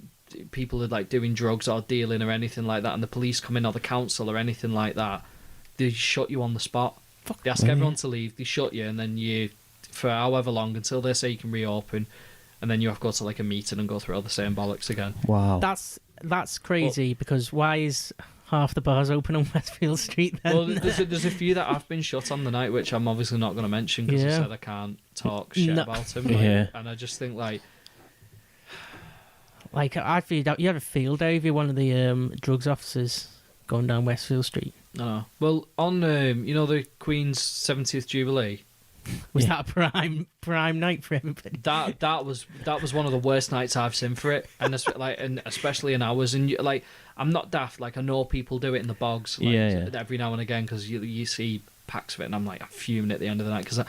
S4: people are like doing drugs or dealing or anything like that, and the police come in or the council or anything like that, they shut you on the spot. They ask everyone to leave. They shut you, and then you for however long until they say you can reopen, and then you have to go to like a meeting and go through all the same bollocks again.
S2: Wow.
S3: That's crazy because why is half the bars open on Westfield Street then?
S4: Well, there's a few that have been shut on the night, which I'm obviously not going to mention because I
S3: Yeah.
S4: said I can't talk shit
S3: No.
S4: about them. Like,
S2: Yeah.
S4: And I just think like.
S3: Like I feel you have a field day if you're one of the drugs officers going down Westfield Street.
S4: No. Well, on the Queen's 70th Jubilee,
S3: Was
S2: Yeah.
S3: that a prime night for everybody?
S4: that was one of the worst nights I've seen for it, and especially in ours. And like, I'm not daft. Like, I know people do it in the bogs, like,
S2: Yeah.
S4: every now and again because you see packs of it, and I'm fuming at the end of the night because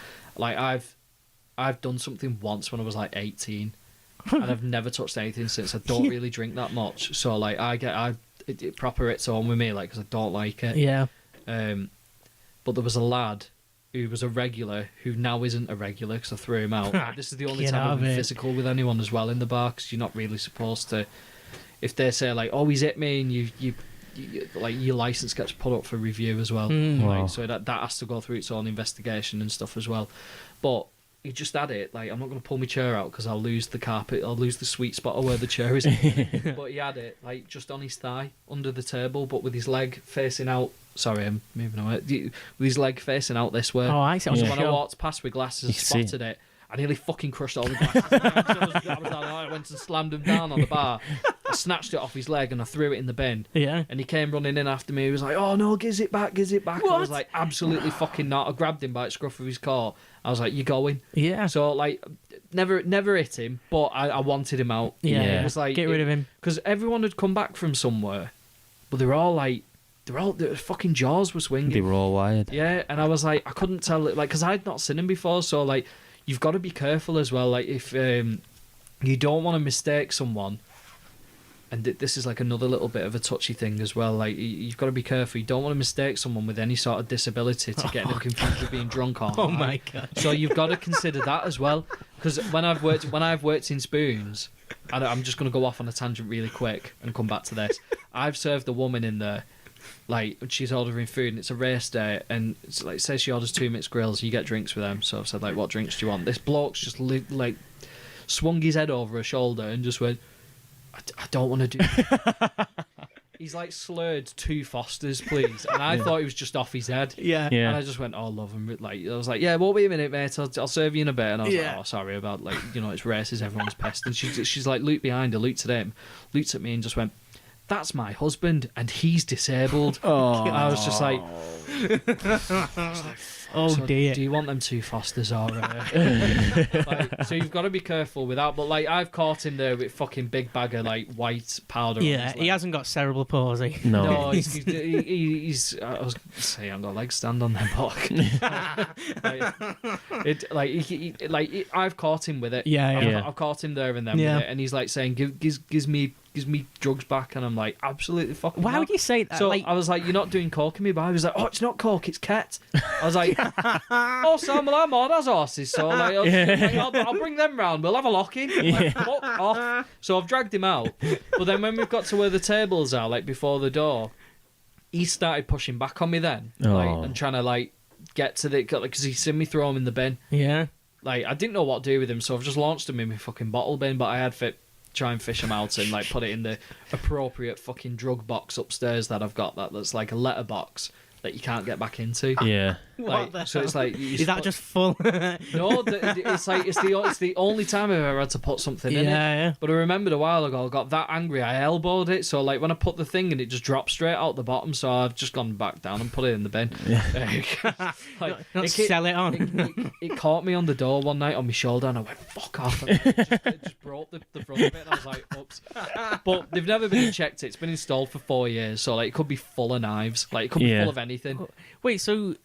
S4: I've done something once when I was like 18, and I've never touched anything since. I don't really drink that much, so like it proper hits on with me, like, because I don't like it.
S3: Yeah.
S4: But there was a lad who was a regular who now isn't a regular because I threw him out. This is the only
S3: Get
S4: time
S3: out
S4: I've
S3: of
S4: been
S3: it.
S4: physical with anyone as well in the bar because you're not really supposed to. If they say like, "Oh, he's hit me," and you like your license gets put up for review as well,
S2: Wow.
S4: like, so that has to go through its own investigation and stuff as well. But he just had it. Like, I'm not going to pull my chair out because I'll lose the carpet. I'll lose the sweet spot of where the chair is. But he had it like just on his thigh under the table, but with his leg facing out. Sorry, I'm moving away. With his leg facing out this way.
S3: Oh, I see. I was
S4: So
S2: Yeah.
S4: when I walked past with glasses, I
S2: You can see.
S4: spotted it. I nearly fucking crushed all the glasses. I went and slammed him down on the bar. I snatched it off his leg and I threw it in the bin.
S3: Yeah.
S4: And he came running in after me. He was like, "Oh no, gives it back, gives it back." I was
S3: What?
S4: like, "Absolutely fucking not." I grabbed him by the scruff of his collar. I was like, "You going?"
S3: Yeah.
S4: So like, never hit him, but I wanted him out.
S3: Yeah.
S4: It was like,
S3: Get rid of him.
S4: because everyone had come back from somewhere, but they were all like, their fucking jaws were swinging.
S2: They were all wired.
S4: Yeah, and I was like, I couldn't tell it, like, because I'd not seen him before, so like, you've got to be careful as well. Like, if you don't want to mistake someone, and this is like another little bit of a touchy thing as well. Like you've got to be careful. You don't want to mistake someone with any sort of disability to get them confused with being drunk or
S3: Oh
S4: high.
S3: my god.
S4: So you've got to consider that as well. Because when I've worked in spoons, and I'm just going to go off on a tangent really quick and come back to this. I've served a woman in there, like she's ordering food and it's a race day, and it's like say she orders 2 mixed grills, you get drinks with them. So I've said like, what drinks do you want? This bloke's just like swung his head over her shoulder and just went, I don't want to do that. He's like slurred 2 Fosters, please. And I thought he was just off his head.
S3: Yeah.
S2: Yeah.
S4: And I just went, oh, love him. Like, I was like, yeah, won't be a minute, mate. I'll serve you in a bit. And I was like, oh, sorry about, like, it's races, everyone's pissed. And she's like, looked behind her, looked at him, looked at me and just went, that's my husband and he's disabled.
S2: Oh.
S4: I was just like,
S3: Oh
S4: so
S3: dear.
S4: do you want them 2 Fosters or like, so you've got to be careful with that. But like I've caught him there with fucking big bag of like white powder. on
S3: Yeah,
S4: his
S3: he
S4: leg.
S3: hasn't got cerebral palsy.
S2: No.
S4: No, he's I was saying I'm got leg stand on them, but I've caught him with it.
S3: Yeah.
S4: I've caught him there and then
S3: Yeah.
S4: with it, and he's like saying, gives me drugs back, and I'm like, absolutely fucking.
S3: Why
S4: not.
S3: would you say that?
S4: So
S3: Like,
S4: I was like, you're not doing coke in me, but I was like, oh, it's not coke, it's ket. I was like, oh, Sam, well, I'm on as horses, so like, I'll bring them round. We'll have a lock in. Like, fuck off. So I've dragged him out, but then when we've got to where the tables are, like before the door, he started pushing back on me then, like,
S2: Oh.
S4: and trying to like get to the because he seen me throw him in the bin.
S3: yeah.
S4: Like I didn't know what to do with him, so I've just launched him in my fucking bottle bin. But I had to try and fish him out and like put it in the appropriate fucking drug box upstairs that I've got. That's like a letterbox that you can't get back into.
S2: Yeah.
S4: Like, so it's like
S3: Is that just full?
S4: no? It's like it's the only time I've ever had to put something in it.
S3: Yeah.
S4: But I remembered a while ago I got that angry I elbowed it. So like when I put the thing in, it just dropped straight out the bottom. So I've just gone back down and put it in the bin. Like,
S3: Not
S4: it-
S3: sell it on.
S4: it caught me on the door one night on my shoulder, and I went, fuck off. And it just broke the front of it, and I was like, oops. But they've never been checked. It's been installed for 4 years, so like it could be full of knives. Like it could be
S2: Yeah.
S4: full of anything.
S3: Wait, so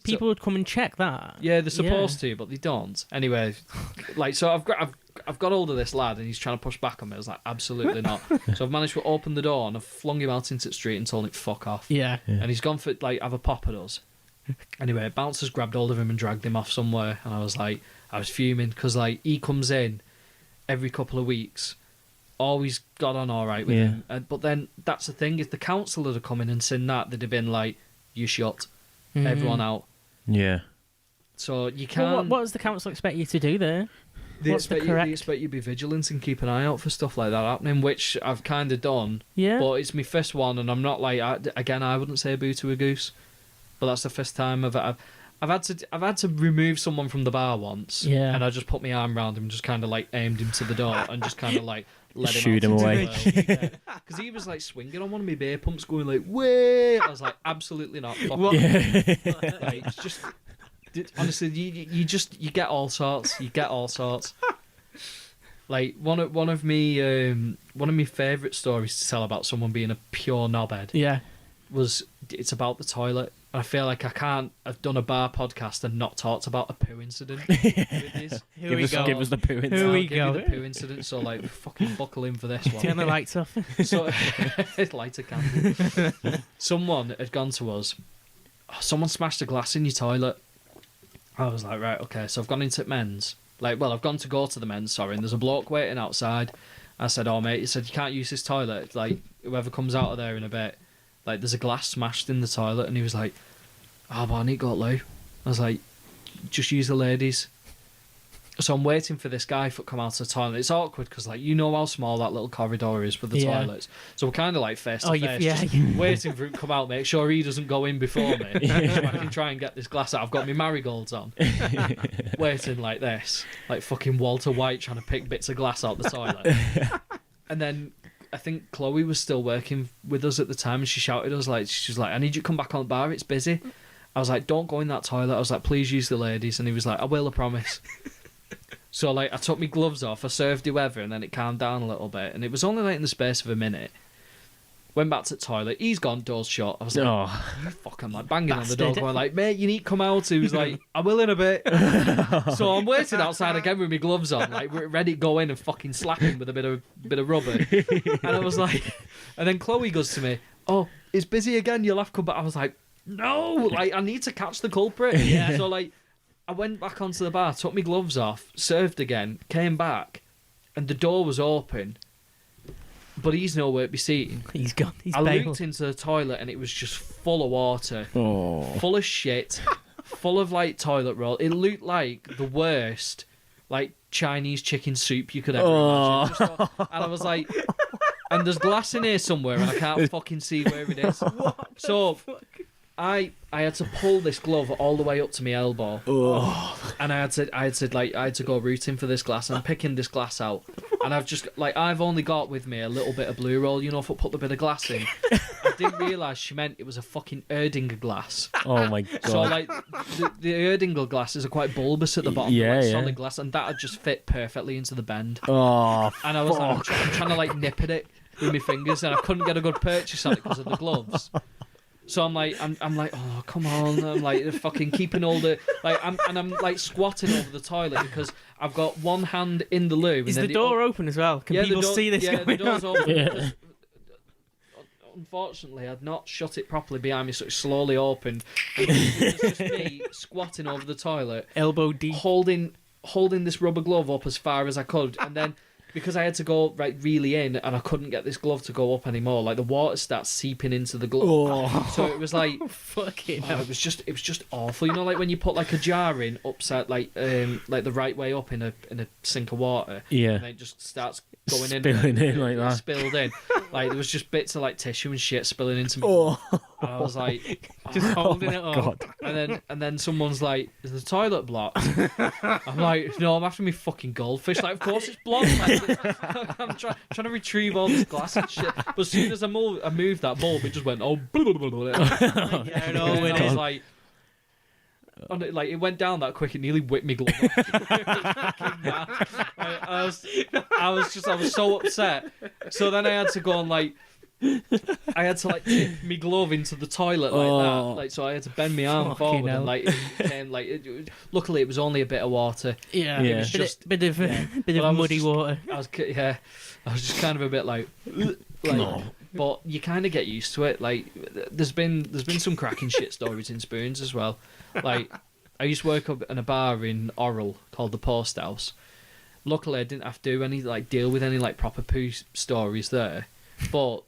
S3: people would come and check that?
S4: Yeah, they're supposed to, but they don't. Anyway, like, so I've got hold of this lad, and he's trying to push back on me. I was like, absolutely not. So I've managed to open the door, and I've flung him out into the street and told him, fuck off.
S3: Yeah.
S4: And he's gone for, like, have a pop at us. Anyway, bouncers grabbed hold of him and dragged him off somewhere, and I was fuming, because, like, he comes in every couple of weeks, always got on all right with
S2: Yeah.
S4: him. But then, that's the thing, if the council had come in and seen that, they'd have been like, you shut
S3: Mm.
S4: everyone out.
S2: Yeah.
S4: So you
S3: Well,
S4: can't...
S3: what does the council expect you to do there?
S4: They
S3: What's the
S4: expect
S3: correct?
S4: they expect you to be vigilant and keep an eye out for stuff like that happening, which I've kind of done.
S3: Yeah.
S4: But it's my first one, and I'm not like I wouldn't say boo to a goose, but that's the first time I've had to remove someone from the bar once.
S3: Yeah.
S4: And I just put my arm around him, and just kind of like aimed him to the door, and just kind of like let him
S2: Shoot
S4: out
S2: him
S4: into
S2: away.
S4: the world. Because he was like swinging on one of my beer pumps, going like way. I was like, absolutely not. Fuck
S3: What?
S4: like, it's just honestly, you get all sorts. You get all sorts. Like one of my favourite stories to tell about someone being a pure knobhead
S3: Yeah.
S4: was it's about the toilet. And I feel like I can't have done a bar podcast and not talked about a poo incident. With this.
S3: Here we go.
S2: Give us the poo
S3: Here
S2: inside.
S3: we
S4: I'll give
S3: go.
S4: you the poo incident. So like, fucking buckle in for this one.
S3: Turn the lights off.
S4: So, light a candle. Someone had gone to us. "Oh, someone smashed a glass in your toilet." I was like, right, okay. So I've gone into men's. I've gone to go to the men's. Sorry, and there's a bloke waiting outside. I said, "Oh mate," he said, "you can't use this toilet. Like whoever comes out of there in a bit, like there's a glass smashed in the toilet." And he was like, "Oh, but I need to go to loo." I was like, "Just use the ladies." So I'm waiting for this guy to come out of the toilet. It's awkward because, like, you know how small that little corridor is for the
S3: Yeah.
S4: toilets. So we're kind of like face to
S3: Oh,
S4: face,
S3: yeah.
S4: just waiting for him to come out, make sure he doesn't go in before me, so I can try and get this glass out. I've got my marigolds on, waiting like this, like fucking Walter White trying to pick bits of glass out the toilet. And then I think Chloe was still working with us at the time, and she shouted at us like, she's like, "I need you to come back on the bar. It's busy." I was like, "Don't go in that toilet." I was like, "Please use the ladies." And he was like, "I will, I promise." So like I took my gloves off, I served whoever, and then it calmed down a little bit, and it was only like in the space of a minute. Went back to the toilet. He's gone, door's shut. I was like, you fucking like banging on the door, going like, mate, you need to come out. He was like, I will in a bit. So I'm waiting outside again with my gloves on, like we're ready to go in and fucking slap him with a bit of rubber. And I was like, and then Chloe goes to me, oh, it's busy again. You'll have to come back. I was like, no, like I need to catch the culprit.
S3: Yeah.
S4: So like, I went back onto the bar, took my gloves off, served again, came back, and the door was open. But he's nowhere to be seen.
S3: He's gone. He's
S4: I
S3: bailed.
S4: looked into the toilet and it was just full of water, full of shit, full of like toilet roll. It looked like the worst, like Chinese chicken soup you could ever imagine. And I was like, and there's glass in here somewhere and I can't fucking see where it is. So I had to pull this glove all the way up to my elbow, and I had to go rooting for this glass. And I'm picking this glass out, and I've only got with me a little bit of blue roll, if I put the bit of glass in. I didn't realise she meant it was a fucking Erdinger glass.
S2: Oh my god!
S4: So like the Erdinger glasses are quite bulbous at the bottom, solid glass, and that had just fit perfectly into the bend.
S2: Oh,
S4: and I was like, I'm trying to like nip at it with my fingers, and I couldn't get a good purchase on it because of the gloves. So I'm like, oh come on! I'm like fucking keeping all the I'm like squatting over the toilet because I've got one hand in the loo.
S3: Is the door open as well? Can people see this going
S4: the door's
S3: on?
S4: open. Because, unfortunately, I'd not shut it properly behind me, so it slowly opened. And it was just me squatting over the toilet,
S3: elbow deep,
S4: holding this rubber glove up as far as I could, and then. Because I had to go really in and I couldn't get this glove to go up anymore. Like the water starts seeping into the glove, so it was like
S3: fucking.
S4: It was just awful. Like when you put like a jar in upside, like the right way up in a sink of water.
S2: Yeah.
S4: And it just starts going
S2: spilling in like that.
S4: Spilled in. Like there was just bits of like tissue and shit spilling into me. And I was like,
S3: just holding it up.
S4: And then someone's like, "Is the toilet blocked?" I'm like, "No, I'm after me fucking goldfish." Like, of course it's blocked. Like, I'm trying to retrieve all this glass and shit. But as soon as I moved that bulb, it just went I was like. And it went down that quick. It nearly whipped me glove off. I was so upset. So then I had to go and tip my glove into the toilet like that. So I had to bend my arm forward and luckily it was only a bit of water.
S3: Yeah.
S4: It was just
S3: bit of muddy water.
S4: I was just kind of a bit like. But you kind of get used to it. Like, there's been some cracking shit stories in Spoons as well. Like, I used to work up in a bar in Orrell called the Post House. Luckily, I didn't have to deal with any proper poo stories there. But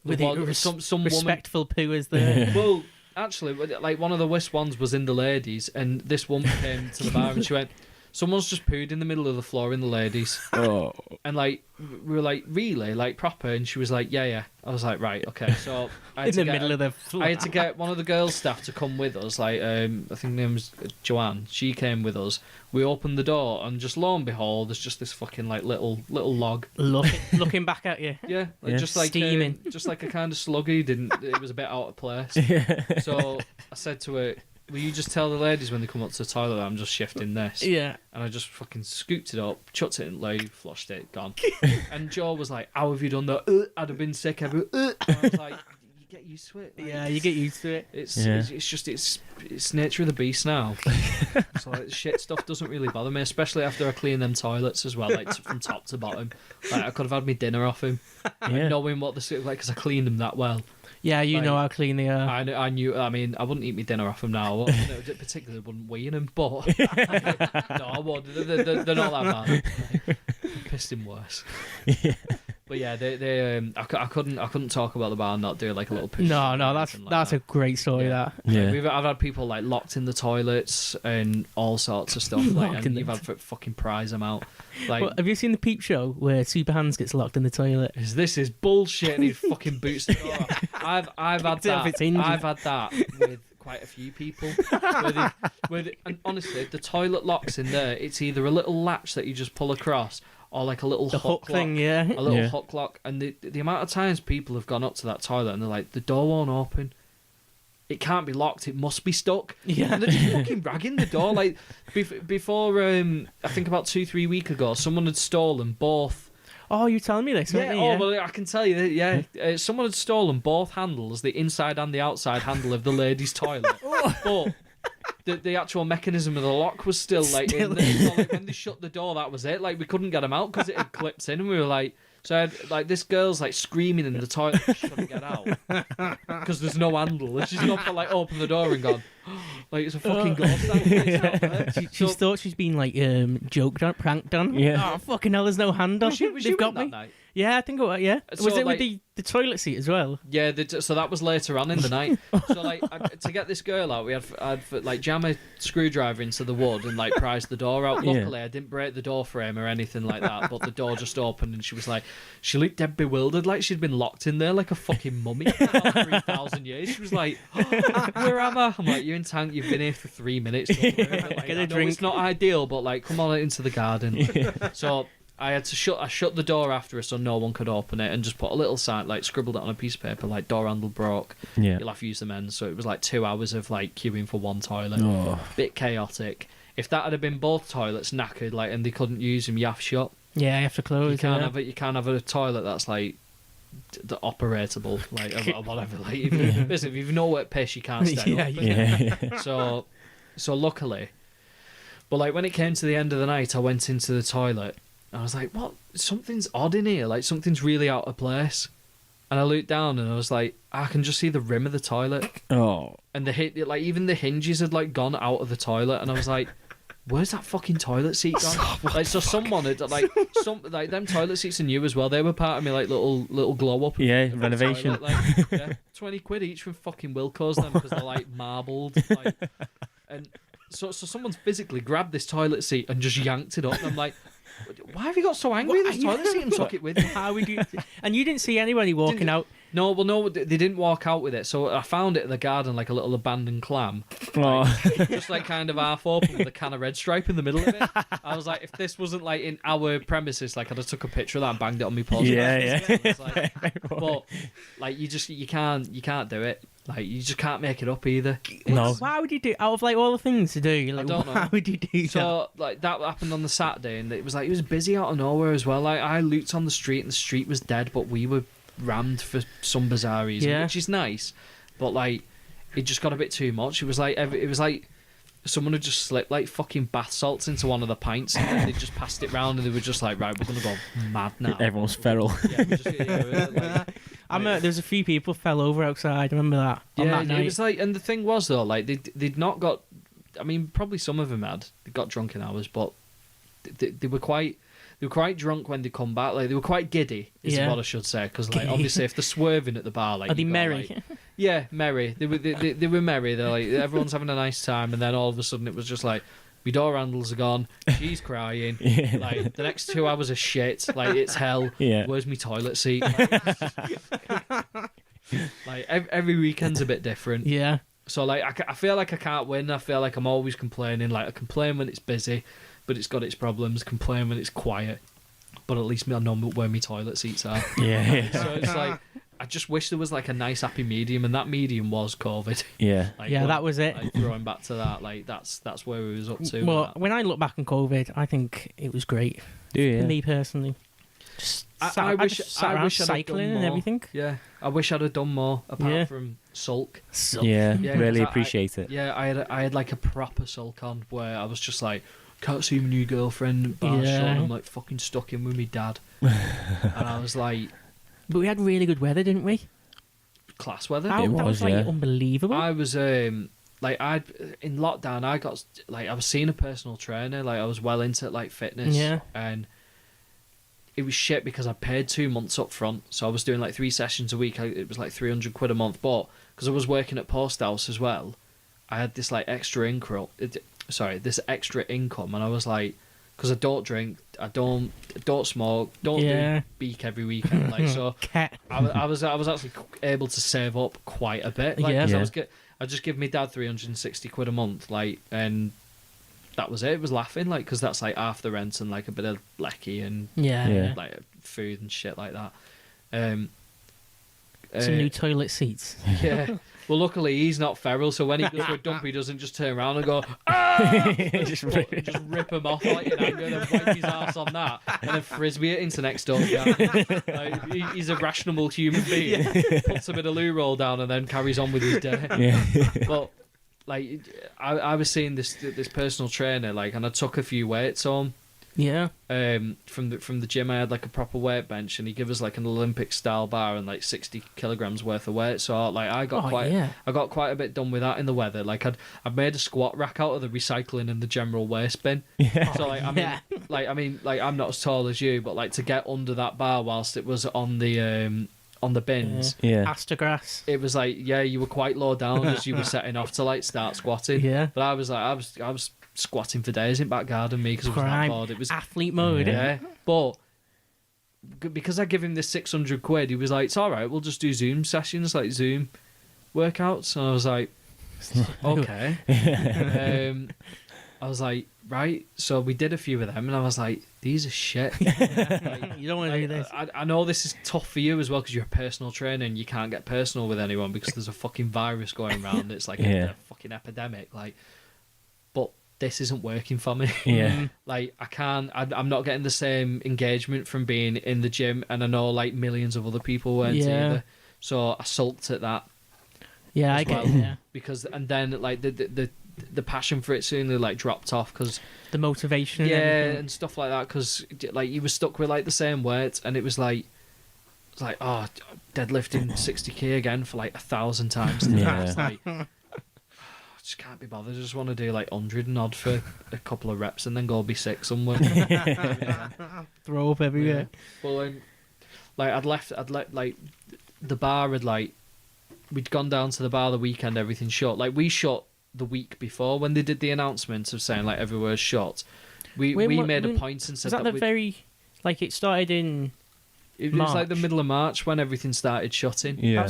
S4: some
S3: respectful poo is there.
S4: Well, actually, one of the worst ones was in the ladies, and this woman came to the bar and she went, "Someone's just pooed in the middle of the floor in the ladies." And we were like, "Really? Proper?" And she was like, "Yeah." I was like, "Right, okay." So I had
S3: middle of the floor.
S4: I had to get one of the girls' staff to come with us. I think her name was Joanne. She came with us. We opened the door, and just lo and behold, there's just this fucking little log
S3: looking back at you.
S4: Yeah, just
S3: steaming,
S4: just like a kind of sluggy. It was a bit out of place. So I said to her, "Will you just tell the ladies when they come up to the toilet that I'm just shifting this?"
S3: Yeah.
S4: And I just fucking scooped it up, chucked it in the loo, flushed it, gone. And Joe was like, "How have you done that?" I'd have been sick. And I was like, "You get used to it."
S3: Yeah, you get used to it.
S4: It's nature of the beast now. So shit stuff doesn't really bother me, especially after I clean them toilets as well, from top to bottom. I could have had my dinner off him, knowing what the suit like because I cleaned them that well.
S3: Yeah, you know how clean they are.
S4: I knew. I mean, I wouldn't eat my dinner off them now. Particularly wouldn't wee in them, but no, I wouldn't. They're not that bad. Pissed him worse. Yeah. But yeah, I couldn't talk about the bar and not do a little push.
S3: No, that's a great story.
S4: Yeah. I've had people locked in the toilets and all sorts of stuff. And you've had to fucking prize them out.
S3: Well, have you seen the Peep Show where Super Hands gets locked in the toilet?
S4: This is bullshit. And he fucking boots the door. I've had that. I've had that with quite a few people. And honestly, the toilet locks in there. It's either a little latch that you just pull across, or a little hook
S3: thing,
S4: a little hook lock. And the amount of times people have gone up to that toilet and they're like, "The door won't open. It can't be locked. It must be stuck."
S3: Yeah,
S4: and they're just fucking ragging the door. Before, I think about 2-3 weeks ago, someone had stolen both
S3: Oh, you telling me this?
S4: Yeah,
S3: weren't you?
S4: oh, well, I can tell you that, yeah. Someone had stolen both handles, the inside and the outside handle of the ladies' toilet. But the actual mechanism of the lock was still, like, in there. So, like, when they shut the door, that was it. Like, we couldn't get them out because it had clipped in, and we were like... So, I had, like, this girl's, like, screaming in the toilet she couldn't get out because there's no handle. And she's not, like, open the door and gone, like, it's a fucking ghost out there.
S3: She's thought she's been, like, joked on, pranked on.
S2: Yeah.
S3: Oh, fucking hell, there's no handle.
S4: Was you
S3: They've got
S4: in that
S3: me.
S4: night?
S3: Yeah, I think it was, yeah.
S4: So,
S3: Was it
S4: like-
S3: with the toilet seat as well?
S4: Yeah, so that was later on in the night. So, like, to get this girl out, I'd like, jam a screwdriver into the wood and, like, prise the door out.
S2: Yeah.
S4: Luckily, I didn't break the door frame or anything like that, but the door just opened and she was like, she looked dead bewildered, like she'd been locked in there like a fucking mummy for about 3,000 years. She was like, where am I? I'm like, you're in tank, you've been here for 3 minutes. Don't worry. Like,
S3: Get a
S4: I know
S3: drink.
S4: it's not ideal, but, like, come on into the garden. So... I had to shut the door after her so no one could open it and just put a little sign, like, scribbled it on a piece of paper, like, door handle broke.
S2: Yeah.
S4: You'll have to use the men's. So it was like 2 hours of, like, queuing for one toilet.
S2: Oh.
S4: Bit chaotic. If that had been both toilets knackered, like, and they couldn't use them, you have shut.
S3: Yeah, I have to close.
S4: You can't
S3: yeah.
S4: have it. You can't have a toilet that's like the operatable, like, or whatever. Like, if you know what piss, you can't stay
S3: Yeah,
S4: up.
S2: Yeah.
S4: So luckily, but like when it came to the end of the night, I went into the toilet. I was like, what? Something's odd in here. Like, something's really out of place. And I looked down and I was like, I can just see the rim of the toilet.
S2: Oh.
S4: And like, even the hinges had, like, gone out of the toilet. And I was like, where's that fucking toilet seat gone? Like, so someone had, like, them toilet seats are new as well. They were part of me, like, little glow up.
S2: Yeah,
S4: of the
S2: renovation.
S4: toilet, like, yeah, 20 quid each from fucking Wilco's then because they're, like, marbled. Like, and so someone's physically grabbed this toilet seat and just yanked it up. And I'm like, why have you got so angry with this toilet seat and took it with you?
S3: How would you? And you didn't see anybody walking out.
S4: No, well, no, they didn't walk out with it. So I found it in the garden, like a little abandoned clam,
S2: Oh.
S4: just like kind of half open with a can of red stripe in the middle of it. I was like, if this wasn't like in our premises, like I'd have took a picture of that and banged it on my post.
S2: Yeah.
S4: It's like, but like you can't do it. Like, you just can't make it up either.
S2: No.
S3: Why would you do out of like all the things to do? Like,
S4: I don't know.
S3: Why would you do that?
S4: So like that happened on the Saturday, and it was busy out of nowhere as well. Like, I looked on the street, and the street was dead, but we were rammed for some bizarre reason,
S3: Yeah.
S4: which is nice. But like, it just got a bit too much. It was like someone had just slipped like fucking bath salts into one of the pints, and then they just passed it round, and they were just like, right, we're gonna go mad now.
S2: Everyone's feral.
S4: Yeah,
S3: There's a few people fell over outside. I remember that. On
S4: yeah,
S3: that night.
S4: it was like, and the thing was though, like they'd not got. I mean, probably some of them they got drunk in hours, but they were quite drunk when they come back. Like, they were quite giddy, is
S3: Yeah.
S4: what I should say. Because like, obviously, if they're swerving at the bar, like,
S3: Are they
S4: you got,
S3: merry?
S4: like- yeah, merry. They were merry. They're like, everyone's having a nice time, and then all of a sudden it was just like, my door handles are gone. She's crying.
S2: Yeah.
S4: Like, the next 2 hours are shit. Like, it's hell.
S2: Yeah.
S4: Where's my toilet seat? Like, every weekend's a bit different.
S3: Yeah.
S4: So like, I feel like I can't win. I feel like I'm always complaining. Like, I complain when it's busy, but it's got its problems. Complain when it's quiet, but at least I know where my toilet seats are.
S2: Yeah.
S4: So it's like, I just wish there was like a nice happy medium, and that medium was COVID.
S2: Yeah.
S4: Like,
S3: Yeah,
S4: going-
S3: that was it.
S4: Like, throwing back to that, like that's where we was up to. with
S3: Well,
S4: that.
S3: when I look back on COVID, I think it was great
S2: Do you?
S3: for me personally. Just
S4: I wish
S3: just sat around
S4: I'd have
S3: cycling
S4: done
S3: and
S4: more.
S3: everything.
S4: Yeah, I wish I'd have done more apart
S3: Yeah.
S4: from sulk.
S2: Yeah.
S4: Yeah,
S2: Really
S4: 'cause
S2: appreciate it.
S4: Yeah, I had like a proper sulk on where I was just like, can't see my new girlfriend, bar
S3: Yeah.
S4: shut, I'm like fucking stuck in with my dad. And I was like,
S3: But we had really good weather, didn't we?
S4: class weather.
S3: That
S2: was,
S3: was like
S2: yeah.
S3: unbelievable.
S4: I was like, in lockdown, I was seeing a personal trainer. Like, I was well into like fitness.
S3: Yeah.
S4: And it was shit because I paid 2 months up front, so I was doing like 3 sessions a week. It was like 300 quid a month. But because I was working at Post House as well, I had this like extra income. This extra income, and I was like, because I don't drink, I don't smoke, don't
S3: Yeah.
S4: do beak every weekend. Like, so
S3: Cat.
S4: I was actually able to save up quite a bit. Like,
S3: Yeah.
S4: 'cause
S2: Yeah.
S4: I just give my dad 360 quid a month, like, and that was it. It was laughing, like, because that's like half the rent and like a bit of lecky and
S3: Yeah.
S2: Yeah.
S4: like food and shit like that.
S3: Some new toilet seats.
S4: Yeah. Well, luckily he's not feral, so when he goes to a dump, he doesn't just turn around and go, ah! just rip him off like in anger, and then wipe his ass on that, and then frisbee it into next door. Like, he's a rational human being. Puts him in a loo roll down and then carries on with his day.
S2: Yeah.
S4: But like, I was seeing this personal trainer, like, and I took a few weights on.
S3: Yeah.
S4: From the gym, I had like a proper weight bench, and he gave us like an Olympic style bar and like 60 kilograms worth of weight. So like I got quite a bit done with that in the weather. Like I'd made a squat rack out of the recycling and the general waste bin. Yeah. So like I mean I'm not as tall as you, but like to get under that bar whilst it was on the bins,
S3: Astergrass.
S4: it was like you were quite low down as you were setting off to like start squatting.
S3: Yeah.
S4: But I was squatting for days in back garden because I was that bored. It was
S3: athlete mode.
S4: Yeah, but because I give him this 600 quid, he was like, "It's all right. We'll just do Zoom sessions, like Zoom workouts." And I was like, "Okay." I was like, "Right." So we did a few of them, and I was like, "These are shit."
S3: Like, you don't want to do this.
S4: I know this is tough for you as well because you're a personal trainer and you can't get personal with anyone because there's a fucking virus going around. It's like a fucking epidemic. Like, but this isn't working for me.
S2: Yeah.
S4: Like I'm not getting the same engagement from being in the gym, and I know like millions of other people weren't either. So I sulked at that.
S3: Yeah, I get it. Yeah.
S4: Because and then like the passion for it suddenly like dropped off because
S3: the motivation.
S4: And stuff like that. Because like you were stuck with like the same weight, and it was like deadlifting 60k again for like 1,000 times.
S2: Yeah.
S4: It's like, I just can't be bothered. I just want to do like 100 and odd for a couple of reps and then go be sick somewhere.
S3: Throw up everywhere.
S4: Yeah. Well, like I'd let like the bar had like we'd gone down to the bar the weekend, everything shut. Like we shut the week before when they did the announcement of saying like everywhere's shut. We made a point and said
S3: that it started in.
S4: It was like the middle of March when everything started shutting.
S3: Yeah.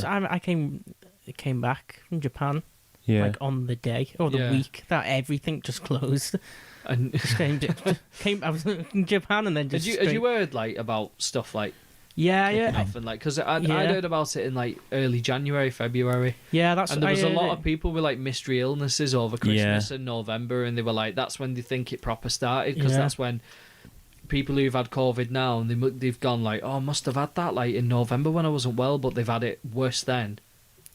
S3: It came back from Japan.
S2: Yeah.
S3: Like on the day or the week that everything just closed.
S4: And
S3: I was in Japan and then just.
S4: Had you heard like about stuff like?
S3: Yeah.
S4: Off and like because I heard about it in like early January, February.
S3: Yeah, that's.
S4: And there was a lot of people with like mystery illnesses over Christmas and November, and they were like, that's when they think it proper started because that's when people who've had COVID now and they've gone like, oh, I must have had that like in November when I wasn't well, but they've had it worse then.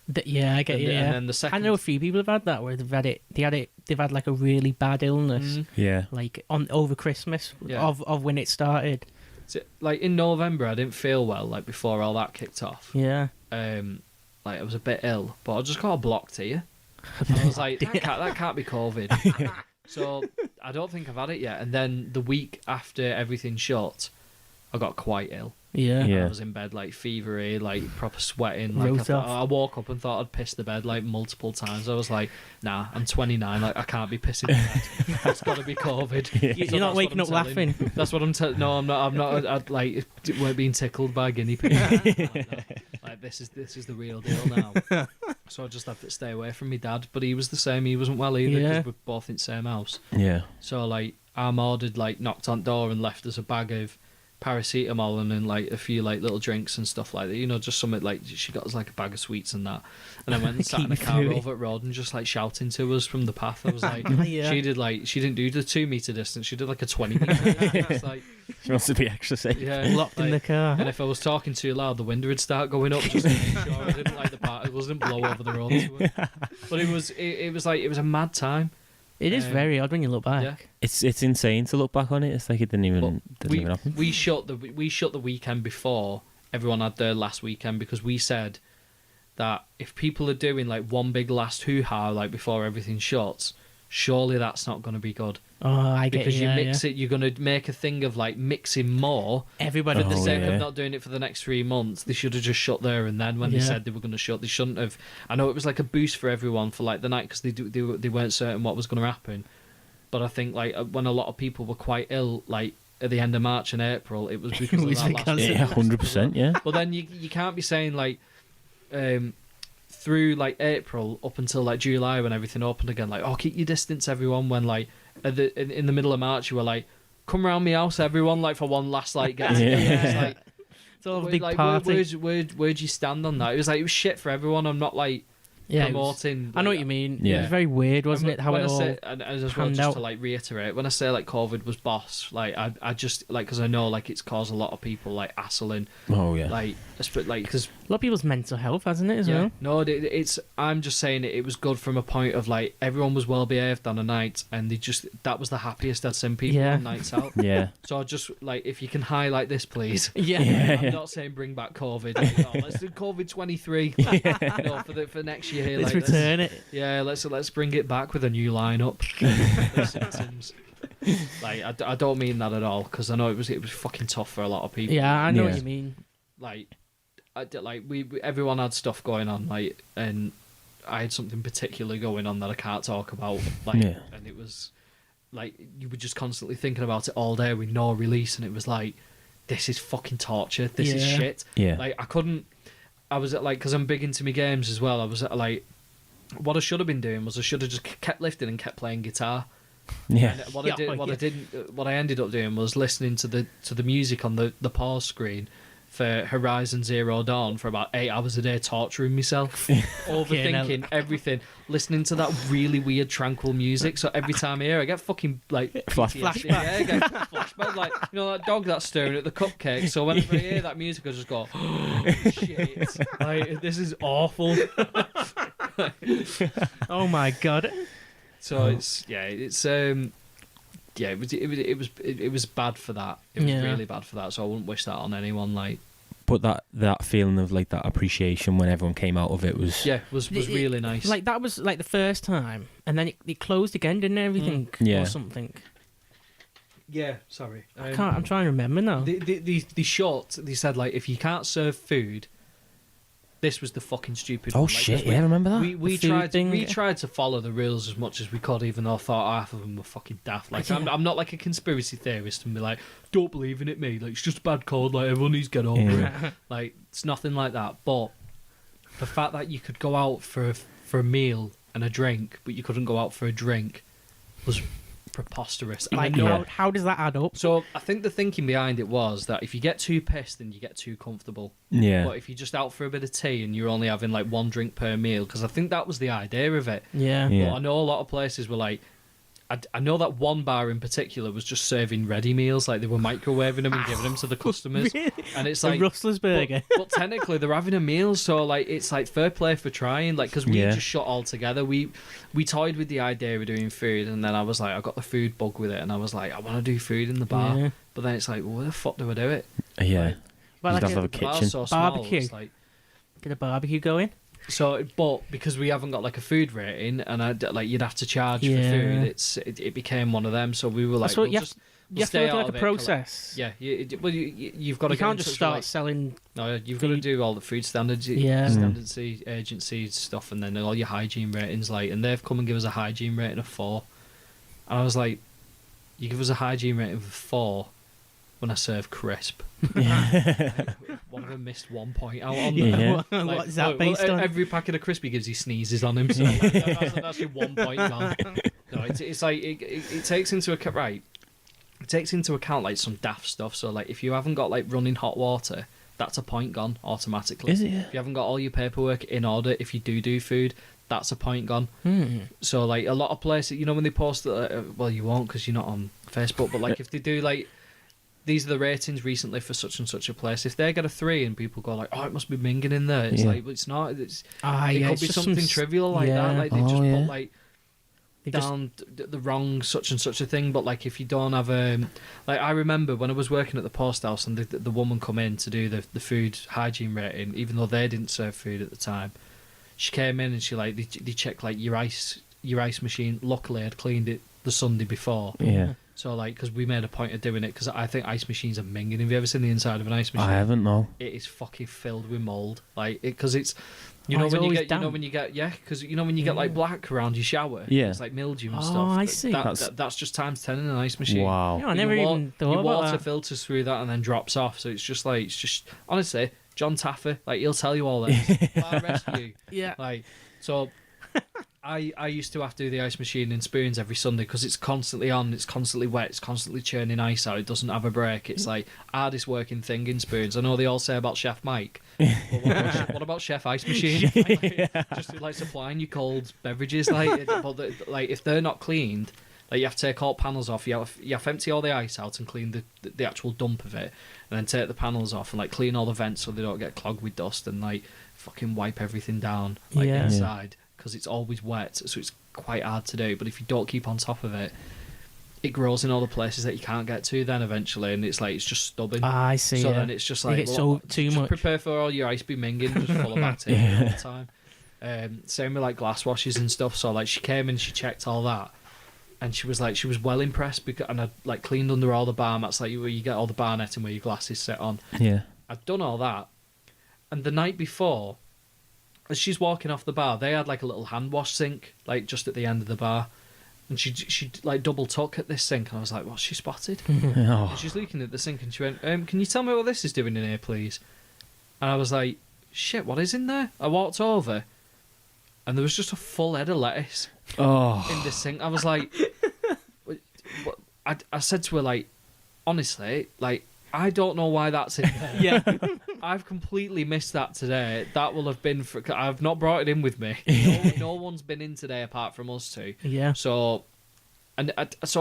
S3: I get you. Yeah.
S4: And then the second,
S3: I know a few people have had that where they've had like a really bad illness.
S2: Yeah.
S3: Like over Christmas of when it started.
S4: So, like in November, I didn't feel well. Like before all that kicked off.
S3: Yeah.
S4: Like I was a bit ill, but I just got a block to you. I was like, that can't be COVID. So I don't think I've had it yet. And then the week after everything shut, I got quite ill.
S3: Yeah.
S4: I was in bed like fevery, like proper sweating. Like I woke up and thought I'd pissed the bed like multiple times. I was like, nah, I'm 29. Like I can't be pissing the bed. It's got to be COVID.
S3: Yeah. You're not waking up laughing.
S4: That's what I'm telling. No, I'm not. I'm not. I'd like weren't being tickled by a guinea pig. No. Like this is the real deal now. So I just had to stay away from my dad. But he was the same. He wasn't well either because we're both in the same house.
S2: Yeah.
S4: So like our mum had like knocked on the door and left us a bag of paracetamol and then like a few like little drinks and stuff like that, you know, just something like she got us like a bag of sweets and that, and I went and sat in a car over at road and just like shouting to us from the path. I was like, she didn't do the 2 meter distance, she did like a 20 meter. It's like
S2: she wants to be extra safe.
S4: Yeah,
S3: locked in the car.
S4: And if I was talking too loud, the window would start going up just to make sure I didn't like the particles didn't blow over the road to her. But it was a mad time.
S3: It is very odd when you look back.
S4: Yeah.
S2: It's insane to look back on it. It's like it didn't even happen.
S4: We shut the weekend before everyone had their last weekend because we said that if people are doing like one big last hoo-ha like before everything shuts, surely that's not going to be good.
S3: Oh, I get it.
S4: Because you mix it, you're going to make a thing of like mixing more.
S3: Everybody
S4: for the sake of not doing it for the next 3 months. They should have just shut there and then when they said they were going to shut, they shouldn't have. I know it was like a boost for everyone for like the night because they weren't certain what was going to happen. But I think like when a lot of people were quite ill, like at the end of March and April, it was because of that last.
S2: Yeah, 100%. Yeah.
S4: But then you can't be saying like. Through like April up until like July when everything opened again, like, oh, keep your distance, everyone. When like in the middle of March, you were like, come round my house, everyone, like for one last like get together. It's like,
S3: It's all a big
S4: like,
S3: party.
S4: where'd you stand on that? It was shit for everyone. I'm not like
S3: Yeah,
S4: promoting.
S3: I know what you mean.
S2: Yeah.
S3: It was very weird, wasn't it? How
S4: when
S3: it
S4: I
S3: all
S4: say, and as well,
S3: panned
S4: just
S3: out.
S4: to like reiterate, when I say like COVID was boss, like I just like because I know like it's caused a lot of people like hassling,
S2: Oh yeah.
S4: like because
S3: A lot of people's mental health, hasn't it, as well?
S4: no, it's I'm just saying it was good from a point of like everyone was well behaved on a night, and that was the happiest I'd seen people
S3: Yeah.
S4: on nights out.
S2: Yeah.
S4: So I just like if you can highlight this, please.
S3: Yeah.
S4: I'm not saying bring back COVID. Like, oh, let's do COVID 23. No, for next year.
S3: Let's
S4: like,
S3: return it.
S4: Yeah, let's bring it back with a new lineup. The symptoms. Like I don't mean that at all because I know it was fucking tough for a lot of people.
S3: Yeah, I know what
S2: Yeah.
S3: you mean.
S4: Like, we everyone had stuff going on, like, and I had something particular going on that I can't talk about. Like,
S2: Yeah.
S4: and it was like you were just constantly thinking about it all day with no release, and it was like, this is fucking torture. This is
S3: Yeah.
S4: shit.
S2: Yeah.
S4: Like I was at like because I'm big into my games as well. I was at like. What I should have been doing was I should have just kept lifting and kept playing guitar.
S2: Yeah.
S4: And what I ended up doing was listening to the music on the pause screen for Horizon Zero Dawn for about 8 hours a day, torturing myself, overthinking everything, listening to that really weird tranquil music. So every time I hear, it, I get fucking like
S2: Flashback.
S4: Yeah, I get flashback. Like that dog that's staring at the cupcake. So whenever I hear that music, I just go, oh, shit, like this is awful.
S3: Oh my god.
S4: So it was bad for that. It was
S3: Yeah.
S4: really bad for that. So I wouldn't wish that on anyone. Like,
S2: But that feeling of like that appreciation when everyone came out of it was
S4: was really nice.
S3: Like that was like the first time, and then it closed again, didn't it? Everything
S2: Yeah.
S3: or something.
S4: yeah, sorry,
S3: I can't. I'm trying to remember now.
S4: The short. They said like if you can't serve food, this was the fucking stupid.
S2: Oh
S4: one. Like,
S2: shit!
S4: 'cause
S2: Yeah, I remember that.
S4: We
S3: The food thing.
S4: tried to follow the rules as much as we could, even though I thought half of them were fucking daft. Like I'm not like a conspiracy theorist and be like, don't believe in it, mate. Like it's just a bad cold. Like everyone needs to get over it. Like it's nothing like that. But the fact that you could go out for a meal and a drink, but you couldn't go out for a drink, was preposterous. And I
S3: Like
S4: know.
S3: how does that add up?
S4: So I think the thinking behind it was that if you get too pissed, then you get too comfortable.
S2: Yeah.
S4: But if you're just out for a bit of tea and you're only having like one drink per meal, because I think that was the idea of it.
S3: Yeah.
S2: Yeah.
S4: But I know a lot of places were like, I know that one bar in particular was just serving ready meals, like they were microwaving them and giving them to the customers.
S3: Really?
S4: And it's
S3: The
S4: like
S3: Rustler's burger.
S4: but technically they're having a meal, so like it's like fair play for trying. Like because we
S2: Yeah.
S4: just shot all together. We toyed with the idea of doing food, and then I was like, I got the food bug with it, and I was like, I want to do food in the bar.
S3: Yeah.
S4: But then it's like, well, where the fuck do I do it?
S2: Yeah.
S4: Like,
S3: Well,
S2: You'd
S3: like
S2: have to have a
S4: the bar's
S2: kitchen.
S4: so small,
S3: Barbecue.
S4: it's like,
S3: Get a barbecue going.
S4: so, but because we haven't got like a food rating, and like you'd have to charge
S3: Yeah.
S4: for food, it became one of them. So we were like,
S3: That's what
S4: we'll
S3: you
S4: just
S3: You
S4: we'll
S3: have to
S4: stay
S3: go through
S4: out
S3: like
S4: of
S3: a
S4: it,
S3: process.
S4: Yeah, you've got to
S3: You can't just start
S4: Like,
S3: selling.
S4: no, you've got to do all the food standards,
S3: Yeah.
S4: standards agency stuff, and then all your hygiene ratings. Like, and they've come and give us a hygiene rating of 4, and I was like, you give us a hygiene rating of 4 when I serve crisp. One of them missed 1 point out on
S2: Yeah.
S4: there.
S3: What
S4: Like,
S3: is that
S4: well,
S3: based on?
S4: Every packet of crispy gives he sneezes on him, so that's your 1 point gone. No, it's like it takes into account It takes into account like some daft stuff. So like if you haven't got like running hot water, that's a point gone automatically.
S2: Is it?
S4: If you haven't got all your paperwork in order, if you do food, that's a point gone.
S3: Hmm.
S4: So like a lot of places, you know, when they post, well, you won't because you're not on Facebook, but like if they do like, these are the ratings recently for such and such a place. If they get a 3 and people go like, oh, it must be minging in there. It's
S2: Yeah.
S4: like, well, it's not. It
S3: Yeah,
S4: could
S3: it's
S4: be
S3: just
S4: something
S3: some
S4: trivial like that. Like they
S2: Oh,
S4: just
S2: yeah.
S4: put like
S3: They just-
S4: down the wrong such and such a thing. But like if you don't have like I remember when I was working at the post house and the woman come in to do the food hygiene rating, even though they didn't serve food at the time. She came in and she like they checked like your ice machine. Luckily, I'd cleaned it the Sunday before.
S2: Yeah.
S4: So like, because we made a point of doing it, because I think ice machines are minging. Have you ever seen the inside of an ice machine?
S2: I haven't, no.
S4: It is fucking filled with mold. Like, because it's, you
S3: Oh,
S4: know
S3: it's
S4: when you
S3: always
S4: get, you know
S3: damp.
S4: when you get, yeah, because you know when you get like black around your shower.
S2: Yeah.
S4: It's like mildew and
S3: Oh,
S4: stuff.
S3: I see.
S4: That's just times 10 in an ice machine.
S2: Wow.
S3: Yeah, I
S4: But
S3: never
S4: your
S3: even thought
S4: your
S3: about
S4: water
S3: that.
S4: filters through that and then drops off. So it's just honestly, John Taffer, like he'll tell you all this. Bar rescue.
S3: Yeah.
S4: Like, so I used to have to do the ice machine in Spoons every Sunday because it's constantly on, it's constantly wet, it's constantly churning ice out. It doesn't have a break. It's like hardest working thing in Spoons. I know they all say about Chef Mike, but what about Chef Ice Machine? Just like supplying you cold beverages, but if they're not cleaned, like you have to take all panels off. You have to empty all the ice out and clean the actual dump of it, and then take the panels off and like clean all the vents so they don't get clogged with dust and like fucking wipe everything down inside. Because it's always wet, so it's quite hard to do. But if you don't keep on top of it, it grows in all the places that you can't get to then eventually, and it's just stubbing.
S3: I see.
S4: So then it's just like,
S3: it's so too
S4: just
S3: much.
S4: prepare for all your ice be minging, just full of bacteria all the time. Same with like glass washes and stuff. So like she came and she checked all that, and she was well impressed and I'd like cleaned under all the bar mats, like where you get all the bar netting where your glasses sit on.
S2: Yeah.
S4: I'd done all that, and the night before, as she's walking off the bar, they had like a little hand wash sink, like just at the end of the bar, and she like double took at this sink, and I was like, "What's she spotted?"
S2: Oh.
S4: And she's looking at the sink, and she went, "Can you tell me what this is doing in here, please?" And I was like, "Shit, what is in there?" I walked over, and there was just a full head of lettuce in the sink. I was like, I said to her, like, honestly, like, I don't know why that's in there.
S3: Yeah.
S4: I've completely missed that today. That will have been for... I've not brought it in with me. No one's been in today apart from us two.
S3: Yeah.
S4: So I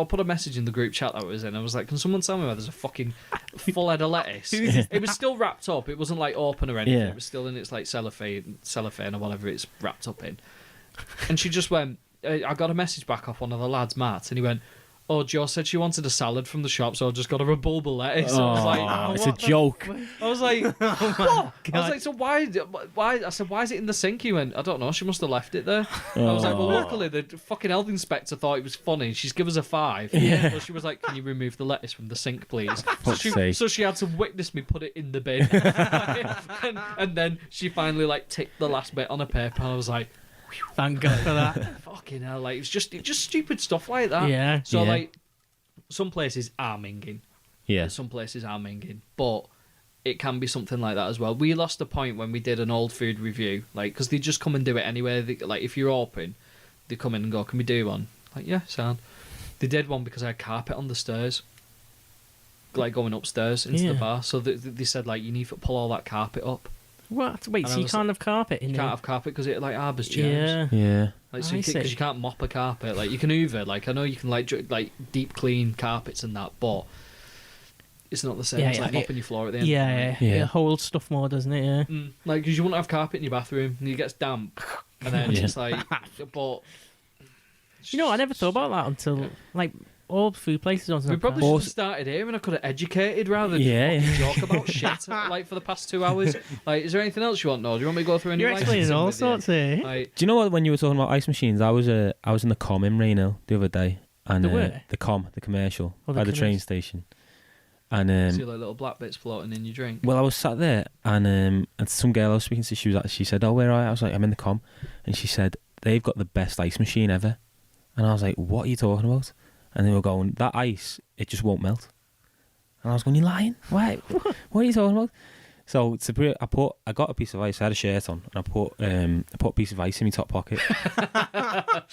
S4: put a message in the group chat that I was in. I was like, can someone tell me where there's a fucking full head of lettuce? It was still wrapped up. It wasn't like open or anything.
S2: Yeah.
S4: It was still in its like cellophane or whatever it's wrapped up in. And she just went... I got a message back off one of the lads, Matt, and he went... Oh, Jo said she wanted a salad from the shop, so I just got her a bulb of lettuce. I was like,
S2: it's a joke.
S4: I was like, what? I was like, so why? I said, why is it in the sink? He went, I don't know. She must have left it there. I was like, well, luckily the fucking health inspector thought it was funny. She's given us a 5.
S2: Yeah.
S4: So she was like, can you remove the lettuce from the sink, please?
S2: Fuck's
S4: So she had to witness me put it in the bin, and then she finally like ticked the last bit on a paper. And I was like,
S3: Thank God for that.
S4: fucking hell! Like it's just stupid stuff like that.
S3: Yeah.
S4: So
S2: Yeah.
S4: like, some places are minging.
S2: Yeah.
S4: Some places are minging, but it can be something like that as well. We lost a point when we did an old food review, like because they just come and do it anyway. Like if you're open, they come in and go, "Can we do one?" Like yeah, sound. They did one because I had carpet on the stairs, like going upstairs into the bar. So they said like you need to pull all that carpet up.
S3: What? Wait,
S4: And
S3: so
S4: I
S3: you
S4: was
S3: can't have carpet in
S4: You
S3: there?
S4: can't have carpet because it like harbours germs.
S3: Yeah.
S2: Yeah.
S4: Like so
S3: I
S4: because
S3: see.
S4: you can't mop a carpet. Like you can hoover. Like I know you can like deep clean carpets and that, but it's not the same.
S3: Yeah,
S4: It's
S3: yeah,
S4: like mopping your floor at the end.
S3: Yeah,
S2: Yeah.
S3: it holds stuff more, doesn't it? Yeah.
S4: Like because you wouldn't have carpet in your bathroom and it gets damp, and then
S2: Yeah.
S4: it's like, but
S3: You know, I never thought about that until like all food places don't
S4: we
S3: have
S4: probably
S3: carpet.
S4: should have started here and I could have educated rather than
S2: Yeah.
S4: fucking joke about shit like for the past 2 hours. Like, is there anything else you want to know? Do you want me to go through any
S3: You're explaining
S4: licensing
S3: all
S4: with you?
S3: sorts here.
S4: Like,
S2: Do you know what? When you were talking about ice machines, I was in the Com in Raynhill the other day, and
S3: The where?
S2: the commercial
S3: Oh, the
S2: at the train
S3: commercial.
S2: station, and
S4: see like little black bits floating in your drink.
S2: well, I was sat there, and some girl I was speaking to, she said, "Oh, where are you?" I was like, "I'm in the Com," and she said, "They've got the best ice machine ever," and I was like, "What are you talking about?" And they were going, "That ice, it just won't melt." And I was going, "You're lying? Why? What are you talking about?" So I got a piece of ice. I had a shirt on, and I put a piece of ice in my top pocket,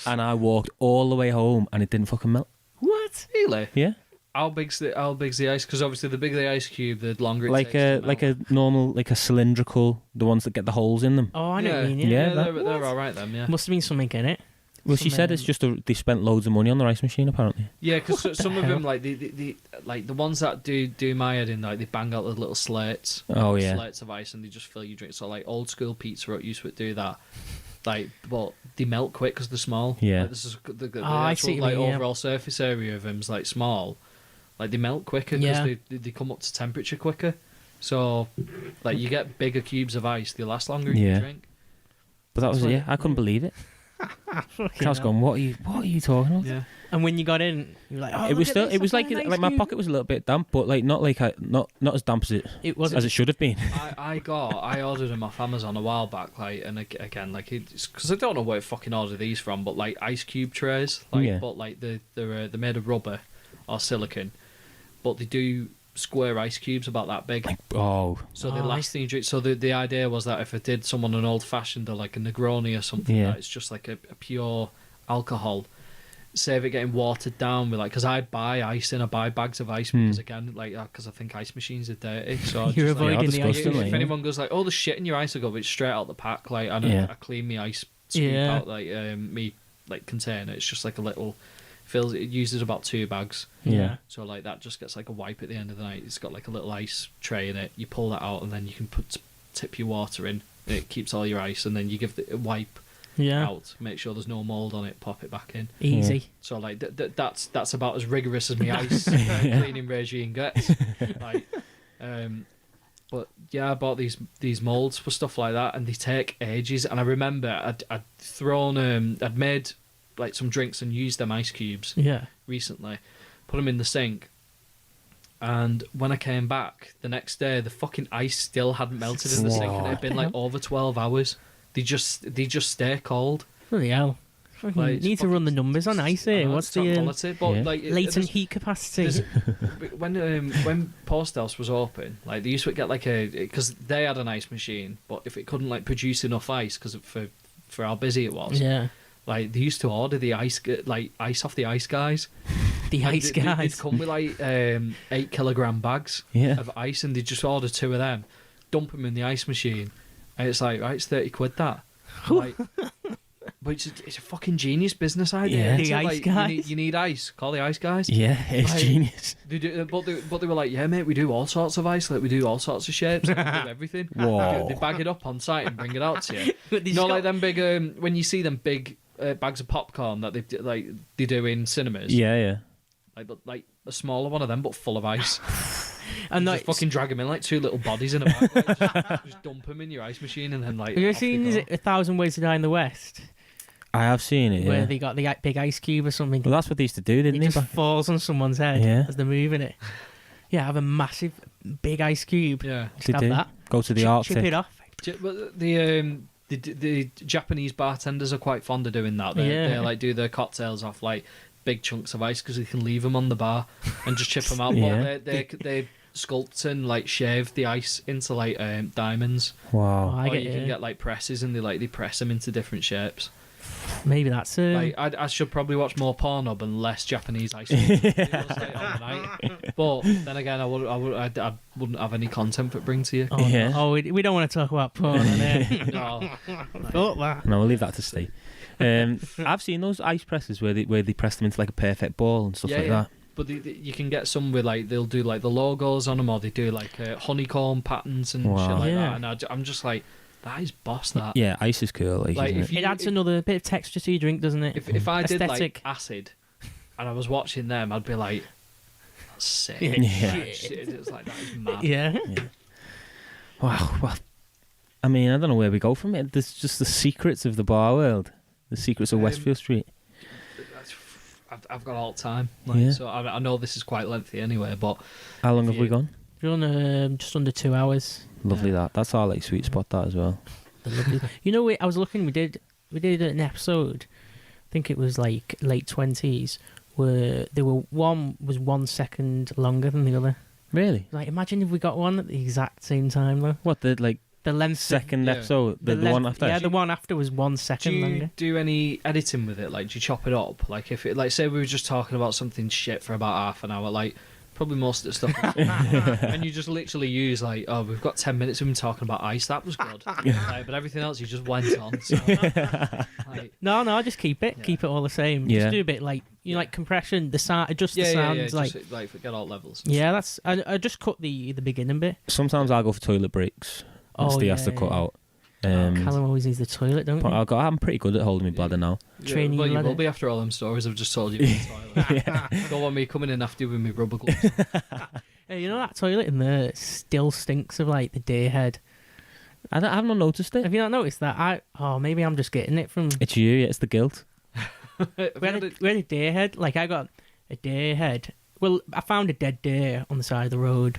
S2: and I walked all the way home, and it didn't fucking melt.
S3: What?
S4: Really?
S2: Yeah,
S4: How big's the ice? Because obviously the bigger the ice cube, the longer it takes
S2: like
S4: to
S2: a normal, like a cylindrical, the ones that get the holes in them.
S3: Oh, I know what you mean.
S2: Yeah,
S3: Yeah.
S2: that-
S4: they're all right then. Yeah.
S3: Must have been something in it.
S2: Well, she said it's just they spent loads of money on their ice machine, apparently.
S4: Yeah, because some of
S3: hell?
S4: them, like the ones that do my head in, like they bang out the little slates.
S2: Oh, yeah.
S4: Slates of ice, and they just fill your drink. So like old school pizza Hut used to do that. Like, but they melt quick because they're small.
S2: Yeah.
S4: Like, this is the
S3: I
S4: actual
S3: see what you
S4: like
S3: mean, yeah.
S4: overall surface area of them's like small. Like they melt quicker because
S3: Yeah.
S4: they come up to temperature quicker. So like you get bigger cubes of ice, they last longer in
S2: Yeah.
S4: your drink.
S2: But that was
S3: That's
S2: yeah,
S3: what-
S2: I couldn't believe it.
S3: Fucking
S2: I was
S3: hell.
S2: going, what are you talking about?
S4: Yeah.
S3: And when you got in, you were like, oh,
S2: It was
S3: look at
S2: still,
S3: this,
S2: it was
S3: I've
S2: like
S3: got an
S2: like
S3: ice
S2: my
S3: cube.
S2: pocket was a little bit damp, but like not as damp as
S3: It wasn't.
S2: as it should have been.
S4: I ordered them off Amazon a while back, like, and again, like, it's because I don't know where I fucking order these from, but like ice cube trays, like,
S2: Yeah.
S4: but like they're made of rubber or silicone, but they do square ice cubes about that big.
S2: Oh,
S4: So the
S3: Oh,
S4: last thing you drink. So the idea was that if I did someone an old fashioned or like a Negroni or something,
S2: Yeah.
S4: that it's just like a pure alcohol. Save it getting watered down with like, because I buy ice and I buy bags of ice because again, like, because I think ice machines are dirty. So I
S3: You're
S4: just, like,
S3: avoiding the ice.
S2: disgusting,
S4: if
S2: like,
S4: anyone goes like, "Oh, the shit in your ice," I go, "It's straight out the pack." Like, and
S2: Yeah.
S4: I clean my ice, sweep
S3: Yeah.
S4: out like me like container. It's just like a little fills. It uses about 2 bags.
S2: yeah.
S4: So like that just gets like a wipe at the end of the night. It's got like a little ice tray in it. You pull that out and then you can tip your water in. And it keeps all your ice, and then you give the a wipe
S3: Yeah.
S4: out. Make sure there's no mold on it. Pop it back in.
S3: Easy.
S4: So like that's about as rigorous as my ice cleaning regime gets. Like, but yeah, I bought these molds for stuff like that, and they take ages. And I remember I'd made like some drinks and used them ice cubes
S3: Yeah.
S4: recently, put them in the sink, and when I came back the next day, the fucking ice still hadn't melted in the sink, and it had been like over 12 hours. They just stay cold.
S3: Bloody hell. Fucking
S4: Like, it's
S3: need to run the
S4: fucking-
S3: numbers on ice
S4: I
S3: here.
S4: know,
S3: What's
S4: it's top
S3: the
S4: quality, but
S2: Yeah.
S4: like
S3: latent heat capacity?
S4: when Post House was open, like they used to get like because they had an ice machine, but if it couldn't like produce enough ice because for how busy it was,
S3: Yeah.
S4: like they used to order the ice off the ice guys.
S3: The
S4: Like,
S3: ice
S4: they'd
S3: guys.
S4: come with like 8 kilogram bags
S2: Yeah.
S4: of ice, and they just order 2 of them, dump them in the ice machine, and it's like, right, it's 30 quid that. Like, but it's a fucking genius business idea.
S2: Yeah.
S4: isn't
S3: The
S4: it?
S3: ice
S4: Like,
S3: guys.
S4: You need ice. Call the ice guys.
S2: Yeah, it's
S4: Like,
S2: genius.
S4: They do, but they were like, yeah, mate, we do all sorts of ice. Like, we do all sorts of shapes. Like, we do everything.
S2: Whoa.
S4: They bag it up on site and bring it out to you.
S3: But they
S4: You know,
S3: just
S4: like
S3: got-
S4: them big, when you see them big bags of popcorn that they do in cinemas.
S2: Yeah, yeah.
S4: Like a smaller one of them, but full of ice.
S3: and
S4: You
S3: like,
S4: just fucking drag them in like 2 little bodies in a bag. Like, just dump them in your ice machine and then like.
S3: have you ever
S4: off they
S3: seen
S4: go.
S3: is it 1,000 Ways to Die in the West?
S2: I have seen it.
S3: Where
S2: Yeah.
S3: they got the big ice cube or something.
S2: Well, that's what they used to do,
S3: It
S2: didn't they?
S3: just falls on someone's head
S2: Yeah.
S3: as they're moving it. Yeah, have a massive big ice cube.
S4: Yeah.
S3: Just
S2: They
S3: have
S2: do.
S3: that.
S2: Go to the
S3: Chip
S2: Arctic.
S3: it off.
S4: But the Japanese bartenders are quite fond of doing that. They
S3: Yeah.
S4: like do their cocktails off like big chunks of ice because they can leave them on the bar and just chip them out.
S2: Yeah.
S4: But they sculpt and like shave the ice into like diamonds.
S2: Wow.
S3: I
S4: Or
S3: get
S4: you
S3: it.
S4: can get like presses and they press them into different shapes.
S3: Maybe that's
S4: Like I should probably watch more Pornhub and less Japanese ice cream videos, like, on the night. But then again, I wouldn't have any content for it bring to you.
S3: Oh,
S2: Yeah.
S3: no. Oh, we don't want to talk about porn on here.
S4: No.
S3: Thought that.
S2: No, we'll leave that to Steve. I've seen those ice presses where they press them into like a perfect ball and stuff
S4: Yeah,
S2: like
S4: yeah.
S2: that.
S4: But you can get some with like they'll do like the logos on them, or they do like honeycomb patterns and
S2: Wow.
S4: shit like
S3: Yeah.
S4: that. And I'm just like, that is boss. That
S2: Yeah, ice is cool. Like,
S4: Like,
S2: isn't
S4: if
S2: it?
S4: you-
S3: It adds another bit of texture to your drink, doesn't it?
S4: if I did like
S3: Aesthetic.
S4: acid, and I was watching them, I'd be like, that's sick.
S3: Yeah.
S2: Yeah.
S4: It's like that is mad.
S3: Yeah.
S2: Wow. Well, I mean, I don't know where we go from it. There's just the secrets of the bar world, the secrets of Westfield Street.
S4: I've got all the time. Like,
S2: Yeah.
S4: So I know this is quite lengthy anyway, but
S2: How long
S4: If
S2: have we
S4: you-
S2: gone?
S3: We're on just under 2 hours.
S2: Lovely
S4: Yeah.
S2: that. That's our like sweet spot. That as well.
S3: The lovely- you know, I was looking. We did an episode. I think it was like late 20s, where one was 1 second longer than the other.
S2: Really?
S3: Like, imagine if we got one at the exact same time though.
S2: What the like
S3: The length.
S2: second
S4: yeah.
S2: episode? The
S3: length-
S2: one after?
S3: Yeah, the one after was 1
S4: do
S3: second
S4: you
S3: longer.
S4: do any editing with it? Like, do you chop it up? Like, if it, like, say we were just talking about something shit for about half an hour, like, probably most of the stuff, and you just literally use like, oh, we've got 10 minutes of him talking about ice. That was good, like, but everything else you just went on. So, like,
S3: No, just keep it.
S4: Yeah.
S3: Keep it all the same.
S2: Yeah.
S3: Just do a bit like like compression, the sound, adjust the
S4: yeah,
S3: sounds. Like,
S4: just, like forget all levels.
S3: yeah, that's. I just cut the beginning bit.
S2: Sometimes I'll go for toilet breaks.
S3: Oh,
S2: Steve has to
S3: yeah,
S2: cut
S3: yeah.
S2: out.
S3: Callum always needs the toilet, don't you?
S2: I'm pretty good at holding my bladder now.
S3: Training
S4: well, you
S3: ladder.
S4: will be after all them stories I've just told you. In the toilet. Don't want me coming in after you with me rubber gloves.
S3: Hey, you know that toilet in there still stinks of like the day head.
S2: I've not noticed it.
S3: Have you not noticed that? Maybe I'm just getting it from.
S2: It's you. Yeah, it's the guilt.
S3: We had a day head. Like, I got a day head. Well, I found a dead deer on the side of the road,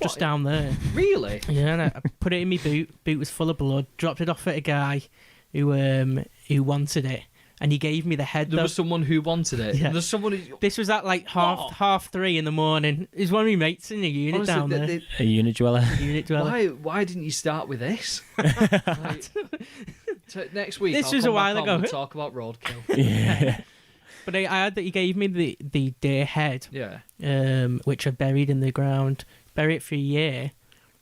S3: just
S4: What?
S3: down there.
S4: Really?
S3: Yeah, and I put it in my boot. Boot was full of blood. Dropped it off at a guy who wanted it, and he gave me the head.
S4: There
S3: though.
S4: was someone who wanted it.
S3: Yeah.
S4: There's someone who...
S3: This was at like
S4: What?
S3: half 3 in the morning. He's one of my mates in the unit
S4: Honestly,
S3: down there.
S2: A unit dweller.
S3: Unit dweller.
S4: Why didn't you start with this? Like, next week,
S3: This
S4: I'll
S3: was
S4: come
S3: a while
S4: back on,
S3: ago.
S4: we'll talk about roadkill.
S2: Yeah.
S3: But I had that he gave me the deer head,
S4: Yeah.
S3: which I buried in the ground. Bury it for a year,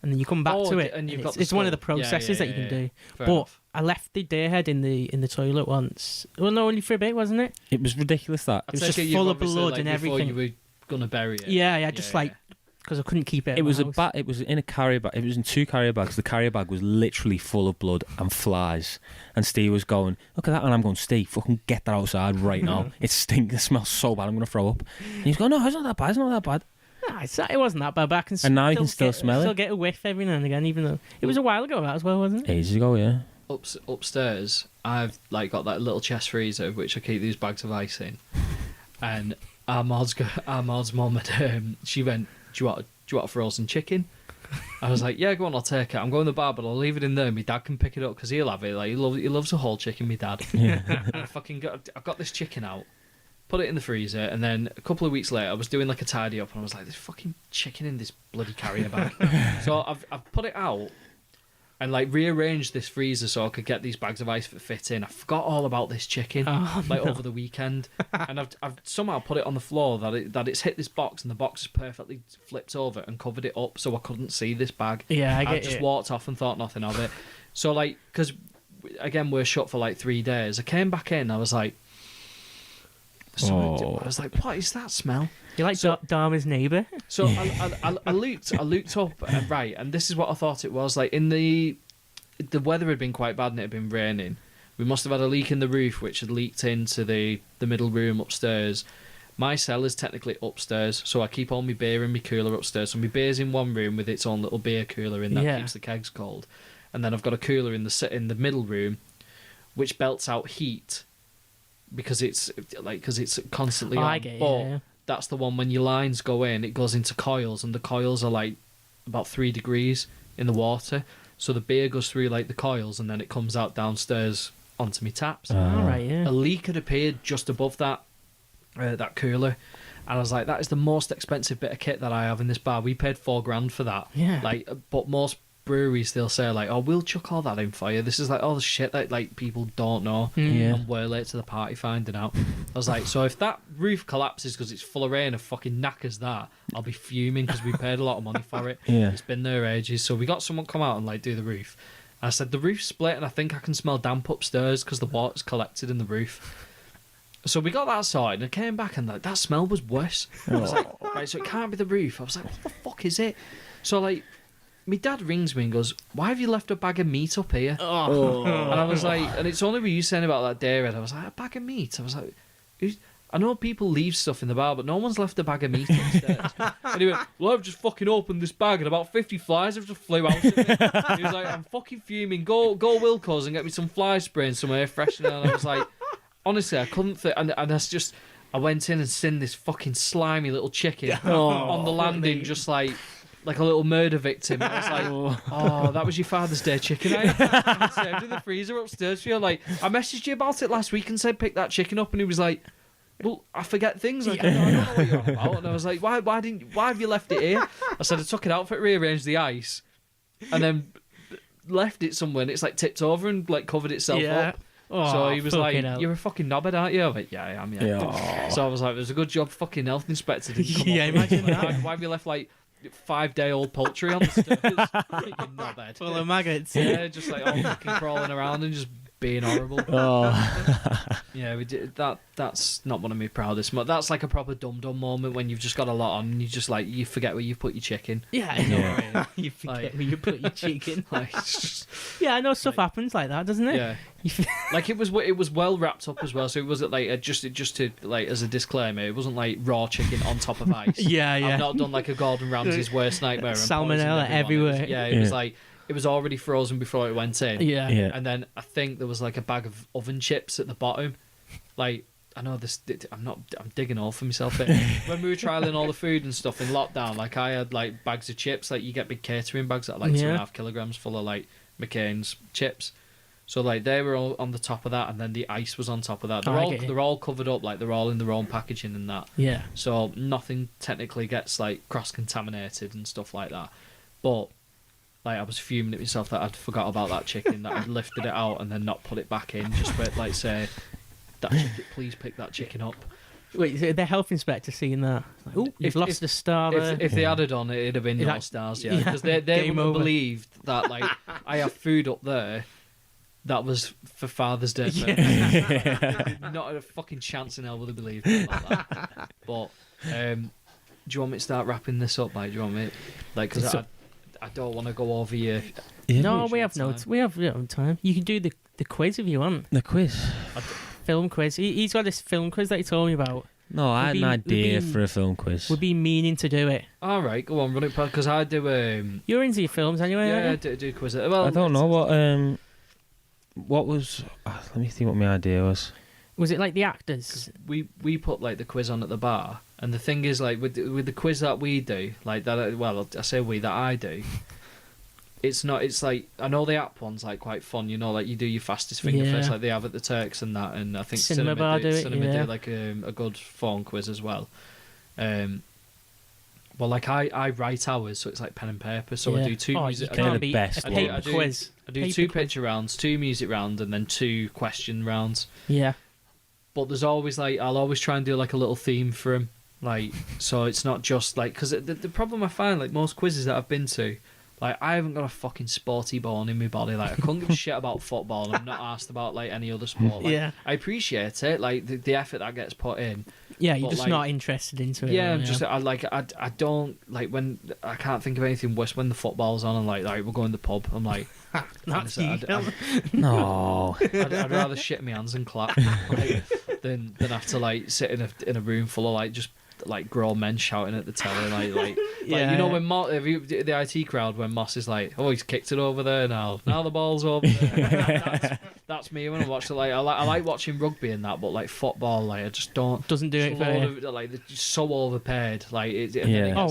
S3: and then you come back to it.
S4: and you've
S3: it's
S4: got the
S3: it's one of the
S4: skull. Yeah,
S3: processes
S4: yeah,
S3: that you
S4: yeah,
S3: can
S4: yeah.
S3: do.
S4: Fair
S3: But
S4: enough.
S3: I left the deer head in the toilet once. Well, no, only for a bit, wasn't it?
S2: It was ridiculous that.
S4: I
S3: was
S4: take
S3: just
S4: it you've
S3: full of
S4: obviously,
S3: blood
S4: like,
S3: and
S4: before
S3: everything.
S4: you were gonna bury it.
S3: Yeah, just
S4: Yeah,
S3: like because I couldn't keep it.
S2: It was
S3: in my house.
S2: It was in a carrier bag. It was in 2 carrier bags. The carrier bag was literally full of blood and flies. And Steve was going, "Look at that!" And I'm going, "Steve, fucking get that outside right now. It stinks. It smells so bad. I'm gonna throw up." And he's going, "No, it's not that bad. It's not that bad."
S3: Nah, it wasn't that bad. But I can
S2: And now you can still
S3: get,
S2: smell it.
S3: Still get a whiff every now and again, even though it was a while ago that as well, wasn't it?
S2: Ages ago, yeah.
S4: Upstairs, I've like got that little chest freezer which I keep these bags of ice in, and Armand's mum had she went, "Do you want a frozen chicken?" I was like, "Yeah, go on, I'll take it. I'm going to the bar, but I'll leave it in there. My dad can pick it up because he'll have it. Like he loves a whole chicken. My dad."
S2: Yeah.
S4: And I got this chicken out, put it in the freezer, and then a couple of weeks later, I was doing like a tidy up, and I was like, "There's fucking chicken in this bloody carrier bag." So I've put it out and like rearranged this freezer so I could get these bags of ice that fit in. I forgot all about this chicken over the weekend, and I've somehow put it on the floor that it's hit this box, and the box is perfectly flipped over and covered it up so I couldn't see this bag.
S3: Yeah, I
S4: just walked off and thought nothing of it. So like, because again we're shut for like 3 days, I came back in, I was like, I was like, what is that smell?
S3: You like Dharma's neighbour?
S4: So I looked up, right, and this is what I thought it was. Like, in the weather had been quite bad and it had been raining. We must have had a leak in the roof, which had leaked into the middle room upstairs. My cell is technically upstairs, so I keep all my beer and my cooler upstairs. So my beer's in one room with its own little beer cooler in that keeps the kegs cold, and then I've got a cooler in the middle room, which belts out heat because it's constantly on.
S3: I get you, yeah.
S4: That's the one when your lines go in, it goes into coils, and the coils are like about 3 degrees in the water. So the beer goes through like the coils, and then it comes out downstairs onto my taps.
S3: All right, yeah.
S4: A leak had appeared just above that cooler, and I was like, that is the most expensive bit of kit that I have in this bar. We paid $4,000 for that.
S3: Yeah.
S4: Like, but most breweries, they'll say like, "Oh, we'll chuck all that in for you." This is like all the shit that like people don't know.
S2: Yeah.
S4: And we're late to the party finding out. I was like, so if that roof collapses because it's full of rain and fucking knackers that, I'll be fuming because we paid a lot of money for it.
S2: Yeah.
S4: It's been there ages. So we got someone come out and like do the roof. And I said, the roof's split and I think I can smell damp upstairs because the water's collected in the roof. So we got that sorted, and I came back and like that smell was worse. I was like, right, so it can't be the roof. I was like, what the fuck is it? So like, my dad rings me and goes, "Why have you left a bag of meat up here?" And I was like, and it's only with you saying about that dairy head. I was like, a bag of meat? I was like, I know people leave stuff in the bar, but no one's left a bag of meat upstairs. And he went, "Well, I've just fucking opened this bag and about 50 flies have just flew out of it." He was like, "I'm fucking fuming. Go Wilco's and get me some fly spray and some air freshener." And I was like, honestly, I couldn't think. And that's just, I went in and seen this fucking slimy little chicken on the landing, just like a little murder victim. I was like, "Oh, that was your Father's Day chicken, eh?" I saved in the freezer upstairs for you. Like, I messaged you about it last week and said pick that chicken up, and he was like, "Well, I forget things. Like, I don't know what you're on about." And I was like, "Why have you left it here?" I said, "I took it out for it, rearranged the ice, and then left it somewhere, and it's like tipped over and like covered itself up."
S3: Oh,
S4: So he was like,
S3: hell.
S4: "You're a fucking knobhead, aren't you?" I was like, "Yeah, I am, yeah." So I was like, "There's a good job fucking health inspector didn't come
S3: Yeah,
S4: up
S3: imagine
S4: like,
S3: that.
S4: Why have you left like 5-day-old poultry on the stairs?" Fucking knobhead.
S3: Full of maggots.
S4: Yeah, just like all fucking crawling around and just being horrible. Yeah, we did that. That's not one of my proudest. That's like a proper dum moment when you've just got a lot on and you just like you forget where you put your chicken.
S3: Yeah, I know. You forget
S4: Like-
S3: where you put your chicken.
S4: Like, just-
S3: Yeah, I know stuff happens like that, doesn't it?
S4: yeah. Like it was well wrapped up as well, so it wasn't like just to like as a disclaimer, it wasn't like raw chicken on top of ice.
S3: Yeah, yeah.
S4: I've not done like a Gordon Ramsay's worst nightmare. And
S3: Salmonella
S4: poisoned everyone.
S3: everywhere.
S4: It was like it was already frozen before it went in.
S3: Yeah.
S2: Yeah.
S4: And then I think there was like a bag of oven chips at the bottom. Like, I know this, I'm digging all for myself here. When we were trialing all the food and stuff in lockdown, like I had like bags of chips, like you get big catering bags that are like 2.5 kilograms full of like McCain's chips. So like they were all on the top of that, and then the ice was on top of that.
S3: Oh, I get you.
S4: They're all covered up, like they're all in their own packaging and that.
S3: Yeah.
S4: So nothing technically gets like cross contaminated and stuff like that. But like I was fuming at myself that I'd forgot about that chicken, that I'd lifted it out and then not put it back in, just for like say that chicken, please pick that chicken up.
S3: Wait, so the health inspector seeing that? Like, oh, you've lost a star there.
S4: If they added on it, it'd have been no stars, yeah. Because they
S3: Game
S4: wouldn't have
S3: over.
S4: believed that like I have food up there that was for Father's Day. Not a fucking chance in hell would they believe it like that. But do you want me to start wrapping this up? Like, do you want me like because I don't want to go over here.
S3: No, we have no time. You can do the quiz if you want.
S2: The quiz.
S3: Film quiz. He's got this film quiz that he told me about.
S2: No, I had an idea for a film quiz.
S3: We've been meaning to do it.
S4: All right, go on, run it because I do.
S3: You're into your films anyway,
S4: Yeah, I
S3: aren't you?
S4: do quiz. Well,
S2: I don't know what was. Let me think what my idea was.
S3: Was it like the actors?
S4: We put like the quiz on at the bar, and the thing is like with the quiz that we do, like that. Well, I say we that I do. It's not. It's like I know the app one's like quite fun. You know, like you do your fastest finger first, like they have at the Turks and that. And I think
S3: Cinema Bar do it.
S4: Cinema
S3: Yeah.
S4: do like a good phone quiz as well. Well, like I write ours, so it's like pen and paper. So I do two music.
S3: You can't
S2: the
S3: beat
S2: best
S3: a
S2: one.
S3: paper quiz.
S4: I do
S3: Paper
S4: two
S3: quiz.
S4: picture rounds, 2 music rounds, and then 2 question rounds.
S3: Yeah.
S4: But there's always like I'll always try and do like a little theme for him, like so it's not just like because the problem I find like most quizzes that I've been to, like I haven't got a fucking sporty bone in my body. Like I couldn't give a shit about football. And I'm not asked about like any other sport. Like,
S3: Yeah.
S4: I appreciate it, like the effort that gets put in.
S3: Yeah, you're
S4: But,
S3: just
S4: like,
S3: not interested into it.
S4: Yeah,
S3: are
S4: I'm
S3: you?
S4: just I don't like when I can't think of anything worse when the football's on and like we're going to the pub. I'm like.
S3: That's
S4: honestly,
S3: you.
S2: No.
S4: I'd rather shit my hands and clap like, than have to like sit in a room full of like just like grown men shouting at the telly like
S3: Yeah,
S4: you know
S3: yeah.
S4: when the IT crowd when Moss is like, oh, he's kicked it over there now the ball's over there. that's me when I watch it. Like I like watching rugby and that, but like football, like I just don't.
S3: Doesn't do it for you.
S4: Like they're just so overpaid. Like
S2: Yeah.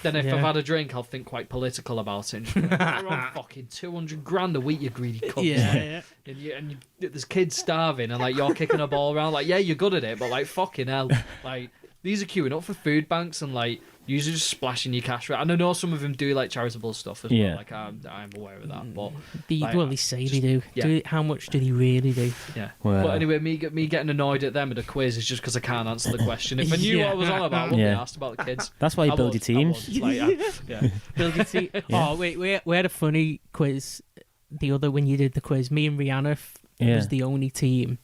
S4: then if
S3: yeah.
S4: I've had a drink, I'll think quite political about it. And just be like, you're on fucking 200 grand a week, you greedy cunt.
S3: Yeah, yeah.
S4: And there's kids starving, and like you're kicking a ball around. Like, yeah, you're good at it, but like fucking hell, like these are queuing up for food banks and like usually just splashing your cash. And I know some of them do like charitable stuff as
S2: Yeah.
S4: well. Like I'm aware of that, but
S3: They say they do.
S4: yeah.
S3: How much do they really do?
S4: yeah.
S2: Well.
S4: But anyway, me getting annoyed at them at a quiz is just because I can't answer the question. If I knew
S3: Yeah.
S4: what I was on about, I wouldn't be
S2: Yeah.
S4: asked about the kids.
S2: That's why you
S4: I
S2: build
S4: would,
S2: your teams.
S4: I would. Like, yeah.
S3: Build your team. Oh wait, we had a funny quiz. The other when you did the quiz, me and Rihanna
S2: Yeah.
S3: was the only team,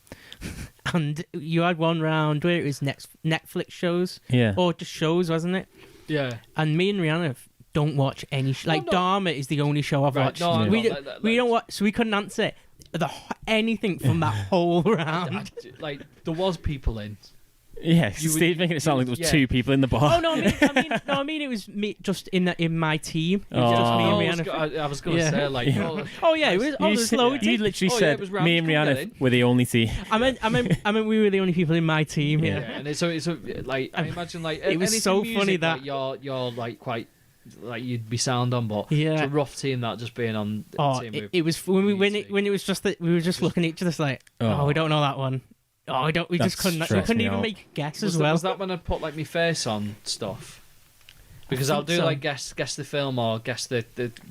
S3: and you had one round where it was Netflix shows
S2: Yeah.
S3: or just shows, wasn't it?
S4: Yeah.
S3: And me and Rihanna don't watch any like
S4: no.
S3: Dharma is the only show I've
S4: Right,
S3: watched.
S4: no,
S3: we
S4: no,
S3: don't-
S4: like-
S3: we don't watch, so we couldn't answer anything from that whole round.
S4: Like there was people in.
S2: Yeah.
S4: You would-
S2: Steve making it sound like there was
S4: yeah.
S2: 2 people in the bar.
S3: Oh no, I mean it was me just in my team. It was
S2: Oh.
S3: just me
S4: I
S3: and
S4: was,
S3: Rihanna.
S4: I was going to
S3: Yeah.
S4: say like,
S2: Yeah.
S4: oh,
S3: Oh yeah, it was. Oh,
S2: You
S3: there's
S2: said-
S3: loads.
S2: you literally
S4: Oh, yeah,
S2: said
S4: it was round,
S2: me and
S4: you couldn't get
S2: Rihanna
S4: in.
S2: were the only team.
S3: I meant we were the only people in my team.
S4: yeah.
S3: Yeah.
S4: And it's like I imagine like
S3: It was
S4: anything
S3: so
S4: music,
S3: funny
S4: like,
S3: that-
S4: you're like quite like you'd be sound on, but
S3: Yeah.
S4: it's a rough team that just being on. A
S3: Oh,
S4: team
S3: it was when
S4: music.
S3: it was just that we were just looking at each other like, oh, we don't know that one. Oh, we don't. We
S2: That
S3: just couldn't. We
S2: stressed
S3: couldn't
S2: me
S3: even
S2: out.
S3: make a guess
S4: was
S3: as well.
S4: Was that when I put like my face on stuff? Because I'll
S3: think
S4: do
S3: so.
S4: like guess the film or guess the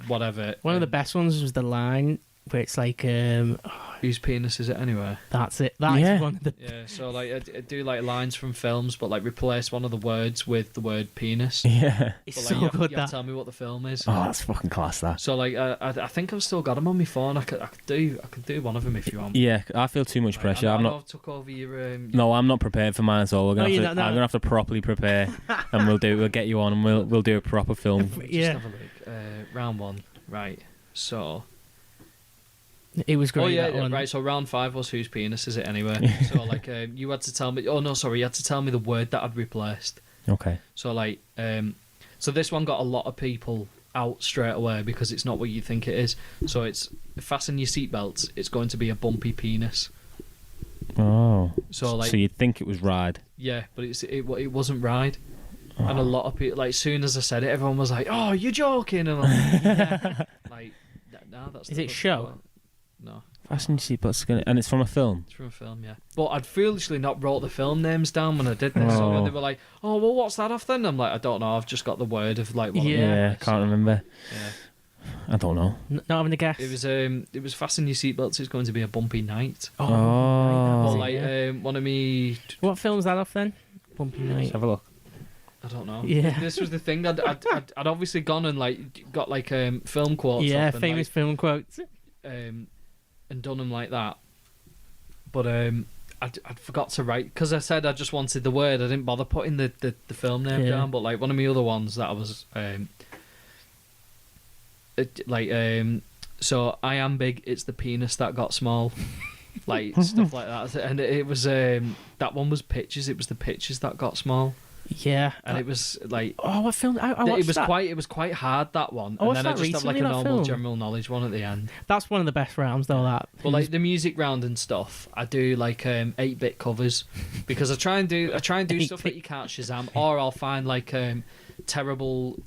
S4: whatever.
S3: One of the best ones was the line where it's like,
S4: Whose penis is it anyway?
S3: that's it. That is
S2: Yeah.
S3: one of the.
S4: Yeah, so like I do like lines from films, but like replace one of the words with the word penis.
S2: Yeah.
S3: It's
S4: But, like,
S3: so
S4: you have,
S3: good
S4: you have
S3: that.
S4: to tell me what the film is.
S2: Oh, that's fucking class, that.
S4: So like I think I've still got them on my phone. I could do one of them if you want.
S2: Yeah, I feel too much
S4: Right,
S2: pressure.
S4: I
S2: I'm
S4: know
S2: not.
S4: I've took over your.
S2: No, I'm not prepared for mine. So we're
S3: No,
S2: gonna
S3: you're
S2: have to,
S3: not, no.
S2: I'm gonna have to properly prepare, and we'll get you on, and we'll do a proper film.
S4: Just
S3: Yeah.
S4: have a look. Round 1, right? So.
S3: It was great.
S4: Oh yeah,
S3: that one.
S4: right. So round 5 was whose penis is it anyway? So like you had to tell me. Oh no, sorry, you had to tell me the word that I'd replaced.
S2: Okay.
S4: So like so this one got a lot of people out straight away because it's not what you think it is. So it's fasten your seatbelts. It's going to be a bumpy penis.
S2: Oh.
S4: So like
S2: So you'd think it was ride.
S4: yeah, but it wasn't ride. And a lot of people, like, as soon as I said it, everyone was like, "Oh, you're joking!" And I'm like, "No, that's."
S3: Is it show?
S4: No.
S2: Fasten your seatbelts, and it's from a film.
S4: It's from a film, yeah. But I'd foolishly not wrote the film names down when I did this. So when they were like, "Oh, well, what's that off then?" I'm like, I don't know. I've just got the word of like. What
S2: I can't remember.
S4: Yeah.
S2: I don't know.
S3: Not having a guess.
S4: It was fasten your seatbelts. It's going to be a bumpy night.
S3: Oh,
S2: Oh.
S3: right, that was it,
S4: One of me.
S3: What film's that off then? Bumpy
S2: Let's
S3: Night.
S2: have a look.
S4: I don't know.
S3: Yeah.
S4: This was the thing. I'd obviously gone and like got like film quotes.
S3: Yeah,
S4: up and,
S3: famous film quotes.
S4: and done them like that. But I'd forgot to write because I said I just wanted the word. I didn't bother putting the film name down. But like one of my other ones that I was so I am big. It's the penis that got small. Like stuff like that. And it was that one was pictures. It was the pictures that got small.
S3: Yeah.
S4: And it was like
S3: what film? I watched that.
S4: It was quite hard, that one.
S3: I
S4: And then I
S3: watched
S4: just
S3: that
S4: have like a
S3: recently, that
S4: normal
S3: film.
S4: general knowledge one at the end.
S3: That's one of the best rounds though. That.
S4: But like the music round and stuff, I do like 8-bit covers because I try and do stuff that you can't Shazam, or I'll find like terrible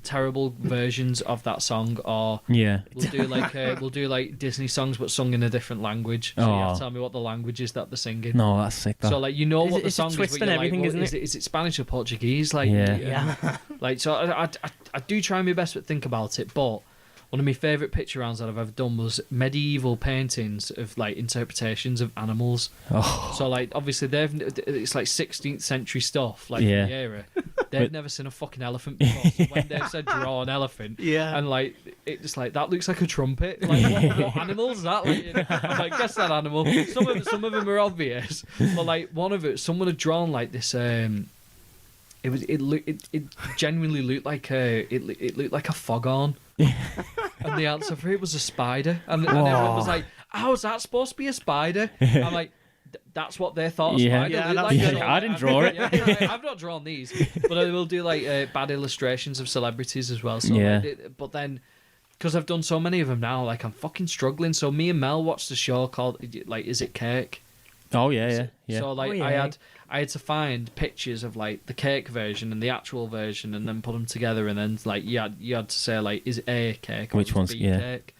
S4: versions of that song, or we'll do like Disney songs but sung in a different language. So you have to tell me what the language is that they're singing.
S2: No, that's sick. That.
S4: So like what the
S3: it's
S4: song
S3: a twist
S4: is, but
S3: and
S4: you're
S3: everything,
S4: like,
S3: isn't it?
S4: Is it Spanish or Portuguese? Like
S3: Yeah.
S4: Like so, I do try my best to think about it, but one of my favourite picture rounds that I've ever done was medieval paintings of like interpretations of animals.
S2: Oh.
S4: So like obviously it's like 16th century stuff, like from the era. They've never seen a fucking elephant before. So when they've said draw an elephant, and like it's just like that looks like a trumpet. Like what animal is that? Like, I'm like, guess that animal. Some of them are obvious, but like one of it, someone had drawn like this. It genuinely looked like it looked like a foghorn. And the answer for it was a spider, and everyone was like, "How is that supposed to be a spider?" I'm like, "That's what they thought a spider looked like." So,
S2: I didn't draw it.
S4: I've not drawn these, but I will do like bad illustrations of celebrities as well. So, but then because I've done so many of them now, like I'm fucking struggling. So me and Mel watched a show called like Is It Cake?
S2: Oh yeah.
S4: So like I had to find pictures of like the cake version and the actual version, and then put them together, and then like you had to say like, is it A cake or
S2: which one's
S4: cake?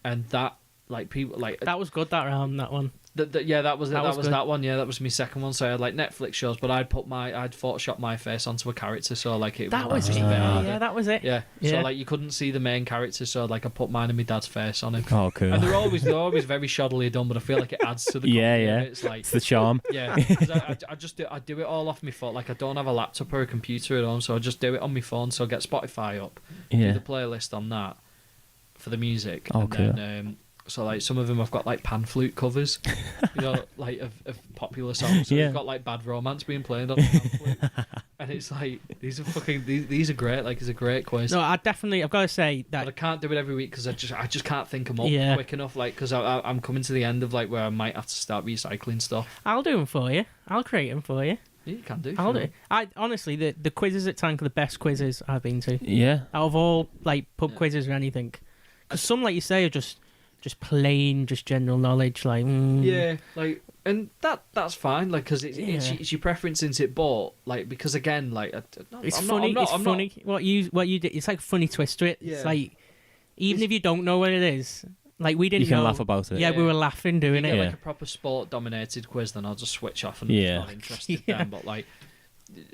S4: And that like people like
S3: that was good, that round, that one.
S4: That was
S3: good.
S4: that one. Yeah, that was my second one. So I had like Netflix shows, but I'd Photoshop my face onto a character, so like it
S3: That
S4: was
S3: was
S4: a
S3: it.
S4: bit harder.
S3: Yeah, that was it.
S4: Yeah.
S3: Yeah.
S4: So like you couldn't see the main character, so like I put mine and my dad's face on him.
S2: Oh, cool.
S4: And they're always very shoddily done, but I feel like it adds to the
S2: yeah.
S4: It's like
S2: it's the charm.
S4: Yeah, 'cause I do it all off my phone. Like I don't have a laptop or a computer at home, so I just do it on my phone. So I get Spotify up, do the playlist on that for the music.
S2: Oh,
S4: and
S2: cool.
S4: then, so like some of them I've got like pan flute covers, like of popular songs. So I've got like Bad Romance being played on the pan flute, and it's like these are great. Like it's a great quiz.
S3: No, I've got to say that.
S4: But I can't do it every week because I just can't think them up
S3: Yeah.
S4: quick enough. Like because I'm coming to the end of like where I might have to start recycling stuff.
S3: I'll do them for you. I'll create them for you.
S4: Yeah, you can do.
S3: I'll do. I honestly, the quizzes at Tank are the best quizzes I've been to.
S2: Yeah.
S3: Out of all like pub quizzes or anything, because some, like you say, are just plain, just general knowledge. Like
S4: yeah, like and that's fine. Like because it's your preference into it, but like because again, like
S3: it's funny. It's funny what you did. It's like a funny twist to it.
S4: Yeah.
S3: It's like even if you don't know what it is. Like we didn't.
S2: You can
S3: know.
S2: laugh about it.
S3: Yeah, we were laughing doing
S4: if you
S3: it.
S4: get like a proper sport-dominated quiz, then I'll just switch off and I'm not interested then. But like,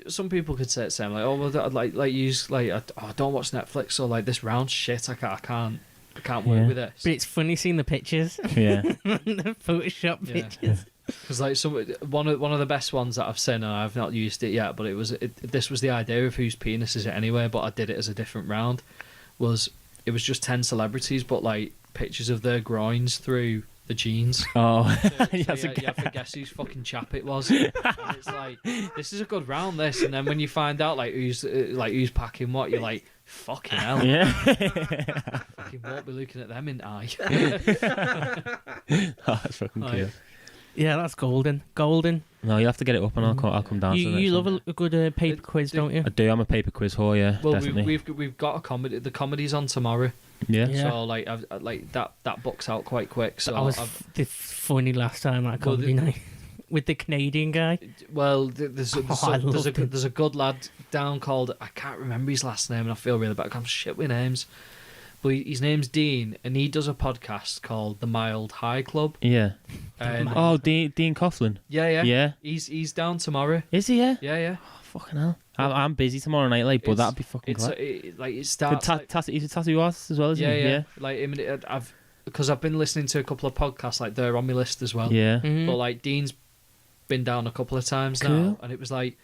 S4: some people could say the same. Like, oh well, like use like I don't watch Netflix, so like this round shit. I can't work with this.
S3: But it's funny seeing the pictures.
S2: Yeah.
S3: The Photoshop pictures.
S4: Because like one of the best ones that I've seen, and I've not used it yet, but this was the idea of whose penis is it anyway. But I did it as a different round. It was just 10 celebrities, but like pictures of their groins through the jeans.
S2: Oh,
S4: So you have to guess whose fucking chap it was. And it's like, this is a good round, this. And then when you find out like who's packing what, you're like, fucking hell.
S2: Yeah.
S4: Fucking won't be looking at them in eye.
S2: Oh, that's fucking cute.
S3: Yeah, that's golden.
S2: No, you have to get it up, and I'll come down. to the next
S3: You love
S2: one.
S3: a good paper quiz, don't you?
S2: I do. I'm a paper quiz whore. Yeah,
S4: Well,
S2: definitely.
S4: we've got a comedy. The comedy's on tomorrow.
S2: Yeah.
S4: So like I've like that book's out quite quick. So
S3: I was funny last time at comedy night with the Canadian guy.
S4: Well, there's a good lad down called, I can't remember his last name, and I feel really bad. I'm shit with names, but his name's Dean, and he does a podcast called The Mild High Club.
S2: Yeah.
S4: And
S2: Oh, Dean Coughlin.
S4: yeah. He's down tomorrow.
S2: Is he? Yeah.
S4: Yeah.
S2: Oh, fucking hell. I'm busy tomorrow night, like, but
S4: It's-
S2: that'd be fucking
S4: It's
S2: cool.
S4: like it starts.
S2: He's a tattoo artist as well, isn't he?
S4: Yeah. Like I mean, because I've been listening to a couple of podcasts, like they're on my list as well.
S2: Yeah.
S3: Mhm.
S4: But like Dean's been down a couple of times now,
S2: Cool.
S4: and it was like.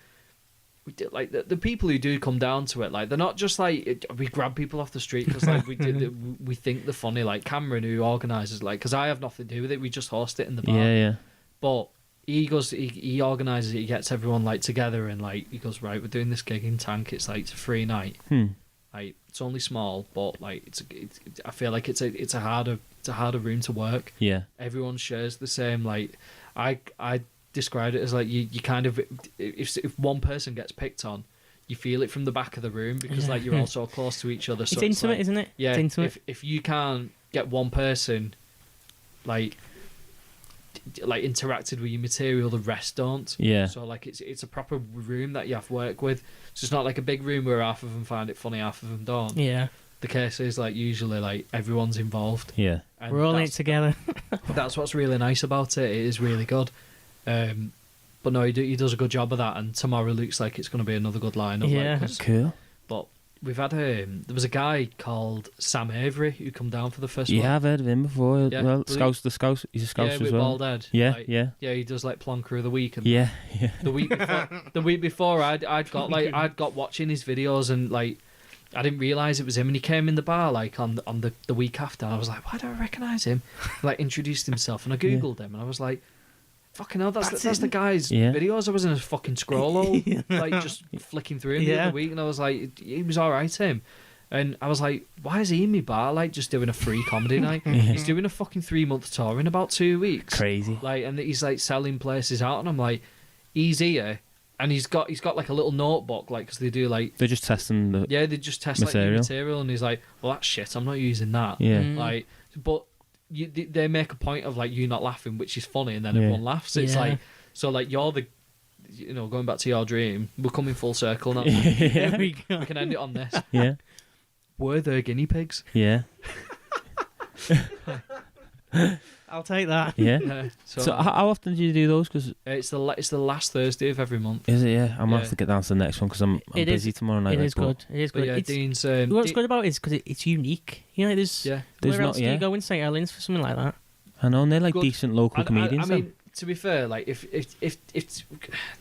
S4: We did, like the people who do come down to it, like they're not just like we grab people off the street because like we think they're funny. Like Cameron, who organises, like because I have nothing to do with it, we just host it in the bar.
S2: Yeah.
S4: But he organises it, he gets everyone like together, and like he goes, right, we're doing this gig in Tank. It's like it's a free night. Like it's only small, but like I feel like it's a harder room to work.
S2: Yeah.
S4: Everyone shares the same. Like I described it as like you kind of if one person gets picked on, you feel it from the back of the room because like you're all so close to each other. So
S3: It's intimate,
S4: like,
S3: isn't it?
S4: yeah,
S3: It's intimate.
S4: if you can't get one person like interacted with your material, the rest don't.
S2: Yeah.
S4: So like it's a proper room that you have to work with. So it's not like a big room where half of them find it funny, half of them don't.
S3: Yeah.
S4: The case is like usually like everyone's involved.
S2: Yeah.
S4: And
S3: We're all in it
S4: that's-
S3: together.
S4: That's what's really nice about it. It is really good. But no, he does a good job of that. And tomorrow looks like it's going to be another good lineup.
S3: Yeah.
S4: Like, 'cause-
S2: Cool.
S4: but we've had there was a guy called Sam Avery who come down for the first one.
S2: Yeah, I've heard of him before.
S4: Yeah,
S2: Well,
S4: well,
S2: Scouse. He's a Scouse
S4: yeah,
S2: as
S4: with
S2: well.
S4: Bald Head.
S2: Yeah,
S4: Like,
S2: yeah.
S4: yeah. He does like Plonker of the Week. And
S2: Yeah.
S4: the week before, I'd got watching his videos, and like I didn't realise it was him, and he came in the bar like on the week after, and I was like, why do I recognise him? Like introduced himself, and I googled him, and I was like, fucking hell, that's the guy's
S2: Yeah.
S4: videos. I was in a fucking scroll hole, like just flicking through him the other week, and I was like, he was all right, him. And I was like, why is he in my bar, like, just doing a free comedy night? He's doing a fucking 3-month tour in about 2 weeks.
S2: Crazy.
S4: Like, and he's, like, selling places out, and I'm like, he's here, and he's got like, a little notebook, like, because they do, like...
S2: They're just testing the...
S4: Yeah, they just test, like, new
S2: material.
S4: material, and he's like, well, that's shit, I'm not using that.
S2: Yeah.
S4: Like, but they make a point of, like, you not laughing, which is funny, and then
S2: Yeah.
S4: everyone laughs. It's
S3: Yeah.
S4: like, so, like, you're the... You know, going back to your dream, we're coming full circle now.
S3: There we
S4: We
S3: go.
S4: can end it on this.
S2: Yeah.
S4: Were there guinea pigs?
S2: Yeah.
S3: I'll take that.
S2: Yeah.
S4: Yeah.
S2: So how often do you do those? Because
S4: it's the last Thursday of every month.
S2: is it? Yeah. I'm gonna
S4: Yeah.
S2: have to get down to the next one because I'm
S3: It is-
S2: busy tomorrow night.
S3: It
S2: like,
S3: is
S2: but
S3: good. It is
S4: But
S3: good.
S4: yeah,
S3: It's,
S4: Dean's.
S3: what's good about it is because it's unique. You know, there's
S4: Yeah.
S2: There's
S3: where
S2: not-
S3: else do
S2: yeah.
S3: you go in St Helens for something like that?
S2: I know, and they're like
S4: Good.
S2: decent local comedians.
S4: I mean, to be fair, like if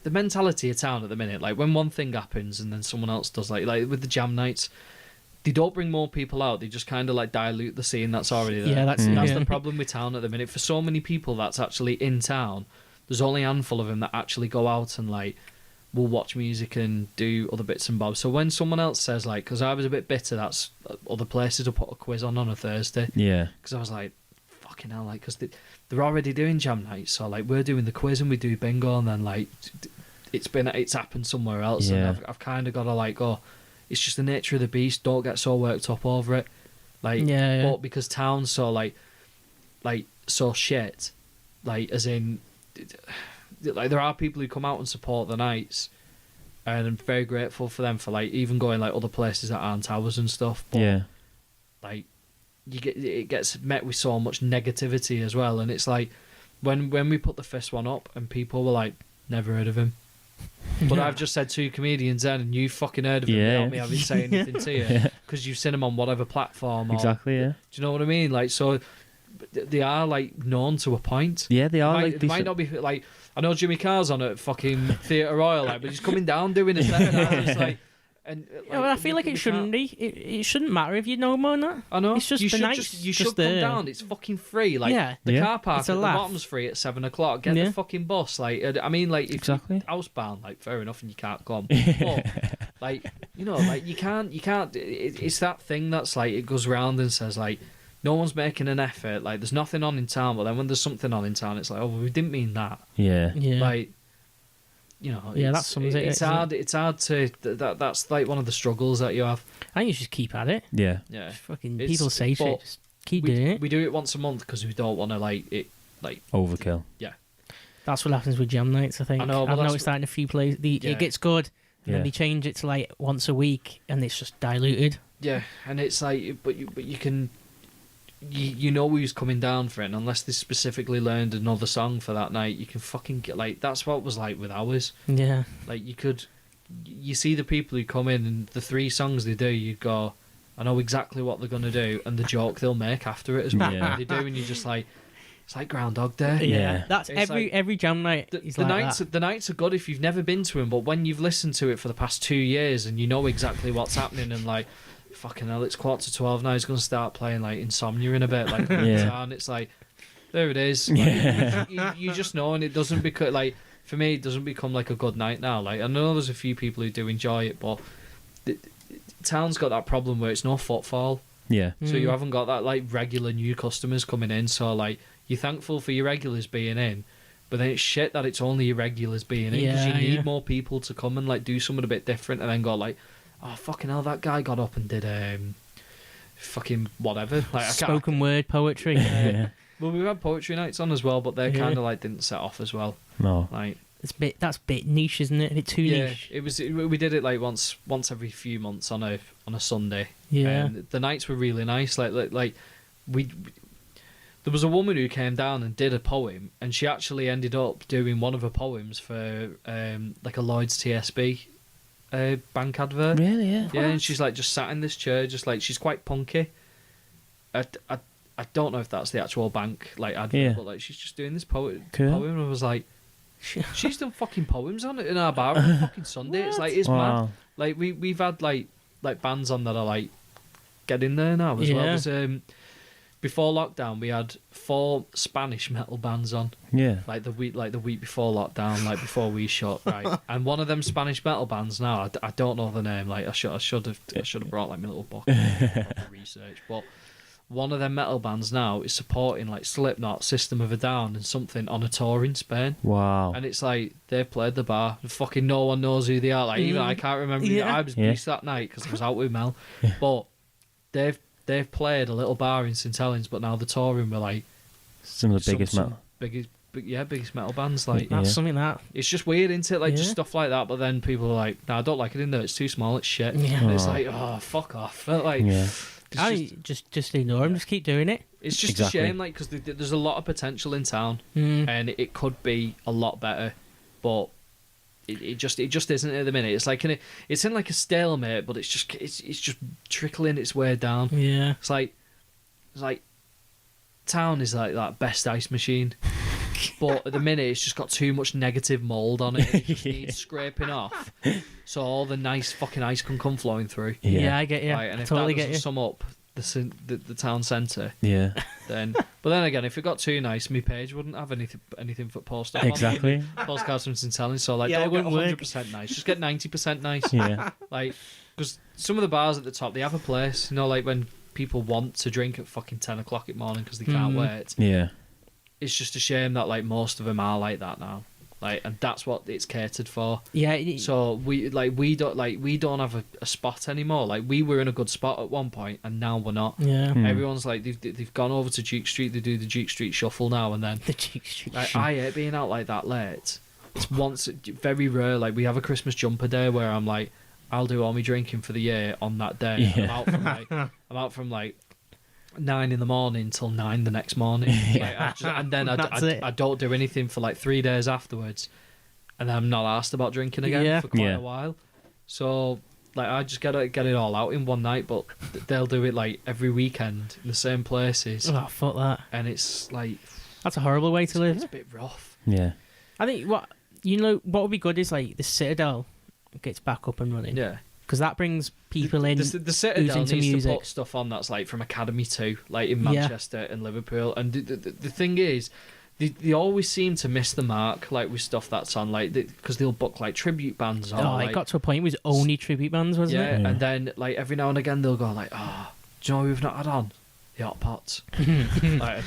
S4: the mentality of town at the minute, like when one thing happens and then someone else does, like with the jam nights, they don't bring more people out. They just kind of like dilute the scene that's already there.
S3: Yeah, that's
S4: That's
S3: yeah.
S4: the problem with town at the minute. For so many people that's actually in town, there's only a handful of them that actually go out and like will watch music and do other bits and bobs. So when someone else says like, because I was a bit bitter, that's other places will put a quiz on a Thursday,
S2: yeah.
S4: because I was like, fucking hell, like, because they're already doing jam nights, so like we're doing the quiz and we do bingo, and then like it's happened somewhere else,
S2: Yeah.
S4: and I've kind of got to like go. It's just the nature of the beast. Don't get so worked up over it, like.
S3: Yeah.
S4: But because town's so like so shit, like as in, like there are people who come out and support the nights, and I'm very grateful for them for like even going like other places that aren't ours and stuff. But,
S2: Yeah.
S4: like it gets met with so much negativity as well, and it's like when we put the first one up and people were like, never heard of him, but I've just said 2 comedians then and you fucking heard of him
S2: Yeah.
S4: without me having said anything to you, because you've seen them on whatever platform or,
S2: Exactly. Yeah.
S4: do you know what I mean? Like, so they are like known to a point.
S2: Yeah, they are
S4: It
S2: like
S4: might not be like, I know Jimmy Carr's on at fucking Theatre Royal, like, but he's coming down doing his set, and I was like, and
S3: Yeah, well, I feel like it shouldn't be. It shouldn't matter if you know more than that.
S4: I know.
S3: It's just
S4: you
S3: the
S4: should
S3: nights,
S4: you
S3: just
S4: should come
S3: there.
S4: down. It's fucking free. Like
S3: Yeah.
S4: the
S2: Yeah.
S4: car park
S3: It's
S4: at
S3: a
S4: the
S3: laugh.
S4: bottom's free at 7 o'clock. Get
S3: Yeah.
S4: the fucking bus. Like I mean, like if
S2: Exactly.
S4: you're housebound, like fair enough, and you can't come. But like you know, like you can't. It's that thing that's like it goes round and says like no one's making an effort. Like there's nothing on in town, but then when there's something on in town, it's like, oh, well, we didn't mean that.
S2: Yeah.
S3: Yeah.
S4: Like. You know,
S3: Yeah,
S4: it's,
S3: that sums it,
S4: It's
S3: isn't it?
S4: hard. It's hard to. That's like one of the struggles that you have.
S3: I think you should keep at it.
S2: Yeah.
S4: Yeah.
S3: Just fucking
S4: It's-
S3: people say shit.
S4: but
S3: Just keep doing it.
S4: We do it once a month because we don't want to like it. Like
S2: Overkill.
S3: That's what happens with jam nights. I think.
S4: I know, but
S3: I've
S4: that's-
S3: noticed that in a few places.
S4: Yeah.
S3: It gets good, and
S2: Yeah.
S3: then they change it to like once a week, and it's just diluted.
S4: Yeah, and it's like, but you can, you know who's coming down for it, and unless they specifically learned another song for that night, you can fucking get, like, that's what it was like with ours.
S3: Yeah.
S4: Like, you see the people who come in, and the 3 songs they do, you go, I know exactly what they're going to do, and the joke they'll make after it as well.
S2: Yeah.
S4: They do, and you're just like, it's like Groundhog Day.
S2: Yeah.
S3: That's
S4: It's
S3: every jam night.
S4: The nights are good if you've never been to them, but when you've listened to it for the past 2 years and you know exactly what's happening, and like, fucking hell, it's 11:45 now, he's going to start playing like Insomnia in a bit, like,
S2: Yeah.
S4: and it's like, there it is. Like,
S2: Yeah.
S4: you just know, and it doesn't become, like, for me, it doesn't become like a good night now. Like, I know there's a few people who do enjoy it, but town's got that problem where it's no footfall.
S2: Yeah.
S4: So you haven't got that, like, regular new customers coming in. So, like, you're thankful for your regulars being in, but then it's shit that it's only your regulars being in, because you need more people to come and, like, do something a bit different, and then go, like, oh, fucking hell, that guy got up and did fucking whatever. Like,
S3: Spoken word poetry.
S2: Yeah.
S4: Well, we've had poetry nights on as well, but they kind of, like, didn't set off as well.
S2: No.
S4: Like,
S3: That's a bit niche, isn't it? A bit too niche.
S4: We did it like once every few months on a Sunday.
S3: Yeah.
S4: And the nights were really nice. Like we there was a woman who came down and did a poem, and she actually ended up doing one of her poems for like a Lloyd's TSB bank advert.
S3: Really? Yeah.
S4: Yeah, and she's like just sat in this chair, just like, she's quite punky. I don't know if that's the actual bank like advert, but like she's just doing this poem. And I was like, she's done fucking poems on it in our bar on a fucking Sunday. It's like, it's mad. Like we've had like bands on that are like getting there now as well. As, before lockdown, we had 4 Spanish metal bands on.
S2: Yeah.
S4: Like the week before lockdown, like before we shut, right? And one of them Spanish metal bands now, I don't know the name. Like I should have brought like my little book for research, but. One of them metal bands now is supporting like Slipknot, System of a Down, and something on a tour in Spain.
S2: Wow.
S4: And it's like they've played the bar. Fucking no one knows who they are. Like even I can't remember. I was pissed that night because I was out with Mel. But they've played a little bar in St Helens, but now they're touring with like
S2: some of the biggest
S4: biggest metal bands. Like
S3: That's something that.
S4: it's just weird, isn't it? Like just stuff like that. But then people are like, "No, I don't like it in there. It's too small. It's shit."
S3: Yeah.
S4: And it's like, oh, fuck off. But like.
S2: Yeah.
S3: Just ignore him. Just keep doing it.
S4: It's just a shame, like, because there's a lot of potential in town,
S3: Mm.
S4: and it could be a lot better, but it just isn't at the minute. It's like it's in like a stalemate, but it's just trickling its way down.
S3: Yeah.
S4: It's like town is like that best ice machine, but at the minute it's just got too much negative mould on it. It just needs scraping off, so all the nice fucking ice can come flowing through.
S3: Yeah, I get you.
S4: Right, and if
S3: totally
S4: that
S3: get
S4: doesn't
S3: you.
S4: sum up the town centre,
S2: Yeah.
S4: but then again, if it got too nice, my page wouldn't have anything for post up.
S2: Exactly.
S4: Postcards from St Helens, so like,
S3: Yeah,
S4: don't
S3: it
S4: get
S3: wouldn't
S4: 100% nice, just get 90% nice.
S2: Yeah.
S4: Like, because some of the bars at the top, they have a place, you know, like when people want to drink at fucking 10 o'clock in the morning because they can't wait.
S2: Yeah.
S4: It's just a shame that like most of them are like that now. Like, and that's what it's catered for.
S3: Yeah.
S4: So we don't have a spot anymore. Like, we were in a good spot at one point, and now we're not.
S3: Yeah.
S4: Everyone's like they've gone over to Duke Street. They do the Duke Street Shuffle now and then.
S3: The Duke Street.
S4: I hate being out like that late. It's very rare. Like, we have a Christmas jumper day where I'm like, I'll do all my drinking for the year on that day.
S2: Yeah.
S4: I'm out from like 9 in the morning till 9 the next morning. Like, and then I don't do anything for like 3 days afterwards, and then I'm not asked about drinking again for quite a while. So like, I just get it all out in one night, but they'll do it like every weekend in the same places.
S3: Oh, fuck that.
S4: And it's like,
S3: That's a horrible way to live.
S4: it's a bit rough.
S2: Yeah.
S3: I think what would be good is like the Citadel gets back up and running.
S4: Yeah.
S3: Because that brings people in.
S4: The Citadel
S3: into
S4: needs
S3: music.
S4: to put stuff on that's like from Academy 2, like in Manchester and Liverpool. And the thing is, they always seem to miss the mark, like with stuff that's on, like, because they'll book like tribute bands on.
S3: Oh,
S4: like,
S3: it got to a point it was only tribute bands, wasn't it?
S4: and then like every now and again they'll go like, oh, do you know who we've not had on? The Hot Pots. Like,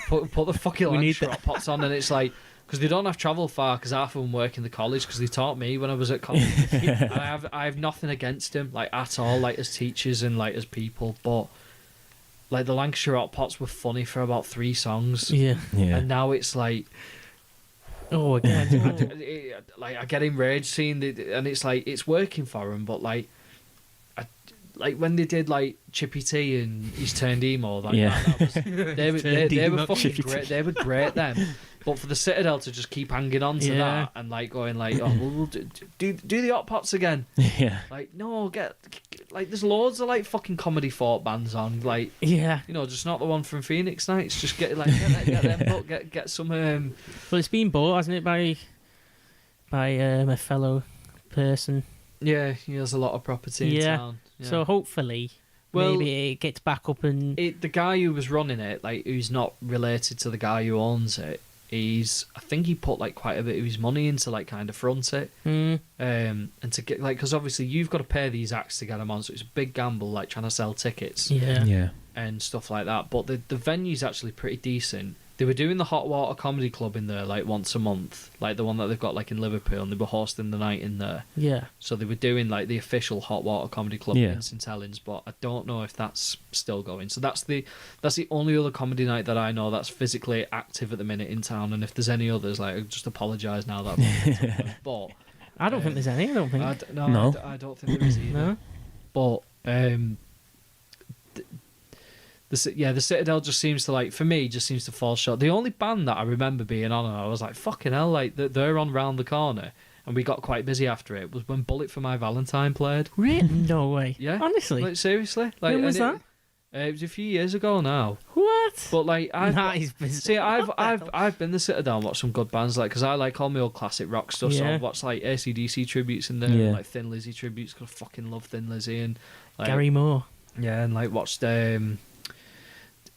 S4: put the fucking Hot Pots on, and it's like, because they don't have to travel far, because half of them work in the college, because they taught me when I was at college. And I have nothing against them, like, at all, like, as teachers and like as people, but like the Lancashire Hot Pots were funny for about 3 songs.
S3: Yeah.
S4: And now it's like,
S3: Oh, again.
S4: like, I get enraged seeing and it's like, it's working for them, but like, like when they did like Chippy T and He's Turned Emo, like
S2: Yeah.
S4: that was, they were fucking
S2: Chippy T.
S4: great. They were great then. But for the Citadel to just keep hanging on to that and like going like, oh, we'll do the Hot Pots again.
S2: Yeah.
S4: Like, no, get like there's loads of like fucking comedy folk bands on, like,
S3: Yeah.
S4: you know, just not the one from Phoenix Nights. Just get them, but get some.
S3: Well, it's been bought, hasn't it, by a fellow person.
S4: Yeah, he has a lot of property in town. Yeah.
S3: So hopefully, maybe it gets back up and.
S4: The guy who was running it, like, who's not related to the guy who owns it, I think he put like quite a bit of his money into like kind of front it, and to get like, because obviously you've got to pay these acts to get them on, so it's a big gamble, like trying to sell tickets,
S2: Yeah.
S4: and stuff like that. But the venue's actually pretty decent. They were doing the Hot Water Comedy Club in there like once a month, like the one that they've got like in Liverpool, and they were hosting the night in there.
S3: Yeah.
S4: So they were doing like the official Hot Water Comedy Club in St Helens, but I don't know if that's still going. So that's the only other comedy night that I know that's physically active at the minute in town. And if there's any others, like, I just apologise now that I've but
S3: I don't think there's any. I don't think.
S4: I don't think there is either.
S3: No.
S4: But the Citadel just seems to, like, for me, just seems to fall short. The only band that I remember being on, and I was like, fucking hell, like, they're on Round the Corner, and we got quite busy after it, was when Bullet for My Valentine played.
S3: Really? No way.
S4: Yeah.
S3: Honestly.
S4: Like, seriously. Like,
S3: When was that?
S4: It was a few years ago now.
S3: What?
S4: But, like,
S3: That is bizarre.
S4: see, I've been to Citadel and watched some good bands, like, because I like all my old classic rock stuff, so I've watched, like, AC/DC tributes in there, and, like, Thin Lizzy tributes, because I fucking love Thin Lizzy, and, like,
S3: Gary Moore.
S4: yeah, and, like, watched,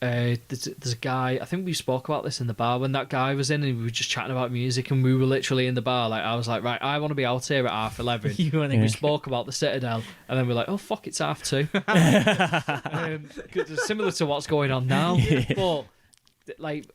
S4: there's a guy, I think we spoke about this in the bar when that guy was in, and we were just chatting about music, and we were literally in the bar, like, I was like, right, I want to be out here at 11:30. We spoke about the Citadel, and then we're like, oh fuck, it's 2:30. Similar to what's going on now. But like,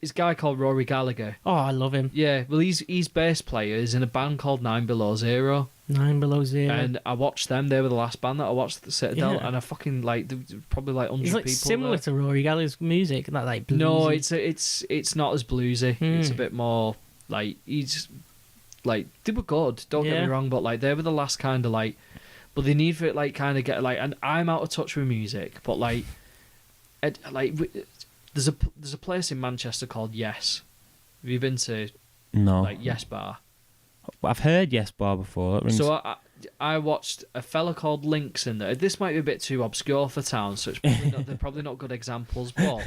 S4: this guy called Rory Gallagher,
S3: Oh, I love him.
S4: yeah, well, he's bass player, he's in a band called 9 Below Zero.
S3: 9 Below Zero.
S4: And I watched them. They were the last band that I watched at the Citadel,
S3: Yeah.
S4: and I fucking, like, there was probably like 100
S3: He's like
S4: people
S3: similar
S4: there.
S3: to Rory Gallagher's music, that like bluesy.
S4: No, it's not as bluesy. It's a
S3: Hmm.
S4: bit more like, he's like, they were good. Don't get
S3: Yeah.
S4: me wrong, but like they were the last kind of like, but they need for it like kind of get like, and I'm out of touch with music, but like, there's a place in Manchester called Yes. Have you been to
S2: No.
S4: like Yes Bar?
S2: I've heard Yes Bar before. It rings-
S4: So I watched a fella called Lynx in there. This might be a bit too obscure for town, so it's probably not, they're probably not good examples. But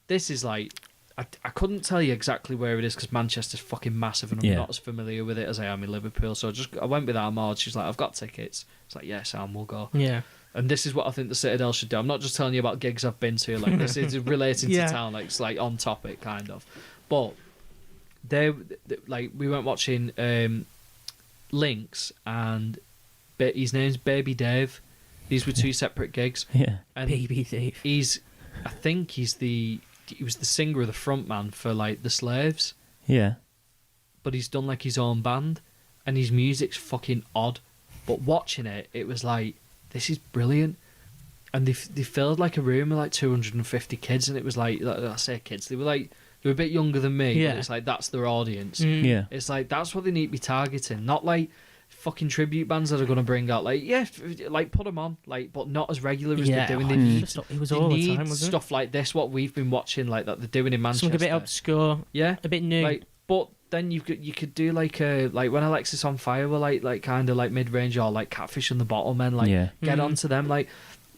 S4: this is like, I couldn't tell you exactly where it is because Manchester's fucking massive, and I'm not as familiar with it as I am in Liverpool. So I went with Armand. She's like, I've got tickets. It's like, yeah, Sam, we'll go.
S3: Yeah.
S4: And this is what I think the Citadel should do. I'm not just telling you about gigs I've been to. Like, this is relating to town. Like, it's like on topic kind of. But we went watching Lynx, and his name's Baby Dave. These were two separate gigs.
S2: Yeah.
S4: And
S3: Baby Dave.
S4: I think he was the singer of the frontman for like the Slaves,
S2: Yeah.
S4: but he's done like his own band, and his music's fucking odd. But watching it, it was like, this is brilliant. And they filled like a room with like 250 kids, and it was like, I say kids, they were a bit younger than me.
S3: Yeah.
S4: But it's like, that's their audience.
S2: Yeah.
S4: It's like, that's what they need to be targeting, not like fucking tribute bands that are going to bring out like, like put them on, like, but not as regular as they're doing. They need,
S3: It was
S4: they
S3: all the
S4: need
S3: time, wasn't
S4: stuff like this, what we've been watching, like that they're doing in Manchester.
S3: Something a bit obscure,
S4: Yeah,
S3: a bit new.
S4: like, but then you could do like when Alexis on Fire were like kind of like mid range, or like Catfish and the Bottlemen, like get onto them. Like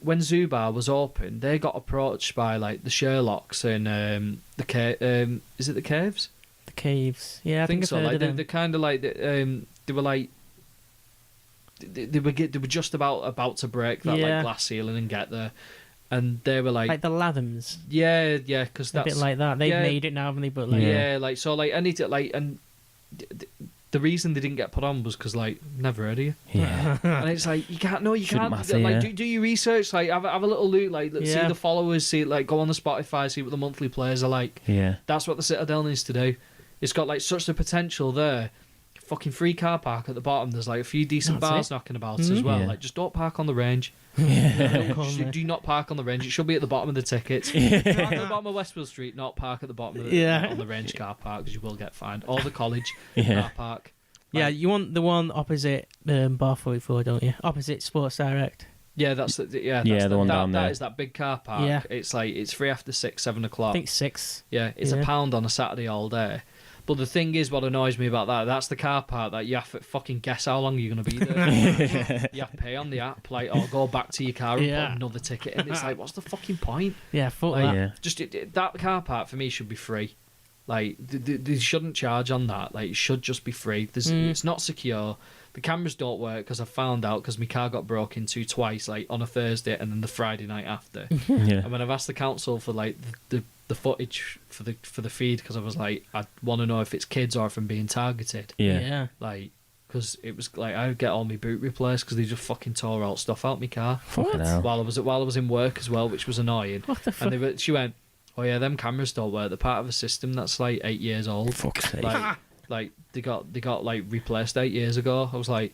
S4: when Zubar was open, they got approached by like the Sherlocks and is it the Caves?
S3: The Caves. Yeah, I think
S4: so.
S3: I've heard
S4: Like
S3: of them.
S4: they're kind of like they were like. They were just about to break that like glass ceiling and get there, and they were like
S3: the Lathams.
S4: Yeah, because
S3: A
S4: that's
S3: bit like that. They've made it now, haven't they? But like,
S4: like so, like I need to like, and the reason they didn't get put on was because like never heard of you.
S2: Yeah.
S4: And it's like you can't
S2: Matter,
S4: like do your research, like have a little look, like let's see the followers, see like go on the Spotify, see what the monthly players are like.
S2: Yeah.
S4: That's what the Citadel needs to do. It's got like such the potential there. Fucking free car park at the bottom. There's like a few decent bars knocking about as well.
S2: Yeah.
S4: Like just don't park on the range. Do not park on the range. It should be at the bottom of the tickets. Park at the bottom of Westfield Street, not park at the bottom of on the range car park, because you will get fined. Or the college car park.
S3: Yeah, you want the one opposite Bar 44, don't you? Opposite Sports Direct.
S4: Yeah, that's the
S2: one down there.
S4: That is that big car park.
S3: Yeah.
S4: It's like it's free after 6, 7 o'clock.
S3: I think 6.
S4: Yeah, it's £1 on a Saturday all day. But the thing is, what annoys me about that's the car park that you have to fucking guess how long you're going to be there. You have to pay on the app, like, or go back to your car and put another ticket in. It's like, what's the fucking point?
S3: Yeah, fuck
S4: Like,
S3: that.
S4: just that car park for me should be free. Like, they shouldn't charge on that. Like, it should just be free. It's not secure. The cameras don't work because I found out because my car got broke into twice, like on a Thursday and then the Friday night after. And when I've asked the council for like the footage for the feed, because I was like, I want to know if it's kids or if I'm being targeted.
S3: Yeah.
S4: Like, because it was like I would get all my boot replaced because they just fucking tore all stuff out my car.
S2: Fucking hell.
S4: While I was in work as well, which was annoying.
S3: What the fuck?
S4: And she went, "Oh yeah, them cameras don't work. They're part of a system that's like 8 years old."
S2: Fuck's sake.
S4: Like they got like replaced 8 years ago. I was like,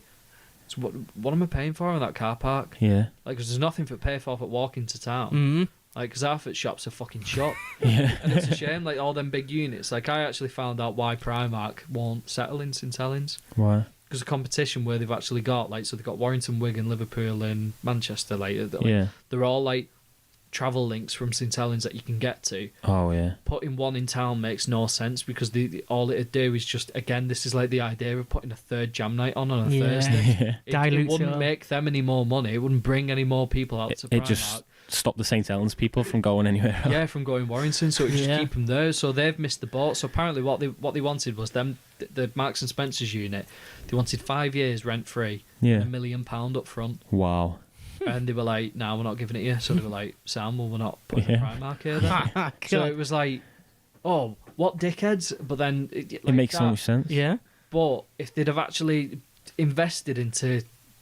S4: so what am I paying for in that car park?
S2: Yeah.
S4: Like, 'cause there's nothing for pay for walking to town.
S3: Mm-hmm.
S4: Like, 'cause half its shops are fucking shut.
S2: Yeah.
S4: And it's a shame, like all them big units. Like, I actually found out why Primark won't settle in St Helens.
S2: Why?
S4: Because the competition where they've actually got, like, so they've got Warrington, Wigan, Liverpool and Manchester. Like they're all like travel links from St Helens that you can get to.
S2: Oh yeah.
S4: Putting one in town makes no sense because all it'd do is just, again, this is like the idea of putting a third jam night on a Thursday. It
S3: Dilutes
S4: wouldn't
S3: it.
S4: make them any more money. It wouldn't bring any more people out to Primark.
S2: It just stopped the St Helens people from going anywhere else.
S4: Yeah, from going Warrington, so it just
S3: Yeah.
S4: keep them there. So they've missed the boat. So apparently, what they wanted was the Marks and Spencers unit. They wanted 5 years rent free,
S2: Yeah.
S4: £1 million up front,
S2: Wow.
S4: and they were like, "No, we're not giving it you." So they were like, "Sam, well, we're not putting a Primark here then." So it was like, "Oh, what dickheads!" But then
S2: It makes so much sense.
S3: Yeah.
S4: But if they'd have actually invested into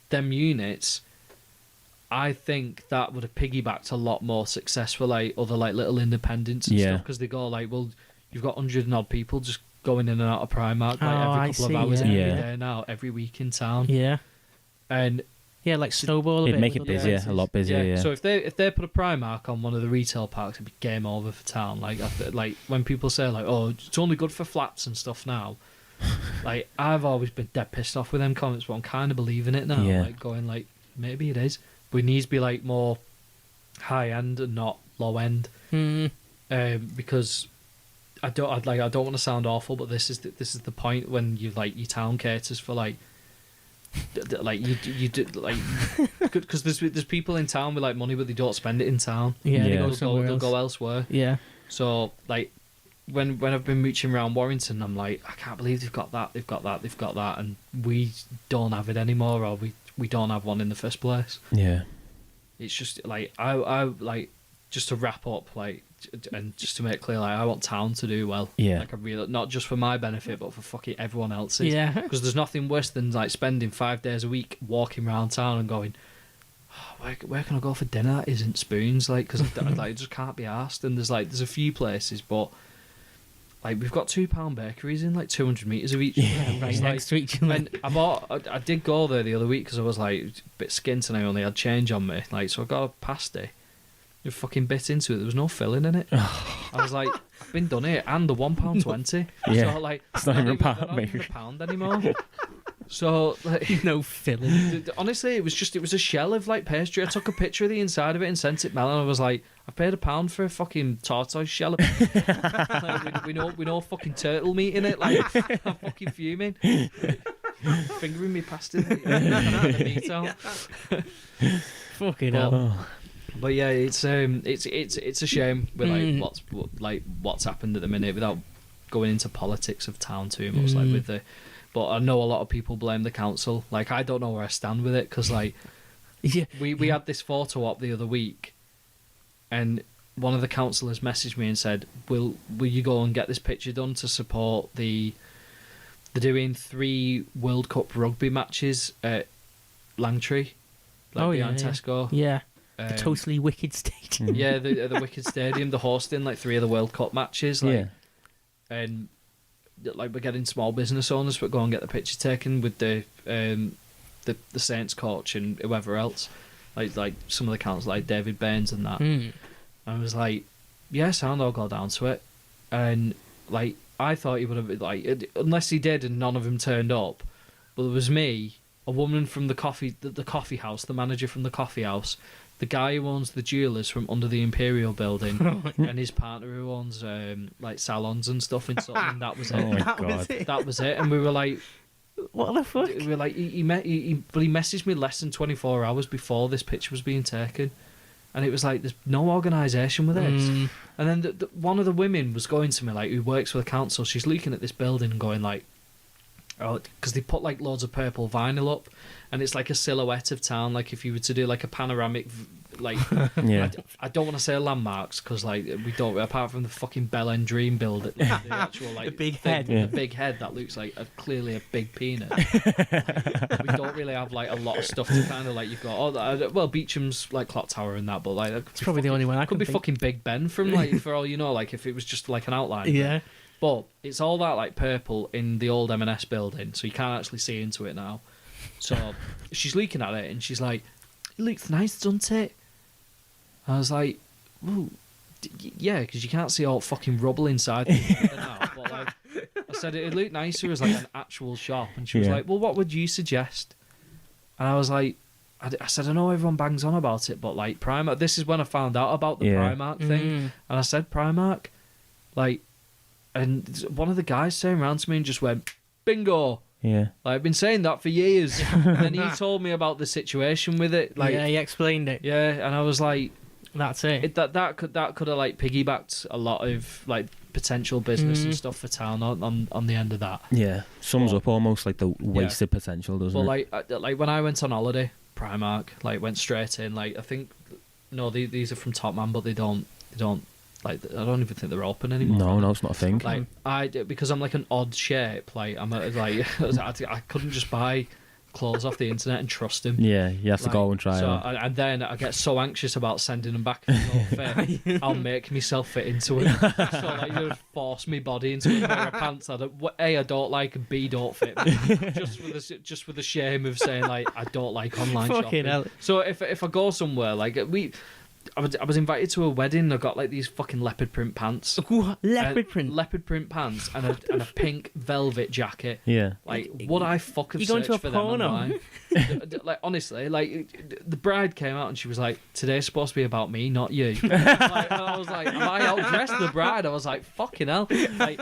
S4: them units, I think that would have piggybacked a lot more success for like other like little independents and stuff, because they go like, well, you've got 100 and odd people just going in and out of Primark like every couple of hours every day now, every week in town.
S3: Yeah.
S4: And
S3: Yeah, like snowball a
S2: It'd
S3: bit.
S2: make it
S3: with other
S2: busier,
S3: places.
S2: a lot busier. Yeah.
S4: So if they put a Primark on one of the retail parks, it'd be game over for town. Like like when people say like, oh, it's only good for flats and stuff now. Like, I've always been dead pissed off with them comments, but I'm kind of believing it now.
S2: Yeah.
S4: Like going like, maybe it is, but it needs to be like more high end and not low end. Because I don't want to sound awful, but this is the point when you like your town caters for like you do like, because there's people in town with like money but they don't spend it in town.
S3: Yeah,
S2: Yeah.
S4: They'll go elsewhere.
S3: Yeah.
S4: So like when I've been mooching around Warrington, I'm like, I can't believe they've got that, and we don't have it anymore, or we don't have one in the first place.
S2: Yeah.
S4: It's just like I like, just to wrap up, like, and just to make clear, like, I want town to do well.
S2: Yeah.
S4: Like, I really, not just for my benefit, but for fucking everyone else's.
S3: Yeah.
S4: Because there's nothing worse than like spending 5 days a week walking around town and going, oh, where can I go for dinner that isn't Spoons? Like, because I just can't be arsed. And there's a few places, but like we've got £2 bakeries in like 200 metres of each.
S3: Yeah, right
S4: It's
S3: next to each other.
S4: And I did go there the other week because I was like a bit skint and I only had change on me. Like, so I got a pasty. You fucking bit into it. There was no filling in it. I was like, I've been done it, and the £1.20.
S2: Yeah.
S4: So like,
S2: It's not even a pound,
S4: they're not even
S2: maybe.
S4: a pound anymore. So like,
S3: No filling.
S4: honestly, it was a shell of like pastry. I took a picture of the inside of it and sent it Mel, and I was like, I've paid £1 for a fucking tortoise shell. Like, we know fucking turtle meat in it. Like, I'm fucking fuming. Fingering me past it. The meat out.
S3: Fucking hell.
S2: Oh.
S4: But yeah, it's a shame with like what's happened at the minute, without going into politics of town too much. Like with the, but I know a lot of people blame the council. Like, I don't know where I stand with it, because like
S3: Yeah.
S4: we had this photo op the other week, and one of the councillors messaged me and said, "Will you go and get this picture done to support the? They're doing 3 World Cup rugby matches at Langtree, like behind Tesco."
S3: Yeah. The totally wicked stadium.
S4: Yeah, the Wicked Stadium. They're hosting like 3 of the World Cup matches. Like,
S2: Yeah.
S4: and like we're getting small business owners to go and get the picture taken with the Saints coach and whoever else, like some of the council, like David Baines and that. I was like, yeah, sound, I'll go down to it. And like, I thought he would have, like, unless he did and none of them turned up, but it was me a woman from the coffee house, the manager from the coffee house, the guy who owns the jewellers from under the Imperial building, and his partner who owns like salons and stuff in Sutton. That was it.
S2: Oh my
S3: That
S2: god.
S3: was it.
S4: That was it. And we were like,
S3: What the fuck?
S4: we were like, he messaged me less than 24 hours before this picture was being taken. And it was like, there's no organisation with this. And then one of the women was going to me, like, who works for the council. She's looking at this building and going like, oh, because they put like loads of purple vinyl up, and it's like a silhouette of town. Like if you were to do like a panoramic, like
S2: Yeah.
S4: I don't want to say landmarks because like we don't. Apart from the fucking Bell End Dream building, the actual like
S3: The big
S4: thing,
S3: head.
S2: Yeah.
S4: the big head that looks like clearly a big penis. We don't really have like a lot of stuff to kind of like. You've got well, Beecham's like clock tower and that, but like
S3: It's probably the only one I
S4: could
S3: can
S4: be
S3: think.
S4: fucking Big Ben from like for all you know, like if it was just like an outline.
S3: Yeah.
S4: But it's all that like purple in the old M&S building, so you can't actually see into it now. So she's looking at it and she's like, "It looks nice, doesn't it?" I was like, "Well, yeah, because you can't see all fucking rubble inside now." But like, I said it looked nicer as like an actual shop, and she was
S2: Yeah.
S4: like, "Well, what would you suggest?" And I was like, I said, "I know everyone bangs on about it, but like Primark." This is when I found out about the
S2: Yeah.
S4: Primark thing, and I said, "Primark, like." And one of the guys turned around to me and just went, "Bingo!"
S2: Yeah.
S4: Like, I've been saying that for years. And then he told me about the situation with it. Like,
S3: Yeah, he explained it.
S4: yeah, and I was like,
S3: That's it.
S4: that could have like piggybacked a lot of like potential business and stuff for town on the end of that.
S2: Yeah. Sums
S4: But-
S2: up almost like the wasted potential, doesn't
S4: But
S2: it?
S4: like when I went on holiday, Primark like went straight in. Like I think no, these are from Top Man, but they don't like I don't even think they're open anymore.
S2: No, it's not a thing.
S4: Like because I'm like an odd shape. Like I'm like I couldn't just buy clothes off the internet and trust him.
S2: Yeah, you have to go and try
S4: so,
S2: it.
S4: and then I get so anxious about sending them back if they don't fit. I'll make myself fit into it. So like you would force my body into a pair of pants that A, I don't like, and B, don't fit me. just with the shame of saying like I don't like online
S3: Fucking
S4: shopping.
S3: hell.
S4: So if I go somewhere like I was invited to a wedding. I got like these fucking leopard print pants.
S3: Leopard print.
S4: Leopard print pants and a pink velvet jacket.
S2: Yeah.
S4: Like, would I fuck have
S3: You going
S4: searched
S3: to a
S4: for them
S3: porno?
S4: online? Like, honestly, like, the bride came out and she was like, "Today's supposed to be about me, not you." Like, and I was like, "Have I outdressed the bride?" I was like, "Fucking hell!" Like,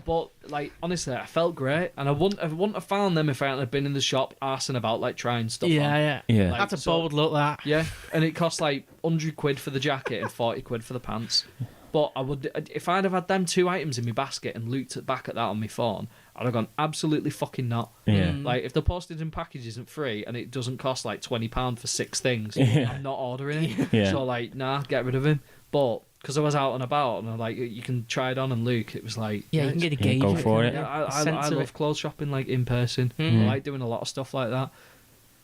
S4: but like, honestly, I felt great, and I wouldn't have found them if I hadn't been in the shop arsing about like trying stuff on.
S3: Yeah.
S2: Yeah.
S4: Like,
S3: That's a
S4: so-
S3: bold look, that.
S4: Yeah, and it cost like 100 quid for the jacket and 40 quid for the pants. But I would, if I'd have had them two items in my basket and looked back at that on my phone, I'd have gone absolutely fucking not.
S2: Yeah.
S4: Like if the postage and package isn't free and it doesn't cost like £20 for 6 things, I'm not ordering it.
S2: Yeah.
S4: So like, nah, get rid of him. But because I was out and about and I like you can try it on and look, it was like
S3: Yeah, you can get a
S2: Yeah,
S3: gauge.
S2: go
S3: of
S2: for it.
S4: yeah, I
S3: sense of
S4: love
S3: it.
S4: clothes shopping like in person. I like doing a lot of stuff like that.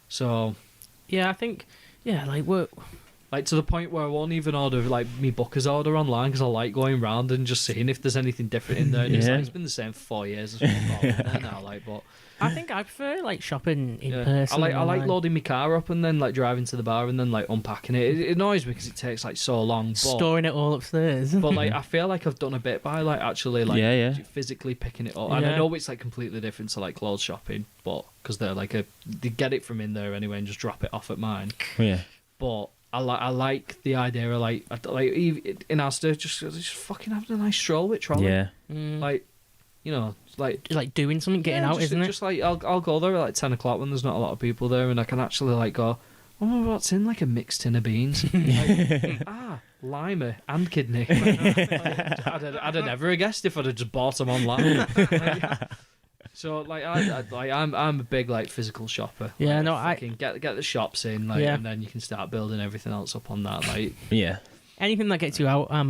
S4: So
S3: Yeah, I think. Yeah, like we're.
S4: like to the point where I won't even order like me Booker's order online because I like going round and just seeing if there's anything different in there. And
S2: Yeah.
S4: it's been the same for 4 years. As well now, like, but
S3: I think I prefer like shopping in
S4: yeah.
S3: person.
S4: I
S3: than
S4: like
S3: online.
S4: loading my car up and then like driving to the bar and then like unpacking it. It annoys me because it takes like so long. But,
S3: storing it all upstairs.
S4: but like I feel like I've done a bit by like actually like
S2: Yeah.
S4: physically picking it up. And I
S3: Yeah.
S4: know it's like completely different to like clothes shopping, but because they're like they get it from in there anyway and just drop it off at mine.
S2: Yeah.
S4: But I like the idea of like in Asda just fucking having a nice stroll with trolley.
S2: Yeah.
S4: Like, you know,
S3: like doing something, getting
S4: yeah,
S3: out,
S4: just,
S3: isn't it?
S4: Just like I'll go there at like 10 o'clock when there's not a lot of people there, and I can actually like go, "Oh, what's in like a mixed tin of beans?" Like, limer and kidney. I'd have never guessed if I'd have just bought them online. So like I'm a big like physical shopper.
S3: Yeah,
S4: Like,
S3: no, I-
S4: fucking get the shops in, like,
S3: Yeah.
S4: and then you can start building everything else up on that. Like,
S2: Yeah.
S3: Anything that gets you out, I'm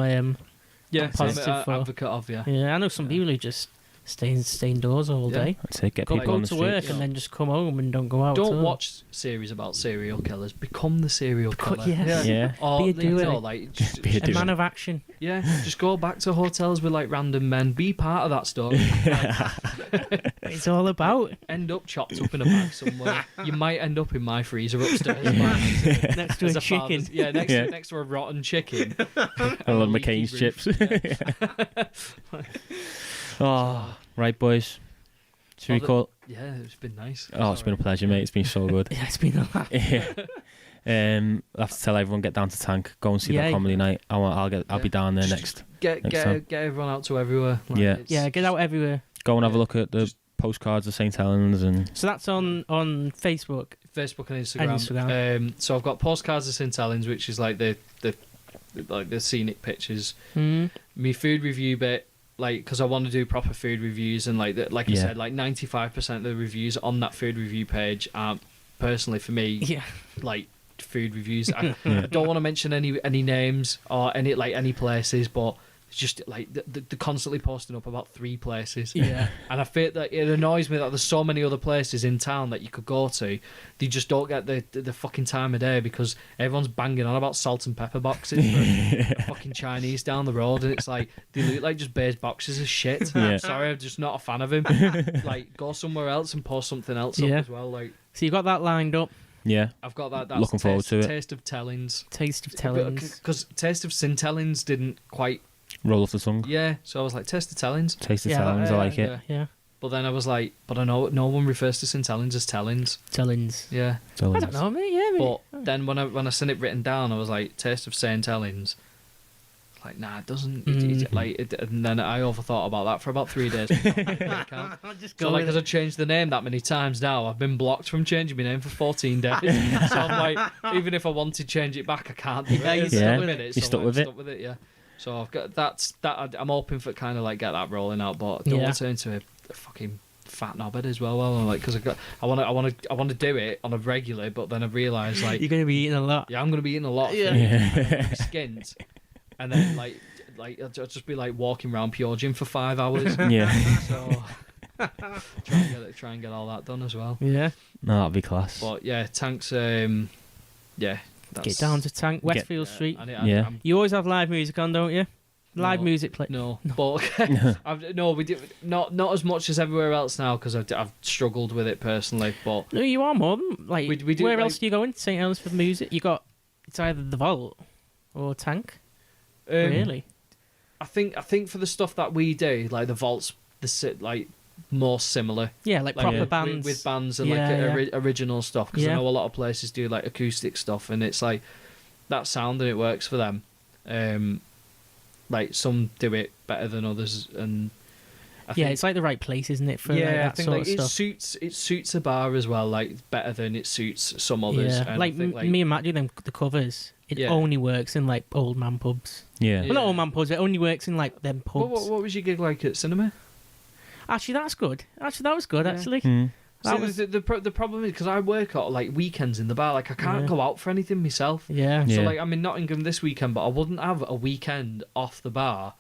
S4: yeah,
S3: I'm positive
S4: I'm
S3: for.
S4: an advocate of yeah.
S3: yeah. I know some people who just stay indoors all
S4: Yeah.
S3: day.
S2: I'd say get
S3: Go
S2: people on the
S3: to
S2: street.
S3: work
S4: Yeah.
S3: and then just come home and don't go out. at
S4: Don't
S3: all.
S4: watch series about serial killers. Become the serial killer.
S3: yes.
S2: Yeah.
S4: Or,
S3: Be a doer.
S4: no, like, just,
S2: Be a
S3: A
S2: doer.
S3: man of action.
S4: yeah, just go back to hotels with like random men. Be part of that story.
S3: It's all about
S4: End up chopped up in a bag somewhere. You might end up in my freezer upstairs.
S3: next to
S4: As
S3: a chicken.
S4: father's- Yeah, next to a rotten chicken.
S2: I love
S4: leaky
S2: McCain's
S4: roof.
S2: chips. Oh, right, boys. Should we call?
S4: Yeah, it's been nice.
S2: Oh, it's been a pleasure, mate. It's been so good.
S3: Yeah, it's been a lot.
S2: Yeah. I have to tell everyone, get down to Tank, go and see that comedy night. I'll be down there next.
S4: Get everyone out to everywhere. Like,
S2: Yeah.
S3: Yeah, get out everywhere.
S2: Go and have a look at the postcards of St Helens and.
S3: So that's on Facebook.
S4: Facebook and Instagram. So I've got postcards of St Helens, which is like the scenic pictures. Me food review bit, like, because I want to do proper food reviews, and like I said, like 95% of the reviews on that food review page are personally for me, like food reviews. I don't want to mention any names or any places, but it's just like they're constantly posting up about 3 places.
S3: Yeah.
S4: And I feel that it annoys me that there's so many other places in town that you could go to. They just don't get the fucking time of day because everyone's banging on about salt and pepper boxes for fucking Chinese down the road, and it's like they look like just beige boxes of shit. I'm sorry, I'm just not a fan of him. Like, go somewhere else and post something else up as well. Like,
S3: so you got that lined up.
S2: Yeah,
S4: I've got that. That's
S2: looking forward to it.
S4: Taste of Tellings.
S3: Taste of Tellings.
S4: Because Taste of St Helens didn't quite
S2: roll off the tongue.
S4: Yeah, so I was like, Taste of Tellings.
S2: Taste of Tellings, I like it.
S3: Yeah.
S4: But then I was like, but I know no one refers to St Helens as Tellings.
S3: Tellings.
S4: Yeah.
S3: I don't know, mate. Yeah, mate.
S4: But then when I seen it written down, I was like, Taste of St Helens. Like, nah, it doesn't. And then I overthought about that for about 3 days. So like, because I changed the name that many times now, I've been blocked from changing my name for 14 days. So I'm like, even if I wanted to change it back, I can't do it.
S2: You stuck with it.
S4: Stuck with it, yeah. So I've got that. I'm hoping for kind of like get that rolling out, but I don't want to turn into a fucking fat knobhead as well. Like, because I want to do it on a regular, but then I realise like
S3: you're going to be eating a lot.
S4: Yeah, I'm going to be eating a lot. Yeah. Skint. And then like I'll just be like walking around Pure Gym for 5 hours.
S2: Yeah.
S4: So try and get all that done as well.
S3: Yeah.
S2: No, that'd be class.
S4: But yeah, Tank's that's,
S3: get down to Tank, Westfield Street.
S2: Yeah.
S3: You always have live music on, don't you? Live music play.
S4: No. But we do not as much as everywhere else now because I've struggled with it personally. But
S3: no, you are more than like.
S4: We do,
S3: where
S4: like,
S3: else do you go in St Helens for the music? It's either the Vault or Tank. Really?
S4: I think for the stuff that we do, like the Vault's like more similar.
S3: Yeah, like proper bands
S4: with bands and original stuff. Because I know a lot of places do like acoustic stuff, and it's like that sound and it works for them. Like some do it better than others, and I think,
S3: it's like the right place, isn't it? For that
S4: I think
S3: sort
S4: like
S3: of stuff.
S4: It suits a bar as well, like better than it suits some others.
S3: Yeah,
S4: And
S3: like,
S4: I think,
S3: me and Matt do the covers. It only works in like old man pubs.
S2: Yeah.
S3: Well, not old man pubs. It only works in like them pubs.
S4: What was your gig like at cinema?
S3: Actually, that's good. That was good. Actually,
S4: the problem is because I work out like weekends in the bar. Like I can't go out for anything myself.
S3: Yeah.
S4: So like I'm in Nottingham this weekend, but I wouldn't have a weekend off the bar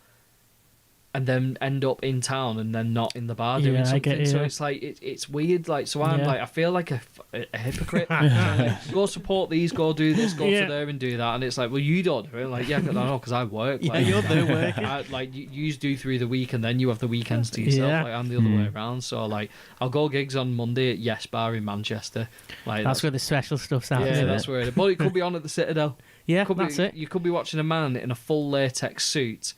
S4: and then end up in town and then not in the bar doing something. I get it, So it's like it's weird. Like so I'm like I feel like a hypocrite. So like, go support these, go do this, go to there and do that, and it's like, well, you don't do it. Like I don't know because I work. Like,
S3: you're there working.
S4: Like you do through the week and then you have the weekends to yourself. Like I'm the other way around. So like I'll go gigs on Monday at Yes Bar in Manchester. Like
S3: that's where the special stuff's happening.
S4: Yeah, that's where it is. But it could be on at the Citadel.
S3: Yeah, that's it.
S4: You could be watching a man in a full latex suit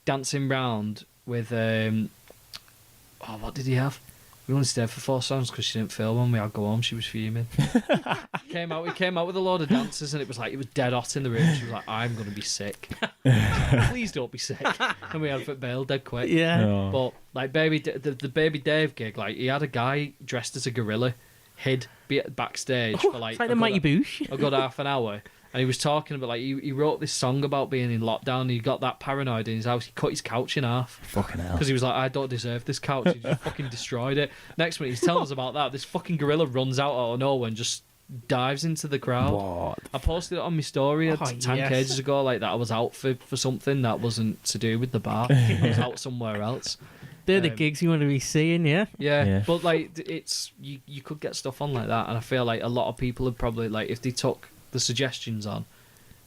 S4: dancing round with what did he have? We only stayed for 4 songs because she didn't film when we had to go home. She was fuming. We came out with a load of dancers and it was dead hot in the room. She was like, I'm going to be sick. Like, please don't be sick. And we had it bailed dead quick.
S3: Yeah.
S2: Oh.
S4: But like the Baby Dave gig, like he had a guy dressed as a gorilla hid backstage for like,
S3: it's like the Mighty Boosh.
S4: a good half an hour. And he was talking about like he wrote this song about being in lockdown. And he got that paranoid in his house. He cut his couch in half.
S2: Fucking hell.
S4: Because he was like, I don't deserve this couch. He just fucking destroyed it. Next minute, he's telling us about that. This fucking gorilla runs out of nowhere and just dives into the crowd.
S2: What?
S4: I posted it on my story ages ago, like that I was out for something that wasn't to do with the bar. I was out somewhere else.
S3: They're the gigs you want to be seeing, yeah?
S4: Yeah, but like it's you could get stuff on like that, and I feel like a lot of people would probably like if they took the suggestions on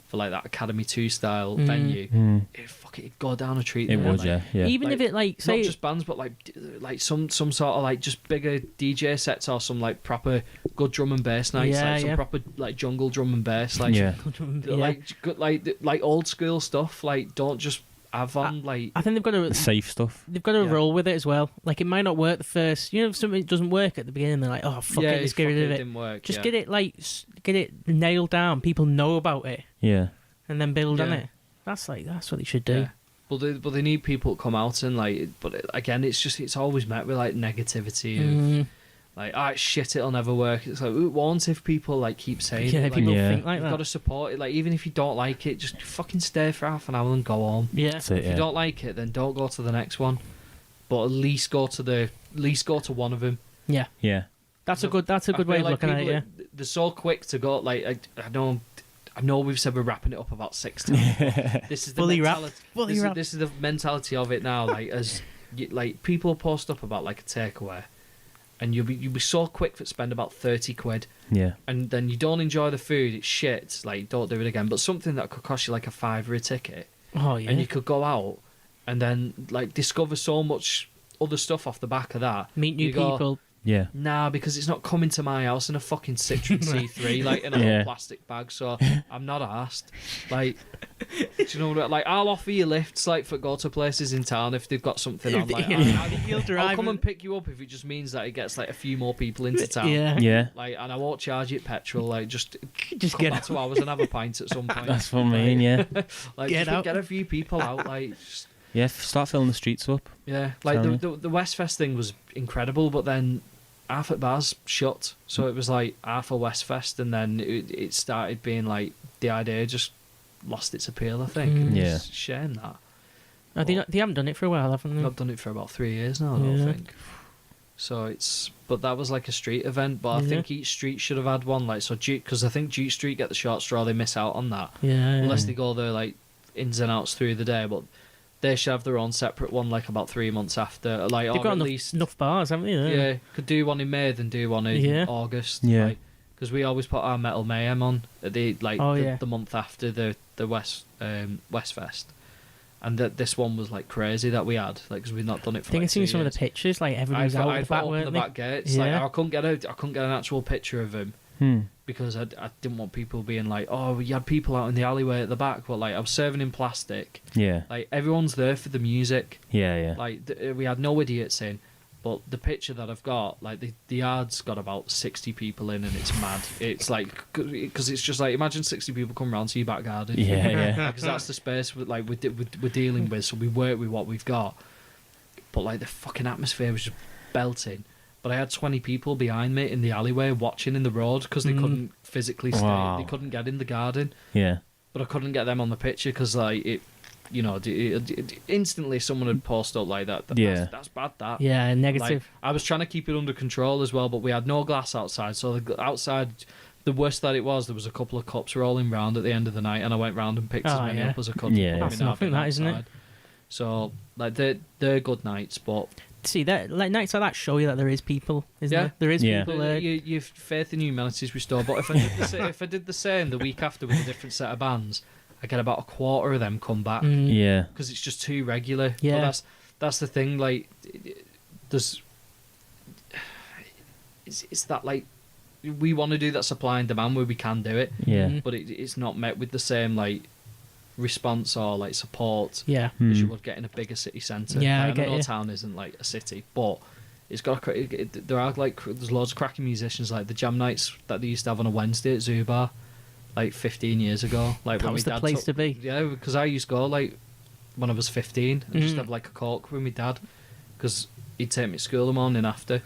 S4: for like that Academy 2 style venue, it'd go down a treat.
S2: It would, yeah.
S3: Even
S4: like,
S3: if it like say
S4: not just bands, but like some sort of like just bigger DJ sets or some like proper good drum and bass nights, some proper like jungle drum and bass, like like old school stuff. Like don't just have on. Like,
S3: I think they've got
S2: The
S3: to.
S2: safe stuff.
S3: They've got to
S4: Yeah.
S3: roll with it as well. Like, it might not work the first. You know, if something doesn't work at the beginning, they're like, "Oh fuck it, let's get rid of it."
S4: Didn't work.
S3: Just
S4: yeah.
S3: get it get it nailed down. People know about it,
S2: Yeah.
S3: and then build on
S4: Yeah.
S3: it. That's what they should do.
S4: Yeah. But they need people to come out and like. But again, it's always met with like negativity of like, ah, shit, it'll never work. It's like, what wants if people like keep saying
S3: Yeah,
S4: it? Like,
S3: people
S2: Yeah.
S3: think like
S4: you've
S3: that.
S4: got to support it. Like, even if you don't like it, just fucking stay for half an hour and go home.
S3: Yeah,
S2: That's it,
S4: If you don't like it, then don't go to the next one. But at least go to one of them.
S3: yeah.
S2: Yeah.
S3: That's a good way
S4: feel
S3: of
S4: like
S3: looking at it.
S4: people
S3: Yeah.
S4: They're so quick to go. Like, I know we've said we're wrapping it up about 6 times. This is the
S3: Fully wrapped.
S4: mentality.
S3: Fully wrapped.
S4: This is the mentality of it now. Like, like people post up about like a takeaway, and you'll be so quick to spend about 30 quid,
S2: Yeah.
S4: and then you don't enjoy the food. It's shit. Like, don't do it again. But something that could cost you like a £5 a ticket,
S3: Oh yeah.
S4: and you could go out and then like discover so much other stuff off the back of that.
S3: Meet new
S4: You go,
S3: people.
S2: Yeah.
S4: Nah, because it's not coming to my house in a fucking Citroen C3, like in a
S2: Yeah.
S4: little plastic bag. So I'm not asked. Like, do you know what? Like, I'll offer you lifts, like for go to places in town if they've got something on. Like, I'll come and pick you up if it just means that it gets like a few more people into town.
S3: Yeah.
S2: Yeah.
S4: Like, and I won't charge it petrol. Like, just
S3: Just
S4: come
S3: get
S4: back to ours and have a pint at some point.
S2: That's what I mean, yeah.
S4: Like,
S3: Get
S4: just
S3: out.
S4: get a few people out. Like, just,
S2: Yeah, start filling the streets up.
S4: yeah. Like
S2: Tell
S4: the Westfest thing was incredible, but then half at bars shut, so it was like half a Westfest, and then it started being like the idea just lost its appeal. I think.
S3: Mm.
S2: Yeah.
S4: It's a shame that.
S3: Oh, they haven't done it for a while, haven't they?
S4: I've done it for about 3 years now. I don't
S3: Yeah.
S4: think. So but that was like a street event. But I
S3: Yeah.
S4: think each street should have had one. Like, so because I think Duke Street get the short straw, they miss out on that
S3: Yeah.
S4: unless they go there like ins and outs through the day. But they should have their own separate one, like about 3 months after. Like,
S3: They've
S4: or
S3: got
S4: at least
S3: enough bars, haven't they?
S4: yeah, could do one in May, then do one in
S3: Yeah.
S4: August.
S2: Yeah.
S4: Because we always put our Metal Mayhem on at the
S3: Oh, yeah.
S4: the month after the Westfest, and this one was like crazy that we had, like, because we've not done it
S3: I
S4: for
S3: think
S4: like
S3: I've seen
S4: 2
S3: some of
S4: years.
S3: the pictures. Like everybody's out the back,
S4: opened
S3: weren't
S4: the
S3: they?
S4: back gates.
S3: Yeah.
S4: Like, I couldn't get an actual picture of him because I didn't want people being like, oh, you had people out in the alleyway at the back. But like, I was serving in plastic.
S2: Yeah.
S4: Like, everyone's there for the music.
S2: Yeah, yeah.
S4: Like, we had no idiots in. But the picture that I've got, like, the yard's got about 60 people in, and it's mad. It's like, because it's just like, imagine 60 people come round to your back garden.
S2: Yeah, yeah.
S4: Because that's the space like we're dealing with, so we work with what we've got. But like, the fucking atmosphere was just belting. But I had 20 people behind me in the alleyway watching in the road because they couldn't physically stay.
S2: Wow.
S4: They couldn't get in the garden.
S2: Yeah.
S4: But I couldn't get them on the picture because like it. You know, instantly someone had posted up like that.
S2: Yeah.
S4: That's bad. That.
S3: Yeah,
S4: Like,
S3: negative.
S4: I was trying to keep it under control as well, but we had no glass outside. So outside, the worst that it was, there was a couple of cops rolling round at the end of the night, and I went round and picked as
S3: Oh,
S4: many
S3: yeah.
S4: up as I could.
S2: Yeah.
S4: to put
S3: That's
S4: them in
S3: nothing, that, isn't it?
S4: outside. So like, they're good nights, but
S3: See that like nights like that show you that there is people, isn't
S4: Yeah.
S3: there? There is
S2: Yeah.
S3: people there.
S4: your faith in humanity is restored. But if I did the same the week after with a different set of bands, I get about a quarter of them come back.
S2: Yeah.
S4: Because it's just too regular.
S3: Yeah.
S4: But that's the thing. Like, there's it's that like we want to do that supply and demand where we can do it,
S2: Yeah.
S3: Mhm.
S4: but it's not met with the same like response or like support
S3: Yeah.
S4: as you
S2: Hmm.
S4: would get in a bigger city centre.
S3: Yeah, I
S4: Like,
S3: get
S4: know
S3: you.
S4: town isn't like a city, but it's got there are like there's loads of cracking musicians, like the jam nights that they used to have on a Wednesday at Zubar, like 15 years ago. Like,
S3: That
S4: when
S3: was
S4: my
S3: the
S4: dad
S3: place
S4: took-
S3: to be.
S4: Yeah, because I used to go like when I was 15 and just
S3: Mm.
S4: have like a cork with my dad because he'd take me to school the morning after,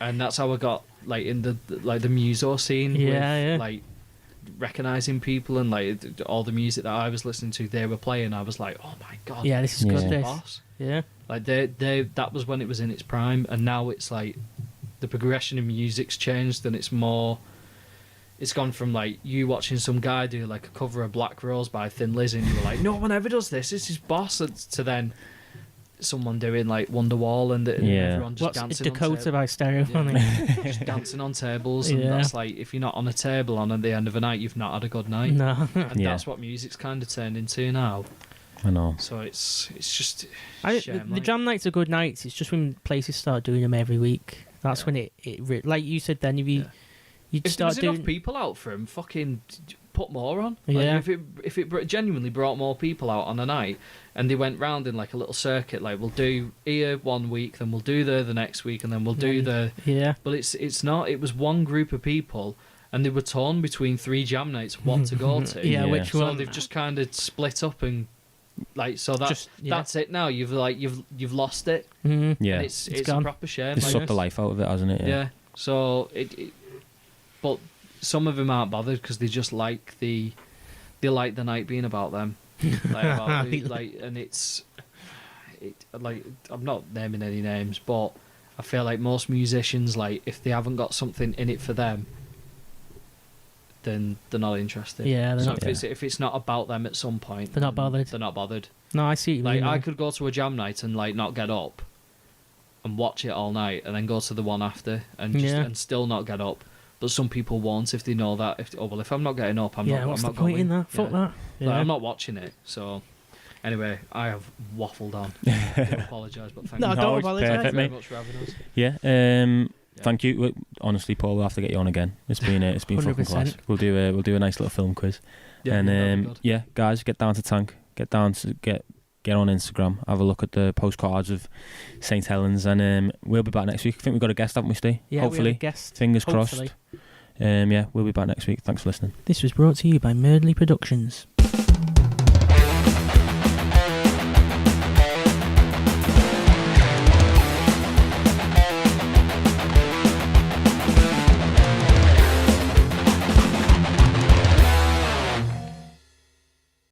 S4: and that's how I got like in the muso scene.
S3: Yeah,
S4: with,
S3: yeah.
S4: Like recognizing people and like all the music that I was listening to, they were playing. I was like, oh my god,
S3: Yeah, this is
S2: Yeah.
S3: good.
S4: the
S3: This.
S4: boss.
S3: Yeah.
S4: Like they that was when it was in its prime, and now it's like the progression in music's changed, and it's more. It's gone from like you watching some guy do like a cover of Black Rose by Thin Lizzy, and you were like, no one ever does this. This is boss. To then someone doing like Wonderwall and
S2: Yeah.
S4: everyone just
S3: What's
S4: dancing
S3: Dakota
S4: on
S3: by Stereophonic?
S4: just dancing on tables, and
S3: Yeah.
S4: that's like if you're not on a table on at the end of a night, you've not had a good night.
S3: No.
S4: And
S2: Yeah.
S4: that's what music's kind of turned into now.
S2: I know.
S4: So it's just
S3: The jam nights are good nights. It's just when places start doing them every week. That's
S4: Yeah.
S3: when it like you said then, if you You'd
S4: If there
S3: start
S4: was
S3: doing.
S4: enough people out for him, fucking put more on.
S3: Yeah.
S4: Like, if it genuinely brought more people out on a night, and they went round in like a little circuit, like we'll do here 1 week, then we'll do there the next week, and then we'll do the.
S3: Yeah.
S4: But it's not. It was one group of people, and they were torn between 3 jam nights, what to go to.
S3: Yeah,
S2: Yeah.
S3: which
S4: So
S3: one?
S4: they've just kind of split up and like so that's it now. You've lost it.
S3: Mhm.
S2: Yeah.
S4: And it's a
S3: gone.
S4: proper shame.
S2: It's
S4: like
S2: sucked the
S4: this.
S2: life out of it, hasn't it?
S4: Yeah. So but some of them aren't bothered because they just like the night being about them. And I'm not naming any names, but I feel like most musicians, like if they haven't got something in it for them, then they're not interested.
S3: Yeah, they're
S4: So
S3: not.
S4: if it's not about them at some point,
S3: They're not
S4: then
S3: bothered.
S4: They're not bothered.
S3: No, I see. What you
S4: Like
S3: mean.
S4: I could go to a jam night and like not get up and watch it all night, and then go to the one after and still not get up. But some people won't if they know that if I'm not getting up, I'm
S3: Yeah,
S4: not.
S3: what's
S4: I'm
S3: the
S4: not
S3: point
S4: going.
S3: in that? Fuck
S4: Yeah.
S3: that. Yeah.
S4: Like, I'm not watching it. So anyway, I have waffled on. I do apologise, but thank
S3: No,
S4: you
S3: don't
S2: it's
S3: apologise.
S2: perfect,
S4: very
S2: mate.
S4: much for having us.
S2: Yeah.
S4: Yeah.
S2: Thank you. Honestly, Paul, we'll have to get you on again. It's been fucking
S3: 100%.
S2: class. We'll do a nice little film quiz.
S4: Yeah, that'd be
S2: And
S4: good.
S2: yeah, guys, get down to Tank. Get on Instagram. Have a look at the postcards of St Helens, and we'll be back next week. I think we've got a guest, haven't we, Steve?
S3: Yeah,
S2: Hopefully.
S3: we have a guest.
S2: Fingers
S3: Hopefully.
S2: crossed. Yeah, we'll be back next week. Thanks for listening.
S3: This was brought to you by Merdley Productions.